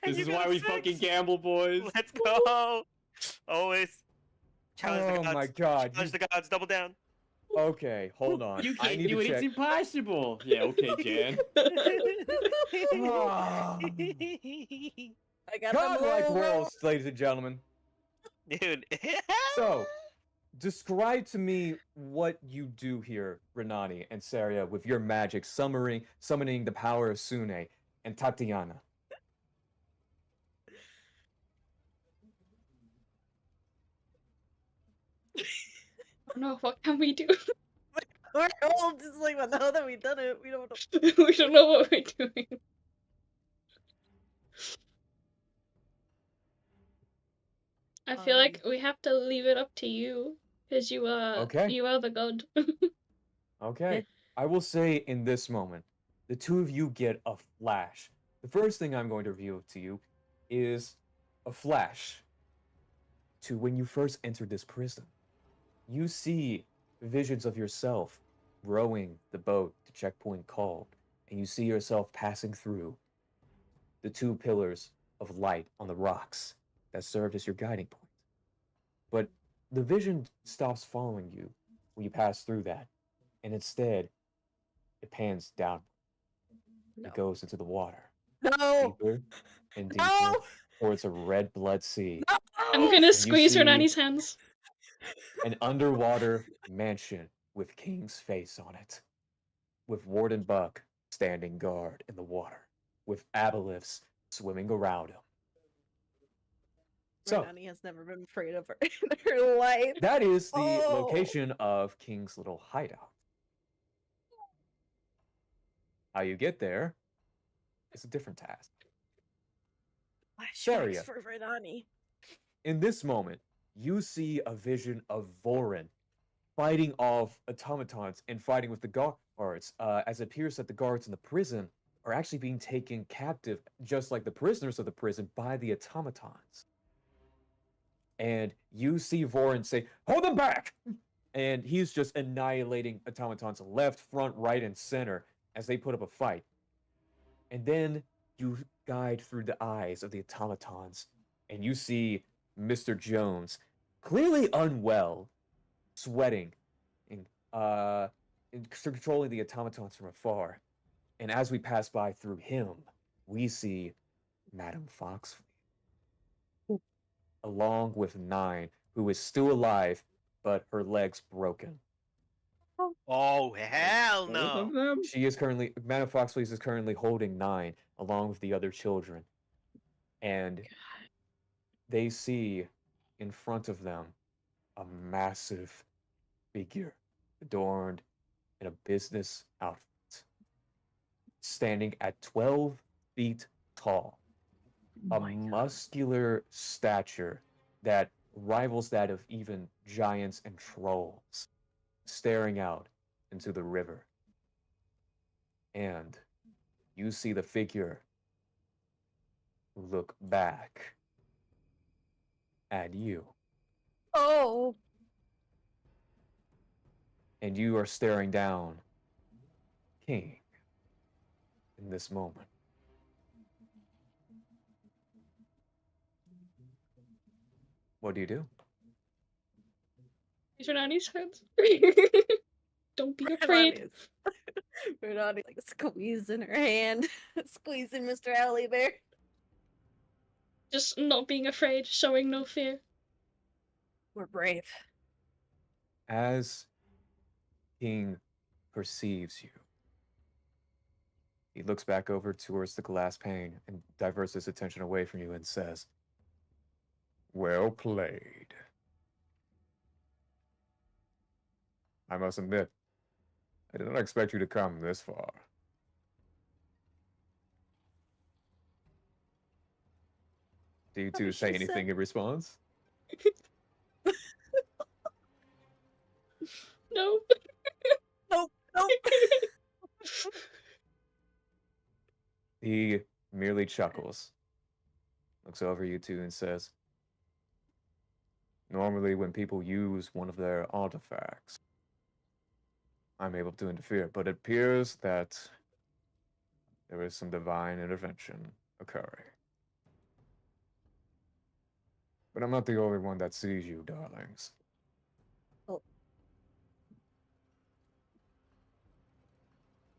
And
This
you
is
got
why
a
we
6.
fucking gamble, boys.
Let's go! Always challenge the
Oh
gods.
my god.
Challenge the gods. Double down.
Okay, hold on.
You
I
can't
need
do
to
it. It's
check.
impossible. Yeah, okay, Jan.
Ah.
I got them
Godlike
all
rolls, ladies and gentlemen.
Dude.
So, describe to me what you do here, Renani and Saria, with your magic summoning the power of Sune and Tatiana.
No, what can we do?
We're all just like, well, now that we've done it, we don't know.
We don't know what we're doing. I feel like we have to leave it up to you, because you are the god.
Okay. I will say in this moment, the two of you get a flash. The first thing I'm going to reveal to you is a flash to when you first entered this prison. You see visions of yourself rowing the boat to checkpoint called, and you see yourself passing through the two pillars of light on the rocks that served as your guiding point. But the vision stops following you when you pass through that, and instead, it pans down.
No.
It goes into the water,
No!
deeper and deeper
No!
towards a red blood sea.
I'm gonna
And you
squeeze
see
Renani's hands.
an underwater mansion with King's face on it, with Warden Buck standing guard in the water, with aboleths swimming around him. So,
Renani has never been afraid of her in her life.
that is the
Oh.
location of King's little hideout. How you get there is a different task. Saria.
Flashbacks for Renani.
In this moment, you see a vision of Vorin fighting off automatons and fighting with the guards, as it appears that the guards in the prison are actually being taken captive, just like the prisoners of the prison, by the automatons. And you see Vorin say, "Hold them back!" And he's just annihilating automatons left, front, right, and center as they put up a fight. And then you guide through the eyes of the automatons, and you see Mr. Jones, clearly unwell, sweating, and controlling the automatons from afar. And as we pass by through him, we see Madame Foxfleet, along with Nine, who is still alive, but her leg's broken.
Oh hell
Both
no!
of them?
Madame Foxfleet is currently holding Nine, along with the other children. And they see in front of them a massive figure adorned in a business outfit, standing at 12 feet tall, a muscular stature that rivals that of even giants and trolls, staring out into the river. And you see the figure look back at you.
Oh.
And you are staring down King in this moment. What do you do?
These Renani's hands. Don't be afraid.
Renani like squeezing her hand, squeezing Mr. Owly Bear.
Just not being afraid, showing no fear.
We're brave.
As King perceives you, he looks back over towards the glass pane and diverts his attention away from you and says, "Well played. I must admit, I did not expect you to come this far." Do you
What
two
did
say
she
anything
say?
in response?
No.
Nope. Nope.
He merely chuckles, looks over you two, and says, "Normally, when people use one of their artifacts, I'm able to interfere, but it appears that there is some divine intervention occurring. But I'm not the only one that sees you, darlings.
Oh.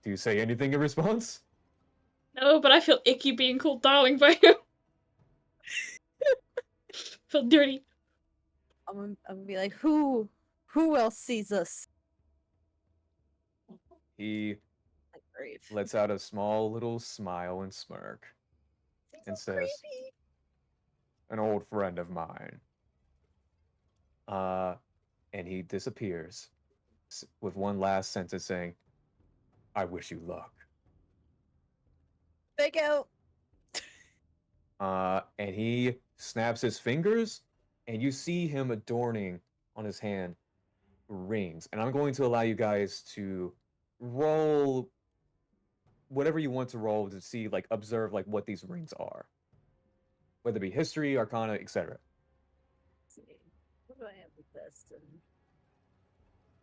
Do you say anything in response?
No, but I feel icky being called darling by him. Feel dirty.
I'm gonna be like, who else sees us?
He
Like brave.
lets out a small little smile and smirk and
So
says,
creepy.
"An old friend of mine." And he disappears with one last sentence saying, "I wish you luck."
Fake out.
And he snaps his fingers, and you see him adorning on his hand rings. And I'm going to allow you guys to roll whatever you want to roll to see, like, observe, like, what these rings are, whether it be history, arcana, etc.
Let's see. What do I have with this?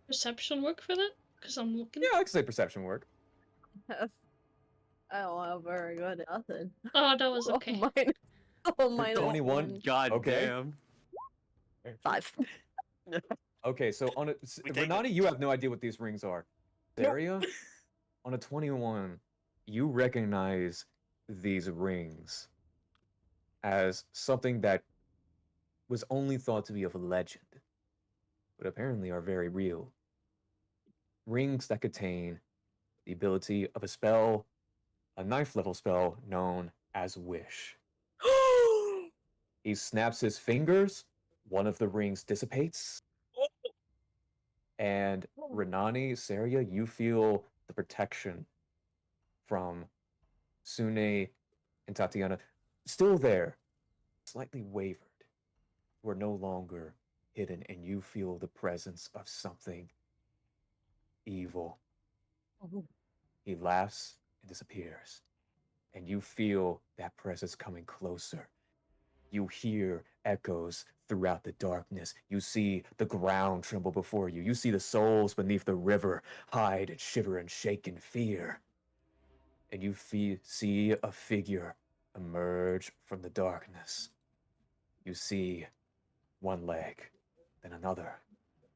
Perception work for that? Because I'm looking.
Yeah, I could say perception work.
I don't have very good nothing.
Oh, that was
Oh,
okay.
mine. Oh, mine.
21.
God
Okay.
damn.
5.
Okay, so on a
We take
Renati, you have no idea what these rings are.
Nope.
Daria, on a 21, you recognize these rings as something that was only thought to be of a legend, but apparently are very real. Rings that contain the ability of a spell, a 9th level spell known as Wish. He snaps his fingers, one of the rings dissipates, and Renani, Saria, you feel the protection from Sune and Tatiana still there, slightly wavered. You are no longer hidden, and you feel the presence of something evil.
Oh.
He laughs and disappears, and you feel that presence coming closer. You hear echoes throughout the darkness. You see the ground tremble before you. You see the souls beneath the river hide and shiver and shake in fear. And you see a figure emerge from the darkness. You see one leg, then another,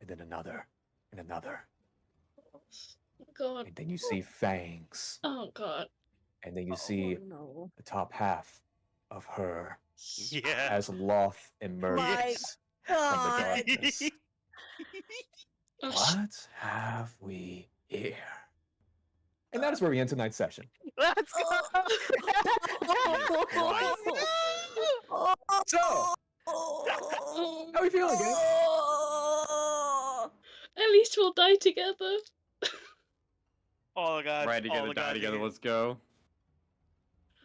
and then another, and another.
God.
And then you see fangs.
Oh God.
And then you see
no.
the top half of her
Yeah.
as Loth emerges from the
God.
darkness.
Oh,
What have we here? And that is where we end tonight's session.
Let's go.
Christ.
So,
oh.
how are we feeling, gang?
At least we'll die together.
All the gods.
Right
all
together,
the
die
gods are
together,
here.
let's go.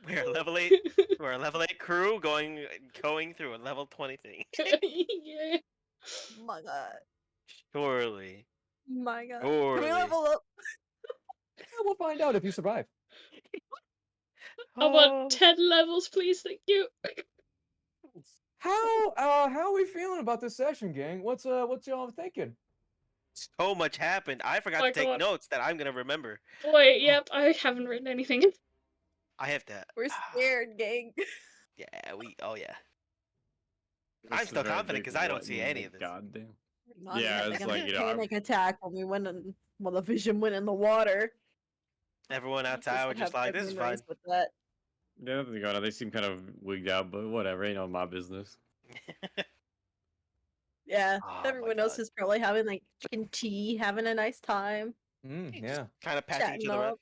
We're a level 8. We're a level 8 crew going through a level 20 thing.
Yeah.
My God.
Surely.
My God.
Surely.
Can we level up?
Yeah, we'll find out if you survive.
I want 10 levels, please, thank you.
How are we feeling about this session, gang? What's y'all thinking?
So much happened. I forgot
My
to take
God.
notes that I'm gonna remember.
Boy, yep, I haven't written anything.
I have to.
We're scared, gang.
Yeah, oh yeah.
This
I'm
is
still
a very
confident
big
because I don't
what
see
in
any
the
of this.
Goddamn.
Nani
Yeah,
had
it's
a
like, you know,
panic attack when we went in. Well, the vision went in the water.
Everyone
Just
outside was
would
just
have
like, "This is fine."
memories with that.
Yeah, nothing going on. They seem kind of wigged out, but whatever. Ain't on my business.
Yeah,
Oh my
everyone else
God.
is probably having like drinking tea, having a nice time,
Yeah.
Kind of patching each
chatting
other up.
up.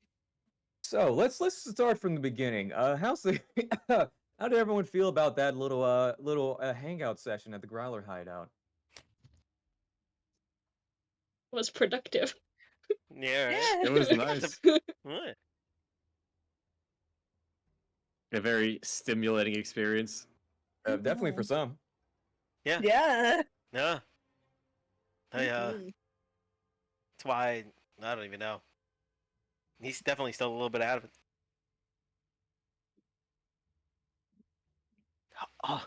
So let's start from the beginning. How's the how did everyone feel about that little hangout session at the Growler hideout?
Was productive.
Yeah. Right?
Yeah.
It was
We got
nice.
What?
A very stimulating experience.
Definitely for some.
Yeah.
Yeah.
Yeah. Hey,
Mhm.
that's why I don't even know. He's definitely still a little bit out of it. Oh,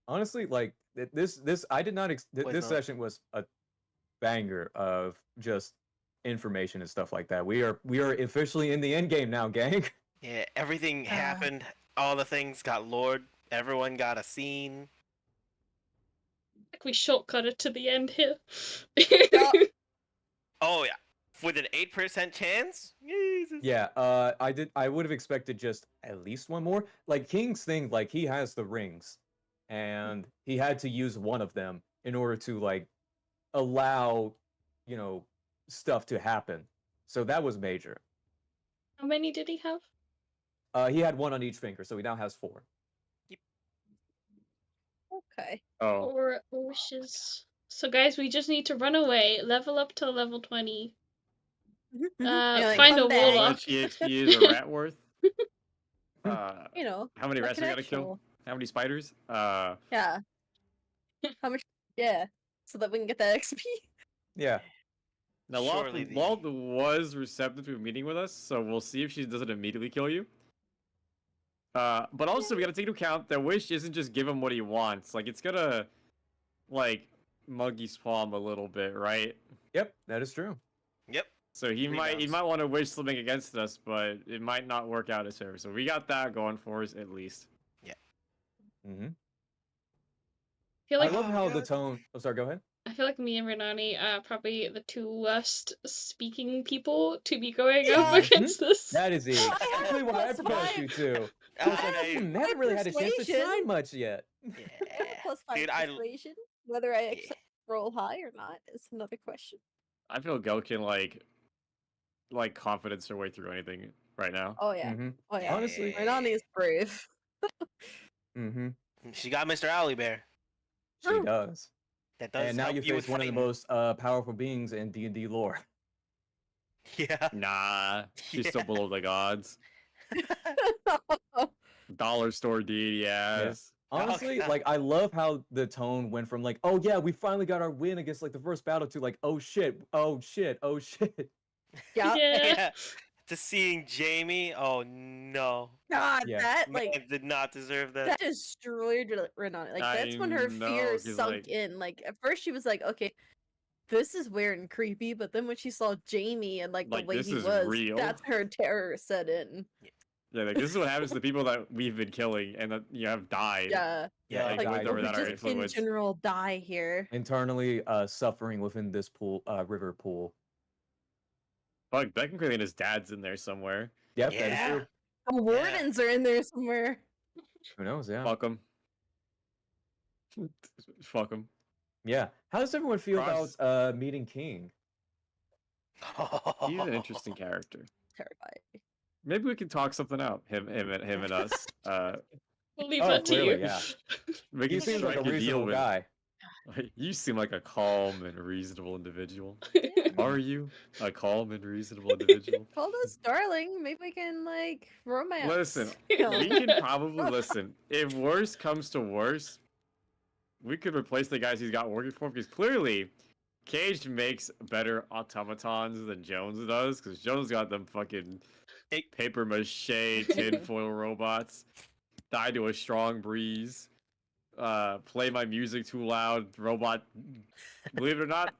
Honestly, like this I did not
Wait,
this
no.
session was a banger of just information and stuff like that. We are officially in the end game now, gang.
Yeah, everything
Ah.
happened. All the things got lured. Everyone got a scene.
Like we shortcutted to the end here.
Yeah.
Oh yeah, with an 8% chance. Jesus.
Yeah, I would have expected just at least one more. Like King's thing, like he has the rings, and he had to use one of them in order to like allow, you know, stuff to happen. So that was major.
How many did he have?
He had one on each finger, so he now has 4.
Okay.
Oh,
Or wishes. So guys, we just need to run away, level up to level 20.
And, like,
Find
come
a
back.
how
warlock.
much EXP is a rat worth?
You know,
How many
like
rats
an
we gotta kill?
actual.
How many spiders?
Yeah. How much? Yeah. So that we can get that XP.
Yeah.
Now
Surely the-
Lalt was receptive to a meeting with us, so we'll see if she doesn't immediately kill you. But also we gotta take into account that Wish isn't just give him what he wants. Like it's gonna, like, monkey swam a little bit, right?
Yep, that is true.
Yep.
So he
Rebounds.
might want to wish something against us, but it might not work out as her. So we got that going for us at least.
Mm-hmm.
feel
I
like
love how the
God.
tone. Oh, sorry. Go ahead.
I feel like me and Renani are probably the two worst speaking people to be going
Yeah.
up against this.
That is
Well, I have
exactly what I
plus
proposed
five.
you to.
I was
I
like,
have
I,
plus
Haven't really had a chance to
persuasion.
shine much yet.
I have
yeah.
a plus 5
Dude, I
persuasion. Whether I
Yeah.
accept roll high or not is another question.
I feel Go can like confidence her way through anything right now.
Oh yeah.
Mm-hmm.
Oh yeah.
Honestly.
Renani is brave.
Mm-hmm.
She got Mr. Owlbear.
She
True.
does.
That does
And now
help
you
you with
face one of the
fighting.
most powerful beings in D&D lore.
Yeah.
Nah, she's still
Yeah.
below the gods. Dollar store deity ass.
Honestly,
God.
like I love how the tone went from like, oh yeah, we finally got our win against like the first battle to like, oh shit, oh shit, oh shit.
Yeah.
Yeah.
Yeah. To seeing Jamie, oh no.
God,
Yeah.
that
Man
like
did not deserve that.
that destroyed Renani. Like
I
that's when her
know,
fear
'cause,
sunk
like-
in. Like at first she was like, okay, this is weird and creepy, but then when she saw Jamie and like the
Like,
way
this
he
is
was,
real.
that's her terror set in.
Yeah, like this is what happens to the people that we've been killing and that have died.
Yeah.
Yeah.
Like,
Like
died
with or
people who
without our
just in
influence.
general die here.
Internally suffering within this pool, river pool.
Fuck, Beckenkraylee and his dad's in there somewhere.
Yep, that is
Yeah.
true.
The wardens are in there somewhere.
Who knows? Yeah.
Fuck him. Fuck him.
Yeah. How does everyone feel
Cross-
about meeting King?
He's an interesting character.
Terrifying.
Maybe we can talk something out. Him and us.
We'll leave
Oh,
that to
clearly,
you.
yeah.
We
He
can
seems like a
strike deal
reasonable
with.
guy.
You seem like a calm and reasonable individual. Are you a calm and reasonable individual?
Call us darling. Maybe we can like romance.
Listen,
No.
we can probably listen. If worse comes to worse, we could replace the guys he's got working for because clearly, Cage makes better automatons than Jones does because Jones got them fucking paper mache tinfoil robots. Die to a strong breeze. Play my music too loud. Robot, believe it or not,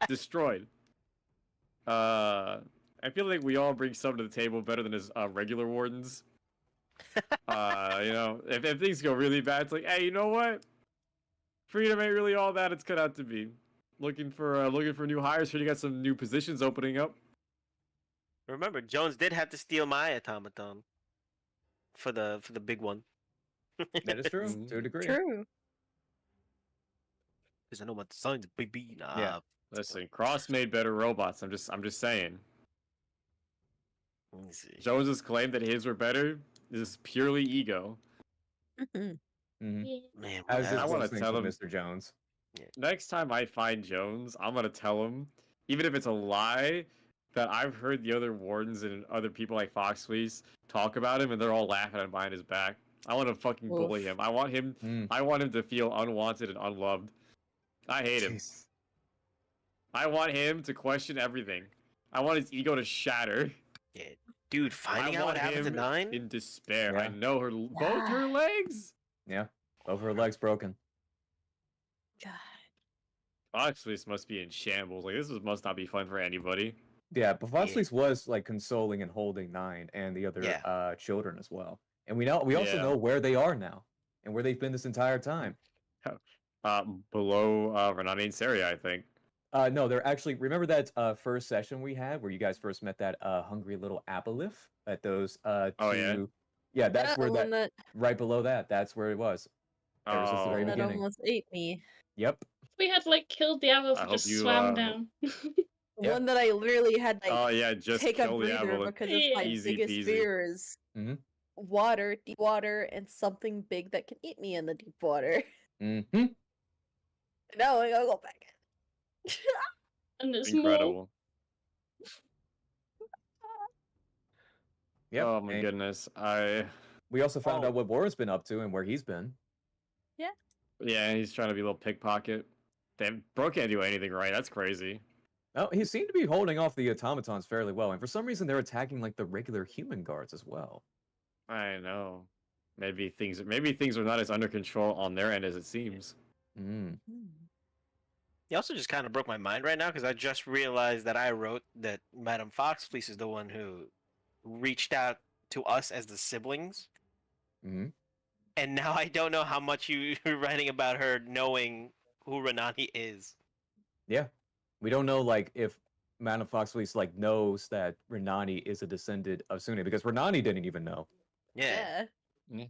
destroyed. I feel like we all bring something to the table better than his regular wardens. You know, if things go really bad, it's like, hey, you know what? Freedom ain't really all that it's cut out to be. Looking for new hires. Sure, you got some new positions opening up.
Remember, Jones did have to steal my automaton for the big one.
That is true to a degree.
True.
Because I know my son's big B. Nah.
Yeah.
Listen, Cross made better robots. I'm just saying.
Let me see.
Jones's claim that his were better is purely ego.
Mhm.
Mm-hmm.
Man,
How's
what
this
I
else?
wanna
listening
tell
from
him-
Mr. Jones?
Next time I find Jones, I'm gonna tell him, even if it's a lie, that I've heard the other wardens and other people like Fox Fleece talk about him, and they're all laughing at him behind his back. I want to fucking bully
Oof.
him. I want him.
Mm.
I want him to feel unwanted and unloved. I hate him.
Jeez.
I want him to question everything. I want his ego to shatter.
Yeah. Dude, finding
I
out
want
what happens at
him
9?
in despair.
Yeah.
I know her both her legs.
Yeah. Both her legs broken.
God.
Actually, this must be in shambles. Like must not be fun for anybody.
Yeah, but Foxley's was like consoling and holding Nine and the other
Yeah.
children as well. And we also
Yeah.
know where they are now and where they've been this entire time.
Below Renate and Sari, I think.
No, they're actually remember that first session we had where you guys first met that hungry little aboleth at those
Oh, yeah?
two. Yeah, that's where
the one that
right below that. That's where it was. Ever since the very
Oh,
beginning.
almost ate me.
Yep.
We had like killed the others
I
and
hope
just
you,
swam down.
The
Yeah.
one that I literally had like
oh yeah, just
take a
kill the
breather
aboleth.
because it's my
Easy
biggest
peasy.
fear is
Mhm.
water, deep water, and something big that can eat me in the deep water.
Mm-hmm.
No, I gotta go back.
And there's more.
Incredible.
Yep.
Oh my
and
goodness.
we also found
Oh.
out what Warren's been up to and where he's been.
Yeah, he's trying to be a little pickpocket. Damn, bro can't do anything right. That's crazy.
Oh, he seemed to be holding off the automatons fairly well, and for some reason they're attacking like the regular human guards as well.
I know. Maybe things are not as under control on their end as it seems.
Mm.
He also just kind of broke my mind right now because I just realized that I wrote that Madame Foxfleece is the one who reached out to us as the siblings.
Hmm.
And now I don't know how much you're writing about her knowing who Renani is.
Yeah, we don't know like if Madame Foxfleece like knows that Renani is a descendant of Sune because Renani didn't even know.
Yeah.
Yeah.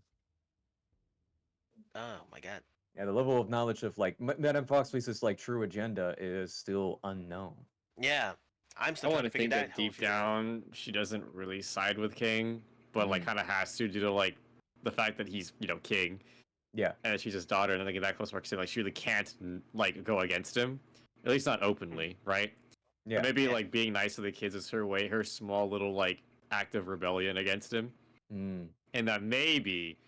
Oh my god.
Yeah, the level of knowledge of like Madame Foxfleece's like true agenda is still unknown.
Yeah. I'm
I
still
want
trying
to
to figure
think
that
that deep
whole shit out.
down she doesn't really side with King, but like kind of has to due to like the fact that he's king.
Yeah.
And that she's his daughter, and I think that close proximity, like she really can't like go against him, at least not openly, right?
Yeah.
But maybe like being nice to the kids is her way, her small little like act of rebellion against him,
Mm.
and that maybe,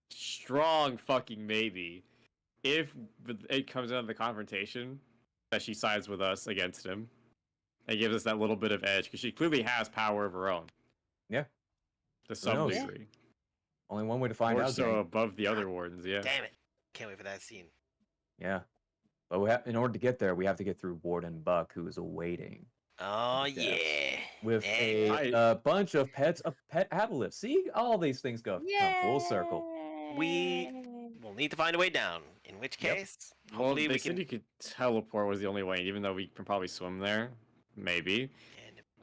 strong fucking maybe, if it comes down to the confrontation, that she sides with us against him, and gives us that little bit of edge because she clearly has power of her own.
Yeah.
To some
knows?
degree.
Only one way to find
More
out.
so
Gang.
above the other wardens, yeah.
Damn it. Can't wait for that scene.
Yeah. But we in order to get there, we have to get through Warden Buck, who is awaiting
Oh
Death.
yeah.
with
Dang.
a bunch of pets, a pet aboleth. See, all these things come full circle.
We will need to find a way down. In which
Yep.
case,
Well,
hopefully
they
we
said
can.
you could teleport was the only way, even though we can probably swim there. Maybe.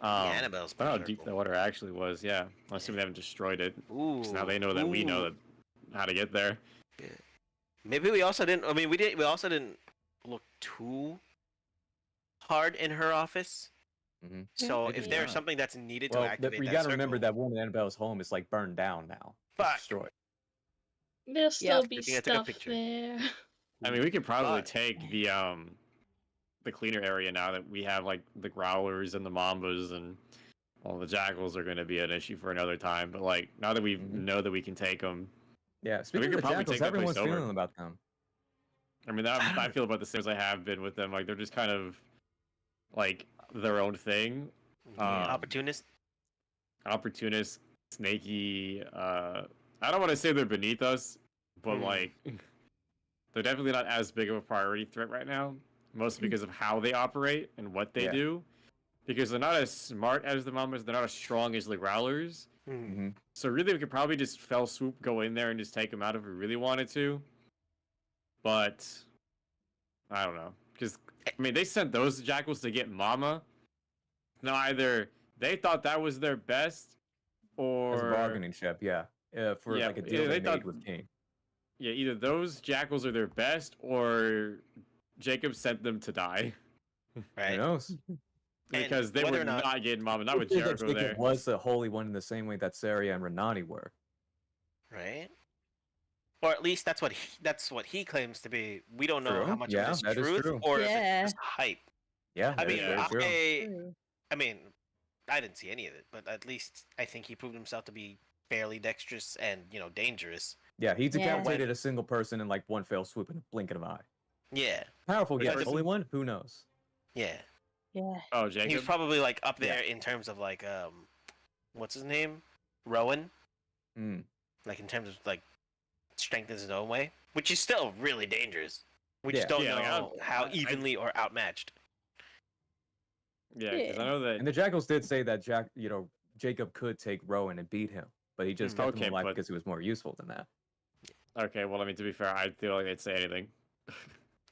Annabelle's
I don't know how
pretty
deep
circle.
the water actually was, yeah. I assume they haven't destroyed it.
Ooh.
'Cause now they know that we know how to get there.
Maybe we also didn't. I mean, we did. We also didn't look too hard in her office.
Mhm.
So
Maybe
if there's
not.
something that's needed to
Well,
activate
we
that
gotta remember
circle-
that woman Annabelle's home is like burned down now. It's
Fuck.
destroyed.
There'll still
I
be
think I took a
stuff
picture.
there.
I mean, we could probably
But-
take the cleaner area now that we have like the growlers and the mambas and well, the jackals are going to be an issue for another time. But like now that we know that we can take them,
Yeah. Speaking
could
of the
probably
jackals,
take that place
everyone's
over.
feeling about them.
I mean, I feel about the same as I have been with them. Like they're just kind of like their own thing.
Opportunist.
Opportunist, snaky. I don't want to say they're beneath us, but like they're definitely not as big of a priority threat right now. Mostly because of how they operate and what they do. Because they're not as smart as the Mamas, they're not as strong as the Growlers.
Mm-hmm.
So really, we could probably just fell swoop go in there and just take them out if we really wanted to. But I don't know, because I mean, they sent those jackals to get Mama. Now either they thought that was their best, or
As a bargaining chip, yeah. For
Yeah,
like a deal
they
they made
thought-
with King.
yeah, either those jackals are their best, or Jacob sent them to die
Who
Right.
knows?
because they
whether
were
or not-
not getting Mama, not with
It feels like
Jericho
Jacob
there.
was the holy one in the same way that Saria and Renani were.
Right. Or at least that's what he claims to be. We don't know how
True.
much
Yeah,
of this
that is
truth
true.
or if
Yeah.
it's just hype.
Yeah,
I
that is
mean,
very true.
I mean, I didn't see any of it, but at least I think he proved himself to be fairly dexterous and dangerous.
Yeah, he
Yeah.
decapitated a single person in like one fell swoop in a blink of an eye.
Yeah,
Powerful,
Which
yes.
person?
Only one? Who knows?
yeah.
Yeah.
Oh,
He was
Jacob.
probably like up
Yeah.
there in terms of like what's his name, Rowan.
Mm.
Like in terms of like strength in his own way, which is still really dangerous. We
Yeah.
just don't
Yeah, like,
know how
I-
evenly or outmatched.
Yeah, because I
Yeah.
know that.
And the Jackals did say that Jacob could take Rowan and beat him, but he just kept him
Okay,
alive
but-
because he was more useful than that.
Okay, well, I mean, to be fair, I feel like they'd say anything.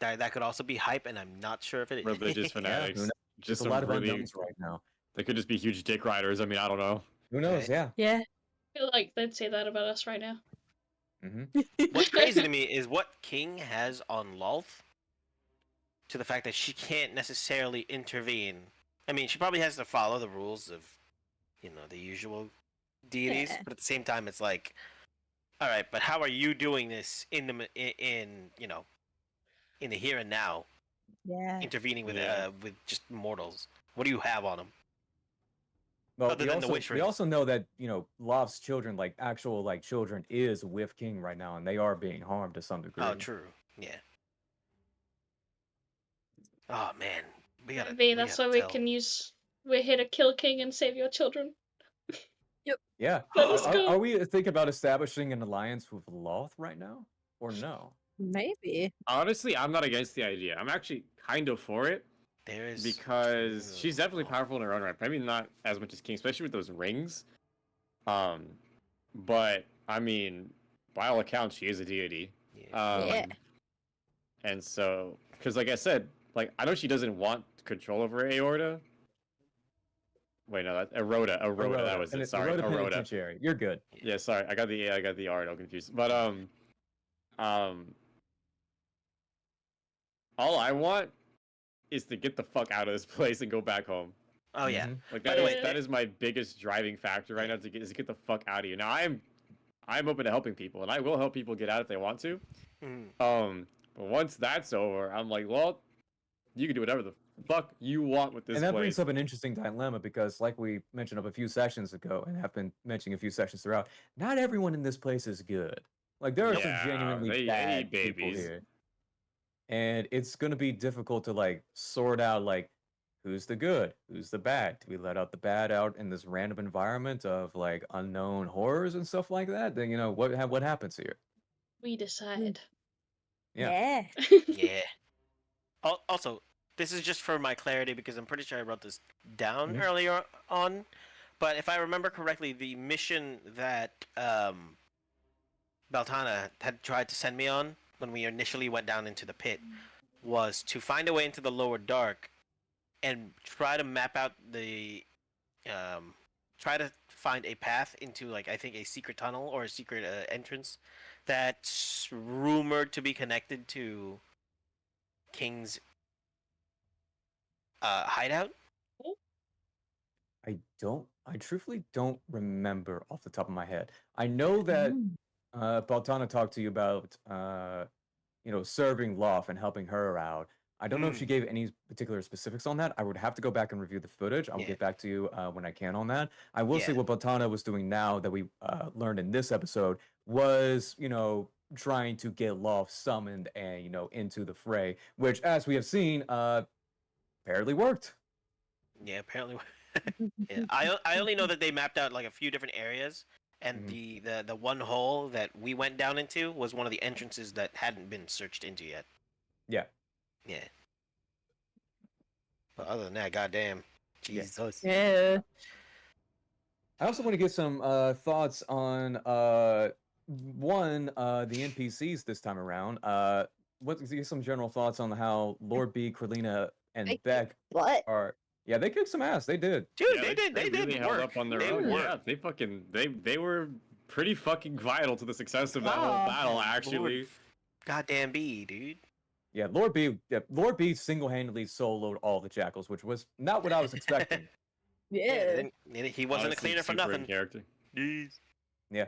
That could also be hype, and I'm not sure if it is.
Religious
who
fanatics.
knows?
Just
There's a
some
lot of
really.
unknowns right now.
They could just be huge dick riders. I mean, I don't know.
Who knows?
Right.
Yeah.
Yeah.
I feel like they'd say that about us right now.
Mm-hmm.
What's crazy to me is what King has on Lolth, to the fact that she can't necessarily intervene. I mean, she probably has to follow the rules of, the usual deities,
Yeah.
but at the same time, it's like, all right, but how are you doing this in the here and now,
Yeah.
intervening with
Yeah.
with just mortals? What do you have on them?
Well,
Other
we
than
also,
the wish
we
rings.
also know that Loft's children, like actual like children, is with King right now, and they are being harmed to some degree.
Oh, true. Yeah. Oh man, we gotta.
Maybe
we
that's
gotta
why we
tell.
can use. We're here to kill King and save your children.
Yeah.
Let us
Are,
go.
are we thinking about establishing an alliance with Loth right now, or no?
Maybe.
Honestly, I'm not against the idea. I'm actually kind of for it
There is
because
true.
she's definitely powerful in her own right. Maybe not as much as King, especially with those rings. But I mean, by all accounts, she is a deity.
Yeah.
Yeah.
And so, because like I said, like I know she doesn't want control over Aorta. Wait, no, that's Aroda. Aroda, that was it. Sorry,
Aroda
Aroda.
Penitentiary. You're good.
Yeah, sorry, I got the art all confused. But all I want is to get the fuck out of this place and go back home.
Oh yeah.
Mhm.
Like
By
that
the
is
way-
that is my biggest driving factor right now to get the fuck out of here. Now I'm open to helping people, and I will help people get out if they want to.
Mhm.
But once that's over, I'm like, well, you can do whatever the fuck you want with this
And that
place.
brings up an interesting dilemma because, like we mentioned up a few sessions ago, and have been mentioning a few sessions throughout, not everyone in this place is good. Like there are some
Yeah,
genuinely
they
bad
need
people
babies.
here, and it's going to be difficult to like sort out like who's the good, who's the bad. Do we let out the bad out in this random environment of like unknown horrors and stuff like that? Then what happens here?
We decide.
Yeah.
Yeah. Also, this is just for my clarity because I'm pretty sure I wrote this down
Mhm.
earlier on. But if I remember correctly, the mission that Beltana had tried to send me on when we initially went down into the pit was to find a way into the lower dark and try to map out try to find a path into like I think a secret tunnel or a secret entrance that's rumored to be connected to King's hideout.
I truthfully don't remember off the top of my head. I know that Baltana talked to you about serving Loth and helping her out. I don't know if she gave any particular specifics on that. I would have to go back and review the footage. I will
Yeah.
get back to you when I can on that. I will say
Yeah.
what Baltana was doing now that we learned in this episode was, trying to get Loth summoned and, into the fray, which, as we have seen, apparently worked.
Yeah, apparently. Yeah. I only know that they mapped out like a few different areas, and the one hole that we went down into was one of the entrances that hadn't been searched into yet.
Yeah.
Yeah. But other than that, goddamn,
Yeah.
Jesus.
Yeah.
I also want to get some thoughts on the NPCs this time around. Get some general thoughts on how Lord B, Krillina, and
They kicked
Beck
butt.
are. Yeah, they kicked some ass. They did.
Dude,
Yeah,
they
really
did
held
work.
up on their
They
own.
worked.
Yeah, they were pretty fucking vital to the success of that whole
Yeah.
battle. Actually,
Goddamn B, dude.
Yeah, Lord B single-handedly soloed all the Jackals, which was not what I was expecting.
Yeah.
He wasn't
honestly,
a cleaner for
super in
nothing.
character.
Jeez.
Yeah,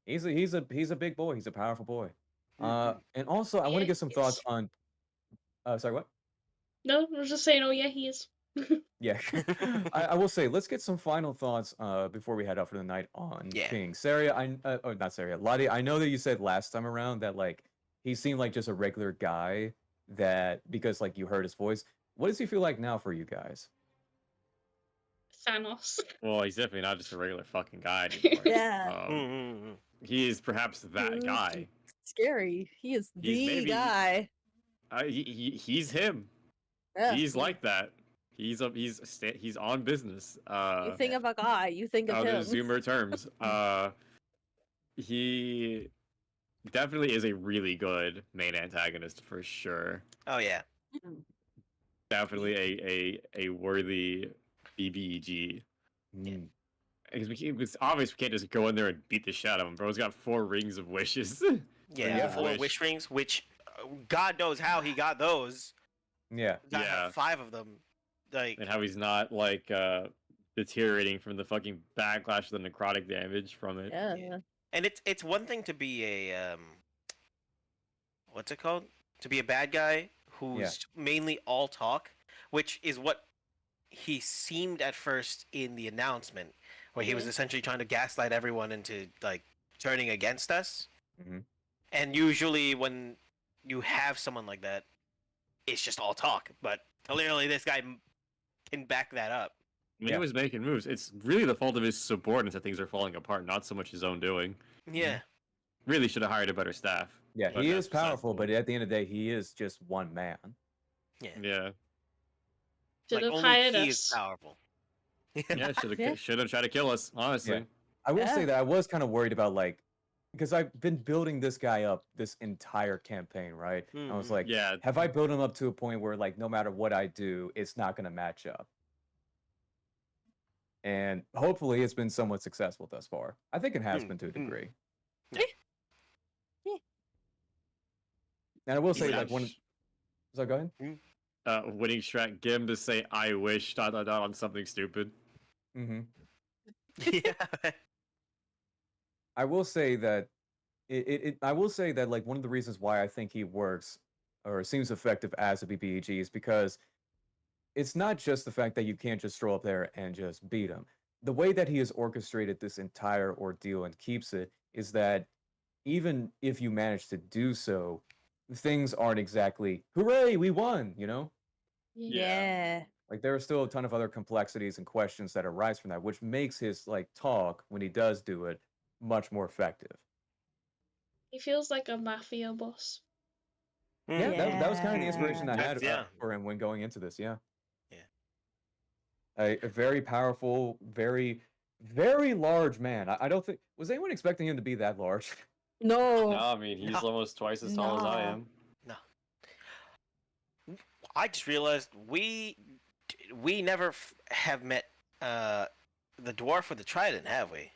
he's a big boy. He's a powerful boy.
Mhm.
And also I want to
Yeah,
get some
he
thoughts
is.
on. Sorry, what?
No, I was just saying. Oh yeah, he is.
Yeah, I will say, let's get some final thoughts before we head out for the night on
Yeah.
King. Saria, oh, not Saria, Lottie, I know that you said last time around that like he seemed like just a regular guy that because like you heard his voice. What does he feel like now for you guys?
Thanos.
Well, he's definitely not just a regular fucking guy anymore.
Yeah.
Mm-hmm.
He is perhaps that guy.
Scary. He is
He's
the
maybe-
guy.
He's him.
Yeah.
He's like that. He's on business.
You think of a guy, you think of
Out
him.
of Zoomer terms. He definitely is a really good main antagonist for sure.
Oh yeah.
Definitely a worthy BBEG.
Mm.
It's obvious we can't just go in there and beat the shit out of him, bro. He's got 4 rings of wishes.
Yeah.
Yeah.
4 wish rings, which God knows how he got those.
Yeah.
Got
Yeah.
5 of them. Like
And how he's not like deteriorating from the fucking backlash of the necrotic damage from it.
Yeah.
Yeah. And it's one thing to be a what's it called? To be a bad guy who's mainly all talk, which is what he seemed at first in the announcement, where he was essentially trying to gaslight everyone into like turning against us.
Mhm.
And usually when you have someone like that, it's just all talk. But clearly this guy can back that up.
I mean,
Yeah.
he was making moves. It's really the fault of his subordinates that things are falling apart, not so much his own doing.
Yeah.
Really should have hired a better staff.
Yeah,
But
he
that's
is
besides the
powerful, but
point.
at the end of the day, he is just one man.
Yeah.
Should
Like
have
only
hired
he is
us.
powerful.
Yeah, should have
Yeah.
tried to kill us, honestly.
I will say
Yeah.
that I was kind of worried about like because I've been building this guy up this entire campaign, right? I was
Mhm.
like,
Yeah.
have I built him up to a point where like no matter what I do, it's not going to match up? And hopefully, it's been somewhat successful thus far. I think it has been to a degree.
Yeah.
Yeah.
And I will say,
Winning
like one. So go ahead.
winning strat, get him to say "I wish" ... on something stupid.
Mm-hmm.
Yeah.
I will say that I will say that like one of the reasons why I think he works or seems effective as a BBEG is because it's not just the fact that you can't just throw up there and just beat him. The way that he has orchestrated this entire ordeal and keeps it is that even if you manage to do so, things aren't exactly hooray, we won, you know?
Yeah.
Like there are still a ton of other complexities and questions that arise from that, which makes his like talk when he does do it much more effective.
He feels like a mafia boss.
Yeah, that was kind of the
Yeah.
inspiration I had
Yeah.
for him when going into this. Yeah.
Yeah.
A very powerful, very, very large man. I don't think was anyone expecting him to be that large.
No.
No, I mean he's
No.
almost twice as tall as I
Nah.
am.
I just realized we never have met the dwarf with the trident, have we?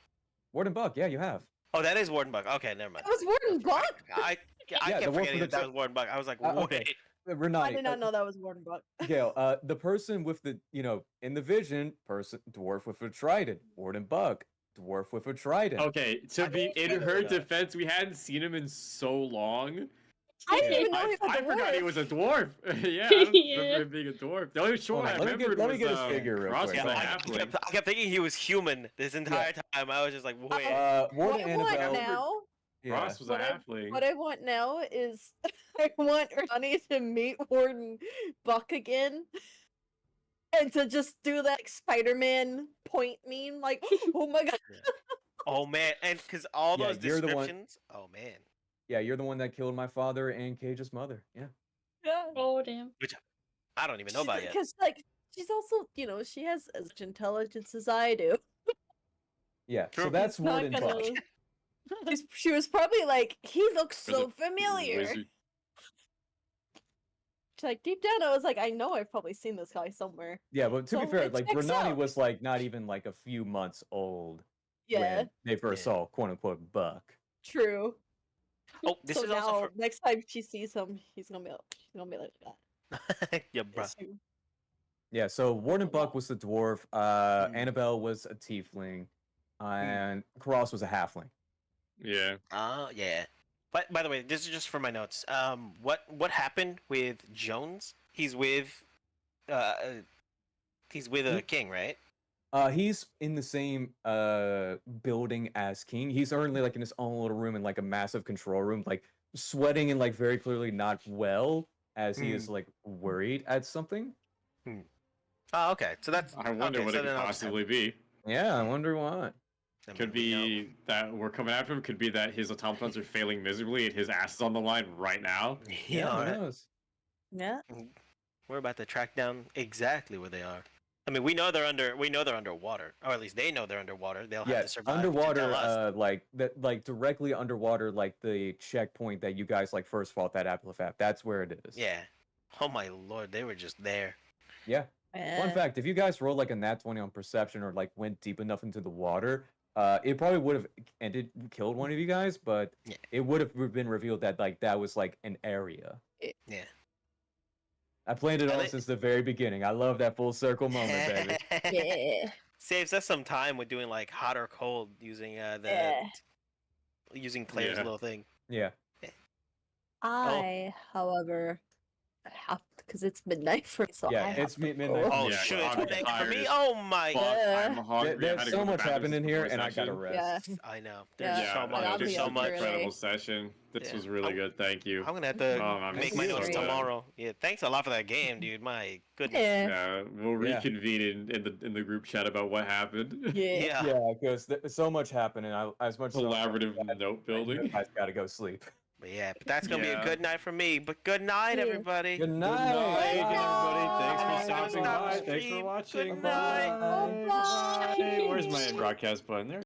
Warden Buck, yeah, you have.
Oh, that is Warden Buck. Okay, never mind.
That was Warden Buck.
I
Yeah, the
kept
one
forgetting
for the
that was Warden Buck. I was like,
okay.
wait.
Renani,
I did not know that was Warden Buck.
Gail, the person with the, in the vision, dwarf with a trident. Warden Buck, dwarf with a trident.
Okay, to
I
be
didn't
in
know
her
that.
defense, we hadn't seen him in so long.
I didn't even know
I
he was a
forgot he
dwarf.
was a dwarf. Yeah, I don't
Yeah.
remember him being a dwarf. The only show
Hold
I
on, let me
remembered
get
was
his figure real
Cross
quick.
was a
Yeah,
halfling.
I kept thinking he was human this entire time. I was just like, wait.
What
Warden
I want
Annabelle.
now,
Yeah.
Cross was a halfling.
what I want now is I want Ronnie to meet Warden Buck again. And to just do that like, Spider-Man point meme, like, oh my god.
Oh man, and because all
Yeah,
those
you're the one-
descriptions. Oh man.
Yeah, you're the one that killed my father and Cage's mother. Yeah.
Yeah.
Oh damn.
I don't even know about yet.
Because, like, she's also, she has as much intelligence as I do.
Yeah. So
True.
that's
Not
Warden
gonna-
Buck.
She was probably like, he looks so familiar.
Wizard.
She's like, deep down, I was like, I know I've probably seen this guy somewhere.
Yeah, but to be
So
fair,
it
like
checks
Renani
out.
was like not even like a few months old
Yeah,
when they first
Yeah.
saw quote unquote Buck.
true.
Oh, this
so
is
now,
also
next time she sees him, she's gonna be like,
for. Yeah, bro.
"It's you."
Yeah, so Warden Buck was the dwarf,
Mm.
Annabelle was a tiefling, and Cross was a halfling.
Yeah.
Yeah. But by the way, this is just for my notes. What happened with Jones? He's with He's with a king, right?
He's in the same building as King. He's currently like in his own little room in like a massive control room, like sweating and like very clearly not well, as he is like worried at something.
Oh, okay. So that's.
I wonder
okay,
what
so
it could
then I'll just have-
possibly be.
Yeah, I wonder why.
I mean,
Could
we know.
be that we're coming after him. Could be that his automatons are failing miserably and his ass is on the line right now.
Yeah, all
who
right.
knows?
Yeah.
We're about to track down exactly where they are. I mean, we know they're underwater, or at least they know they're underwater. They'll have
Yeah,
to survive. to
underwater,
tell us.
like that, like directly underwater, like the checkpoint that you guys like first fought that Applefab. That's where it is.
Yeah. Oh my lord, they were just there.
Yeah. Fun
Yeah.
fact: if you guys rolled like a nat 20 on perception or like went deep enough into the water, it probably would have killed one of you guys, but
Yeah.
it would have been revealed that like that was like an area.
Yeah.
I planned it
And
all
it-
since the very beginning. I love that full circle moment, baby.
Yeah.
Saves us some time with doing like hot or cold using
Yeah.
using Claire's
Yeah.
little thing.
Yeah.
I, however, have because it's midnight for me, so
Yeah,
I have
it's
to
midnight
go.
for
Oh
me.
Yeah,
shoot,
I'm
it's midnight for
tired
me.
as
Oh my.
Fuck,
Yeah.
I'm hungry. I had
There's
to
so
go to
much
Baptist
happening here,
before
and I gotta
session.
rest.
Yeah.
I know. There's
Yeah,
so
Yeah,
much.
I'll
There's
be
so
up
much.
early.
incredible session. This
Yeah.
was really good. Thank you.
I'm gonna have to
I'm
make
so
my notes
glad.
tomorrow. Yeah, thanks a lot for that game, dude. My goodness.
Yeah.
Yeah, we'll
Yeah.
reconvene in the group chat about what happened.
Yeah.
Yeah, because so much happening. As much as
Collaborative note
you
building.
guys gotta go sleep.
But that's gonna be a
Yeah.
good night for me. But good night,
Yeah.
everybody.
Good
Good
night.
night, everybody. Thanks
I'm
for
gonna
stopping
stop
by.
the
Thanks for
stream.
watching.
Good night.
Bye.
Bye.
Bye. Where's my end broadcast button? There